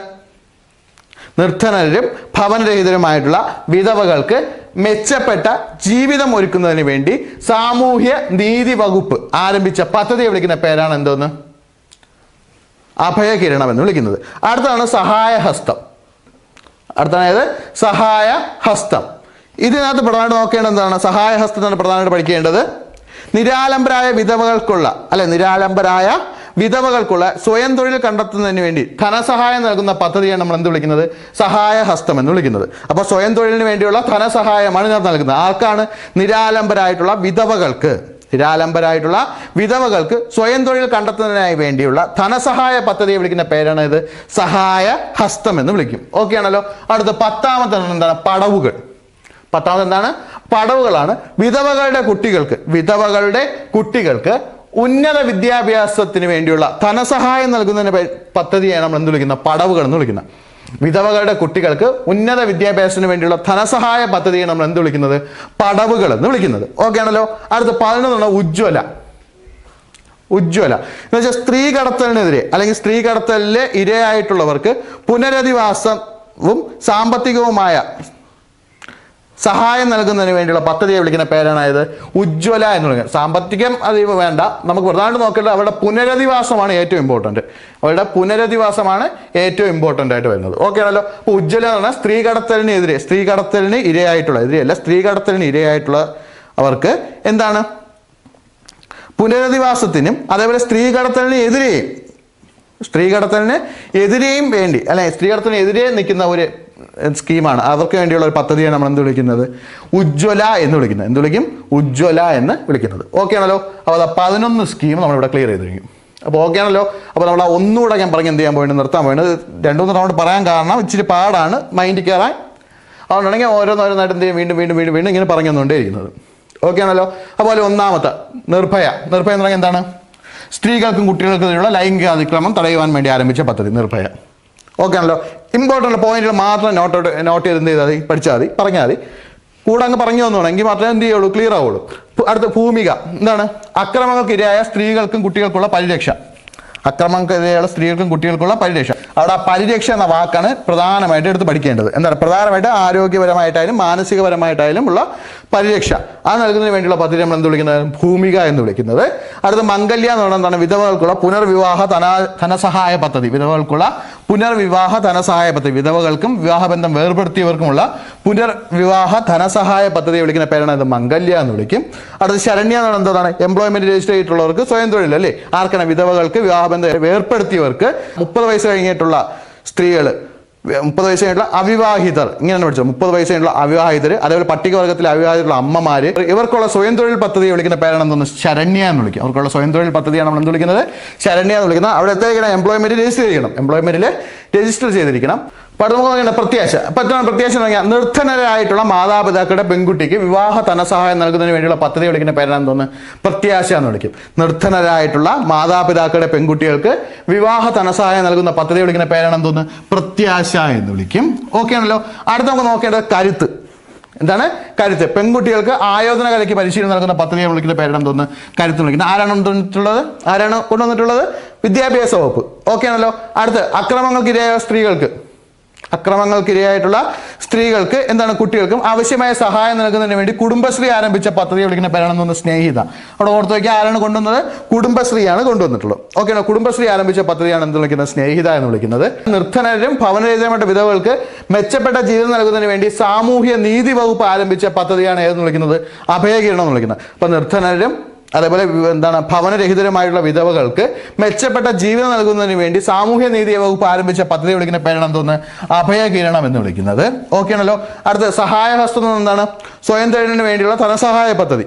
നിർധനരും ഭവനരഹിതരുമായിട്ടുള്ള വിധവകൾക്ക് മെച്ചപ്പെട്ട ജീവിതം ഒരുക്കുന്നതിന് വേണ്ടി സാമൂഹ്യ നീതി വകുപ്പ് ആരംഭിച്ച പദ്ധതിയെ വിളിക്കുന്ന പേരാണ് എന്തോന്ന്? അഭയകിരണം എന്ന് വിളിക്കുന്നത്. അടുത്താണ് സഹായഹസ്തം. അടുത്താണ് സഹായഹസ്തം. ഇതിനകത്ത് പ്രധാനമായിട്ട് നോക്കേണ്ടത് എന്താണ്? സഹായഹസ്തത്തിന് പ്രധാനമായിട്ട് പഠിക്കേണ്ടത് നിരാലംബരായ വിധവകൾക്കുള്ള സ്വയം തൊഴിൽ കണ്ടെത്തുന്നതിന് വേണ്ടി ധനസഹായം നൽകുന്ന പദ്ധതിയാണ് നമ്മൾ എന്ത് വിളിക്കുന്നത്? സഹായഹസ്തം എന്ന് വിളിക്കുന്നത്. അപ്പോൾ സ്വയം തൊഴിലിന് വേണ്ടിയുള്ള ധനസഹായമാണ് ഇതിനകത്ത് നൽകുന്നത്. ആർക്കാണ്? നിരാലംബരായിട്ടുള്ള വിധവകൾക്ക് സ്വയം തൊഴിൽ കണ്ടെത്തുന്നതിനായി വേണ്ടിയുള്ള ധനസഹായ പദ്ധതിയെ വിളിക്കുന്ന പേരാണ് ഇത് സഹായഹസ്തം എന്ന് വിളിക്കും. ഓക്കെ ആണല്ലോ. അടുത്ത 10-മത്തെ എന്താണ്? പടവുകൾ. 10-മത് എന്താണ്? പടവുകളാണ്. വിധവകളുടെ കുട്ടികൾക്ക് ഉന്നത വിദ്യാഭ്യാസത്തിന് വേണ്ടിയുള്ള ധനസഹായം നൽകുന്നതിന് പദ്ധതിയാണ് നമ്മൾ എന്ത് വിളിക്കുന്നത്? പടവുകൾ എന്ന് വിളിക്കുന്നത്. വിധവകളുടെ കുട്ടികൾക്ക് ഉന്നത വിദ്യാഭ്യാസത്തിന് വേണ്ടിയുള്ള ധനസഹായ പദ്ധതിയാണ് നമ്മൾ എന്ത് വിളിക്കുന്നത്? പടവുകൾ എന്ന് വിളിക്കുന്നത്. ഓക്കെ ആണല്ലോ. അടുത്ത 11 ഉജ്ജ്വല എന്ന് വെച്ചാൽ സ്ത്രീ കടത്തലിനെതിരെ അല്ലെങ്കിൽ സ്ത്രീ കടത്തലിലെ ഇരയായിട്ടുള്ളവർക്ക് പുനരധിവാസവും സാമ്പത്തികവുമായ സഹായം നൽകുന്നതിന് വേണ്ടിയുള്ള പദ്ധതിയെ വിളിക്കുന്ന പേരാണ് ഇത് ഉജ്ജ്വല എന്ന് പറയുന്നത്. സാമ്പത്തികം അത് വേണ്ട, നമുക്ക് പ്രധാനമായിട്ട് നോക്കേണ്ടത് അവരുടെ പുനരധിവാസമാണ് ഏറ്റവും ഇമ്പോർട്ടൻറ്റ്. ആയിട്ട് വരുന്നത്. ഓക്കെ ആണല്ലോ. അപ്പോൾ ഉജ്ജ്വല എന്ന് പറഞ്ഞാൽ സ്ത്രീ കടത്തലിന് ഇരയായിട്ടുള്ള അവർക്ക് എന്താണ്? പുനരധിവാസത്തിനും അതേപോലെ സ്ത്രീ കടത്തലിന് എതിരെയും വേണ്ടി സ്ത്രീ കടത്തലിനെതിരെ നിൽക്കുന്ന ഒരു സ്കീമാണ്. അവർക്ക് വേണ്ടിയുള്ള ഒരു പദ്ധതിയാണ് നമ്മൾ എന്ത് വിളിക്കുന്നത്? ഉജ്ജ്വല എന്ന് വിളിക്കുന്നത്. എന്ത് വിളിക്കും? ഉജ്ജ്വല എന്ന് വിളിക്കുന്നത്. ഓക്കെ ആണല്ലോ. അപ്പോൾ 11 സ്കീം നമ്മളിവിടെ ക്ലിയർ ചെയ്ത് കഴിഞ്ഞു. അപ്പോൾ ഓക്കെ ആണല്ലോ. അപ്പോൾ നമ്മൾ ഒന്നുകൂടെ ഞാൻ പറഞ്ഞ് എന്ത് ചെയ്യാൻ പോയിട്ട് നിർത്താൻ പോയിട്ട് 2-3 റൗണ്ട് പറയാൻ കാരണം ഇച്ചിരി പാടാണ് മൈൻഡിൽ കയറാൻ. അതുകൊണ്ടാണെങ്കിൽ ഓരോന്നായിട്ട് എന്ത് ചെയ്യും? വീണ്ടും ഇങ്ങനെ പറഞ്ഞുകൊണ്ടേയിരിക്കുന്നത്. ഓക്കെ ആണല്ലോ. അതുപോലെ 1-മത്തെ നിർഭയ എന്ന് പറഞ്ഞാൽ എന്താണ്? സ്ത്രീകൾക്കും കുട്ടികൾക്കെതിരെയുള്ള ലൈംഗിക അതിക്രമം തടയുവാൻ വേണ്ടി ആരംഭിച്ച പദ്ധതി നിർഭയ. ഓക്കെ ആണല്ലോ. ഇമ്പോർട്ടൻ്റ് പോയിന്റുകൾ മാത്രം നോട്ട് ചെയ്ത് എന്ത് ചെയ്താൽ മതി? പഠിച്ചാൽ മതി, പറഞ്ഞാൽ മതി. കൂടെ അങ്ങ് പറഞ്ഞു വന്നോണം, എങ്കിൽ മാത്രമേ എന്ത് ചെയ്യുള്ളൂ, ക്ലിയർ ആവുള്ളൂ. അടുത്ത ഭൂമിക എന്താണ്? അക്രമങ്ങൾക്കിരയായ സ്ത്രീകൾക്കും കുട്ടികൾക്കുള്ള പരിരക്ഷ. അക്രമങ്ങൾക്കെതിരെയുള്ള സ്ത്രീകൾക്കും കുട്ടികൾക്കുള്ള പരിരക്ഷ. അവിടെ ആ പരിരക്ഷ എന്ന വാക്കാണ് പ്രധാനമായിട്ട് എടുത്ത് പഠിക്കേണ്ടത്. എന്താണ്? പ്രധാനമായിട്ട് ആരോഗ്യപരമായിട്ടായാലും മാനസികപരമായിട്ടായാലും ഉള്ള പരിരക്ഷ അത് നൽകുന്നതിന് വേണ്ടിയുള്ള പദ്ധതി നമ്മൾ എന്ത് വിളിക്കുന്നത്? ഭൂമിക എന്ന് വിളിക്കുന്നത്. അടുത്ത മംഗല്യ എന്ന് പറയുന്നത് എന്താണ്? വിധവകൾക്കുള്ള പുനർവിവാഹ ധനസഹായ പദ്ധതി. വിധവകൾക്കുള്ള പുനർവിവാഹ ധനസഹായ പദ്ധതി. വിധവകൾക്കും വിവാഹബന്ധം വേർപെടുത്തിയവർക്കുമുള്ള പുനർവിവാഹ ധനസഹായ പദ്ധതി വിളിക്കുന്ന പേരാണ് ഇത് മംഗല്യ എന്ന് വിളിക്കും. അടുത്ത ശരണ്യ എന്ന് പറയുന്നത് എന്താണ്? എംപ്ലോയ്മെന്റ് രജിസ്റ്റർ ചെയ്തിട്ടുള്ളവർക്ക് സ്വയം തൊഴിൽ അല്ലേ? ആർക്കാണ്? വിധവകൾക്ക്, വിവാഹബന്ധം വേർപ്പെടുത്തിയവർക്ക്, 30 വയസ്സ് കഴിഞ്ഞിട്ടുള്ള സ്ത്രീകൾ, 30 വയസ്സ് കഴിഞ്ഞിട്ടുള്ള അവിവാഹിതർ, ഇങ്ങനെയാണ് പഠിച്ചത്. 30 വയസ്സ് കഴിഞ്ഞിട്ടുള്ള അവിവാഹിതർ, അതേപോലെ പട്ടികവർഗത്തിലെ അവിവാഹിതരുള്ള അമ്മമാര്, ഇവർക്കുള്ള സ്വയം തൊഴിൽ പദ്ധതി വിളിക്കുന്ന പേരാണ് എന്തെന്ന്? ശരണ്യ എന്ന് വിളിക്കും. അവർക്കുള്ള സ്വയം തൊഴിൽ പദ്ധതിയാണ് നമ്മൾ എന്ത് വിളിക്കുന്നത്? ശരണ്യ എന്ന് വിളിക്കുന്നത്. അവിടെ എത്രയാണ്? എംപ്ലോയ്മെന്റ് രജിസ്റ്റർ ചെയ്യണം, എംപ്ലോയ്മെന്റിൽ രജിസ്റ്റർ ചെയ്തിരിക്കണം. അപ്പോൾ നമുക്ക് നോക്കേണ്ട പ്രത്യാശ. പറ്റാണ് പ്രത്യാശ എന്ന് പറഞ്ഞാൽ നിർധനരായിട്ടുള്ള മാതാപിതാക്കളുടെ പെൺകുട്ടിക്ക് വിവാഹ ധനസഹായം നൽകുന്നതിന് വേണ്ടിയുള്ള പദ്ധതി വിളിക്കുന്ന പേരാണ് തോന്നുന്നു? പ്രത്യാശ എന്ന് വിളിക്കും. നിർധനരായിട്ടുള്ള മാതാപിതാക്കളുടെ പെൺകുട്ടികൾക്ക് വിവാഹ ധനസഹായം നൽകുന്ന പദ്ധതി വിളിക്കുന്ന പേരാണ് തോന്നുന്നു? പ്രത്യാശ എന്ന് വിളിക്കും. ഓക്കെ ആണല്ലോ. അടുത്ത നമുക്ക് നോക്കേണ്ടത് കരുത്ത്. എന്താണ്? കരുത്ത്. പെൺകുട്ടികൾക്ക് ആയോധന കലയ്ക്ക് പരിശീലനം നൽകുന്ന പദ്ധതിയെ വിളിക്കുന്ന പേരാണ് തോന്നുന്നു? കരുത്ത് വിളിക്കുന്നത്. ആരാണ് കൊണ്ടുവന്നിട്ടുള്ളത്? വിദ്യാഭ്യാസ വകുപ്പ്. ഓക്കെ ആണല്ലോ. അടുത്ത് അക്രമങ്ങൾക്കിരയായിട്ടുള്ള സ്ത്രീകൾക്ക് എന്താണ്? കുട്ടികൾക്കും ആവശ്യമായ സഹായം നൽകുന്നതിന് വേണ്ടി കുടുംബശ്രീ ആരംഭിച്ച പദ്ധതി വിളിക്കുന്ന പേരാണെന്ന് തോന്നുന്നു? സ്നേഹിത. അവിടെ ഓർത്ത് വയ്ക്കുക, ആരാണ് കൊണ്ടുവന്നത്? കുടുംബശ്രീയാണ് കൊണ്ടുവന്നിട്ടുള്ളത്. ഓക്കെ. കുടുംബശ്രീ ആരംഭിച്ച പദ്ധതിയാണ് എന്ത് വിളിക്കുന്നത്? സ്നേഹിത എന്ന് വിളിക്കുന്നത്. നിർധനരും ഭവനരഹിതമായ വിധവകൾക്ക് മെച്ചപ്പെട്ട ജീവിതം നൽകുന്നതിന് വേണ്ടി സാമൂഹ്യ നീതി വകുപ്പ് ആരംഭിച്ച പദ്ധതിയാണ് ഏതെന്ന് വിളിക്കുന്നത്? അഭയകിരണം എന്ന് വിളിക്കുന്നത്. അപ്പൊ നിർധനരും അതേപോലെ എന്താണ് ഭവനരഹിതരുമായിട്ടുള്ള വിധവകൾക്ക് മെച്ചപ്പെട്ട ജീവിതം നൽകുന്നതിന് വേണ്ടി സാമൂഹ്യ നീതി വകുപ്പ് ആരംഭിച്ച പദ്ധതി വിളിക്കുന്ന പേരാണെന്ന് തോന്നുന്നത്? അഭയകിരണം എന്ന് വിളിക്കുന്നത്. ഓക്കെ ആണല്ലോ. അടുത്ത സഹായഹസ്തം എന്താണ്? സ്വയം തൊഴിലിന് വേണ്ടിയുള്ള ധനസഹായ പദ്ധതി.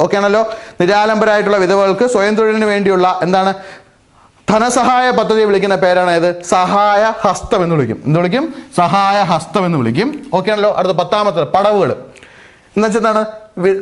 ഓക്കെ ആണല്ലോ. നിരാലംബരായിട്ടുള്ള വിധവകൾക്ക് സ്വയം തൊഴിലിന് വേണ്ടിയുള്ള എന്താണ്? ധനസഹായ പദ്ധതി വിളിക്കുന്ന പേരാണ് ഏത്? സഹായ ഹസ്തം എന്ന് വിളിക്കും. എന്ത് വിളിക്കും? സഹായ ഹസ്തം എന്ന് വിളിക്കും. ഓക്കെ ആണല്ലോ. അടുത്ത 10ാമത്തെ പടവുകൾ എന്നുവെച്ചാൽ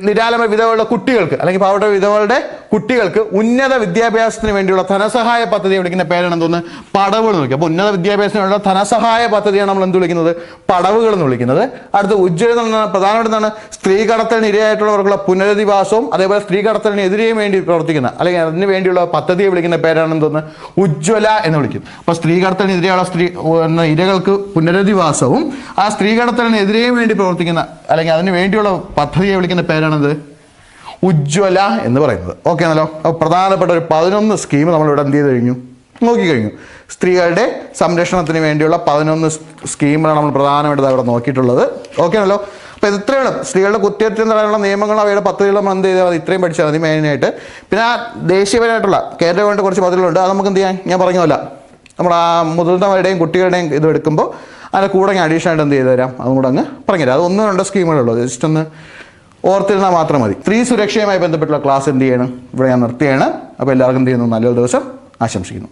നിരാലംബ വിധവകളുടെ കുട്ടികൾക്ക് അല്ലെങ്കിൽ പാവപ്പെട്ട വിധവകളുടെ കുട്ടികൾക്ക് ഉന്നത വിദ്യാഭ്യാസത്തിന് വേണ്ടിയുള്ള ധനസഹായ പദ്ധതി വിളിക്കുന്ന പേരാണ് തോന്നുന്നത്? പടവുകൾ എന്ന് വിളിക്കും. അപ്പോൾ ഉന്നത വിദ്യാഭ്യാസത്തിനുള്ള ധനസഹായ പദ്ധതിയാണ് നമ്മൾ എന്ത് വിളിക്കുന്നത്? പടവുകൾ എന്ന് വിളിക്കുന്നത്. അടുത്ത ഉജ്ജ്വല പ്രധാനമായിട്ട് എന്താണ്? സ്ത്രീ കടത്തലിന് ഇരയായിട്ടുള്ളവർക്കുള്ള പുനരധിവാസവും അതേപോലെ സ്ത്രീ കടത്തലിന് എതിരെയും വേണ്ടി പ്രവർത്തിക്കുന്ന അല്ലെങ്കിൽ അതിന് വേണ്ടിയുള്ള പദ്ധതിയെ വിളിക്കുന്ന പേരാണ് തോന്നുന്നത്? ഉജ്ജ്വല എന്ന് വിളിക്കും. അപ്പോൾ സ്ത്രീ കടത്തലിനെതിരെയുള്ള ഇരകൾക്ക് പുനരധിവാസവും ആ സ്ത്രീ കടത്തലിനെതിരെയും വേണ്ടി പ്രവർത്തിക്കുന്ന അല്ലെങ്കിൽ അതിന് വേണ്ടിയുള്ള പദ്ധതിയെ വിളിക്കുന്ന പേരാണത്? ഉജ്ജ്വല എന്ന് പറയുന്നത്. ഓക്കെ ആണല്ലോ. അപ്പോൾ പ്രധാനപ്പെട്ട ഒരു 11 സ്കീം നമ്മളിവിടെ എന്ത് ചെയ്ത് കഴിഞ്ഞു? നോക്കിക്കഴിഞ്ഞു. സ്ത്രീകളുടെ സംരക്ഷണത്തിന് വേണ്ടിയുള്ള 11 സ്കീമുകളാണ് നമ്മൾ പ്രധാനമായിട്ട് അവിടെ നോക്കിയിട്ടുള്ളത്. ഓക്കെ ആണല്ലോ. അപ്പോൾ ഇത് ഇത്രയാണ് സ്ത്രീകളുടെ കുറ്റകൃത്യം തടയാനുള്ള നിയമങ്ങളും അവയുടെ പദ്ധതികളും നമ്മൾ എന്ത് ചെയ്താൽ ഇത്രയും പഠിച്ചാൽ മതി മെയിനായിട്ട്. പിന്നെ ആ ദേശീയപരമായിട്ടുള്ള കേരള ഗവൺമെൻറ് കുറച്ച് പദ്ധതികളുണ്ട്. അത് നമുക്ക് എന്ത് ചെയ്യാൻ ഞാൻ പറഞ്ഞല്ല, നമ്മൾ ആ മുതിർന്നവരുടെയും കുട്ടികളുടെയും ഇത് എടുക്കുമ്പോൾ അതിൻ്റെ കൂടെ ഞാൻ അഡീഷണൽ ആയിട്ട് എന്ത് ചെയ്ത് തരാം, അതും കൂടെ അങ്ങ് പറഞ്ഞുതരാം. അത് 1-2 സ്കീമുകളുള്ളൂ. ജസ്റ്റ് ഒന്ന് ഓർത്തിരുന്നാൽ മാത്രം മതി. സ്ത്രീ സുരക്ഷയുമായി ബന്ധപ്പെട്ടുള്ള ക്ലാസ് എന്ത് ചെയ്യണം ഇവിടെ ഞാൻ നിർത്തിയാണ്. അപ്പോൾ എല്ലാവർക്കും എന്ത് ചെയ്യുന്നു? നല്ലൊരു ദിവസം ആശംസിക്കുന്നു.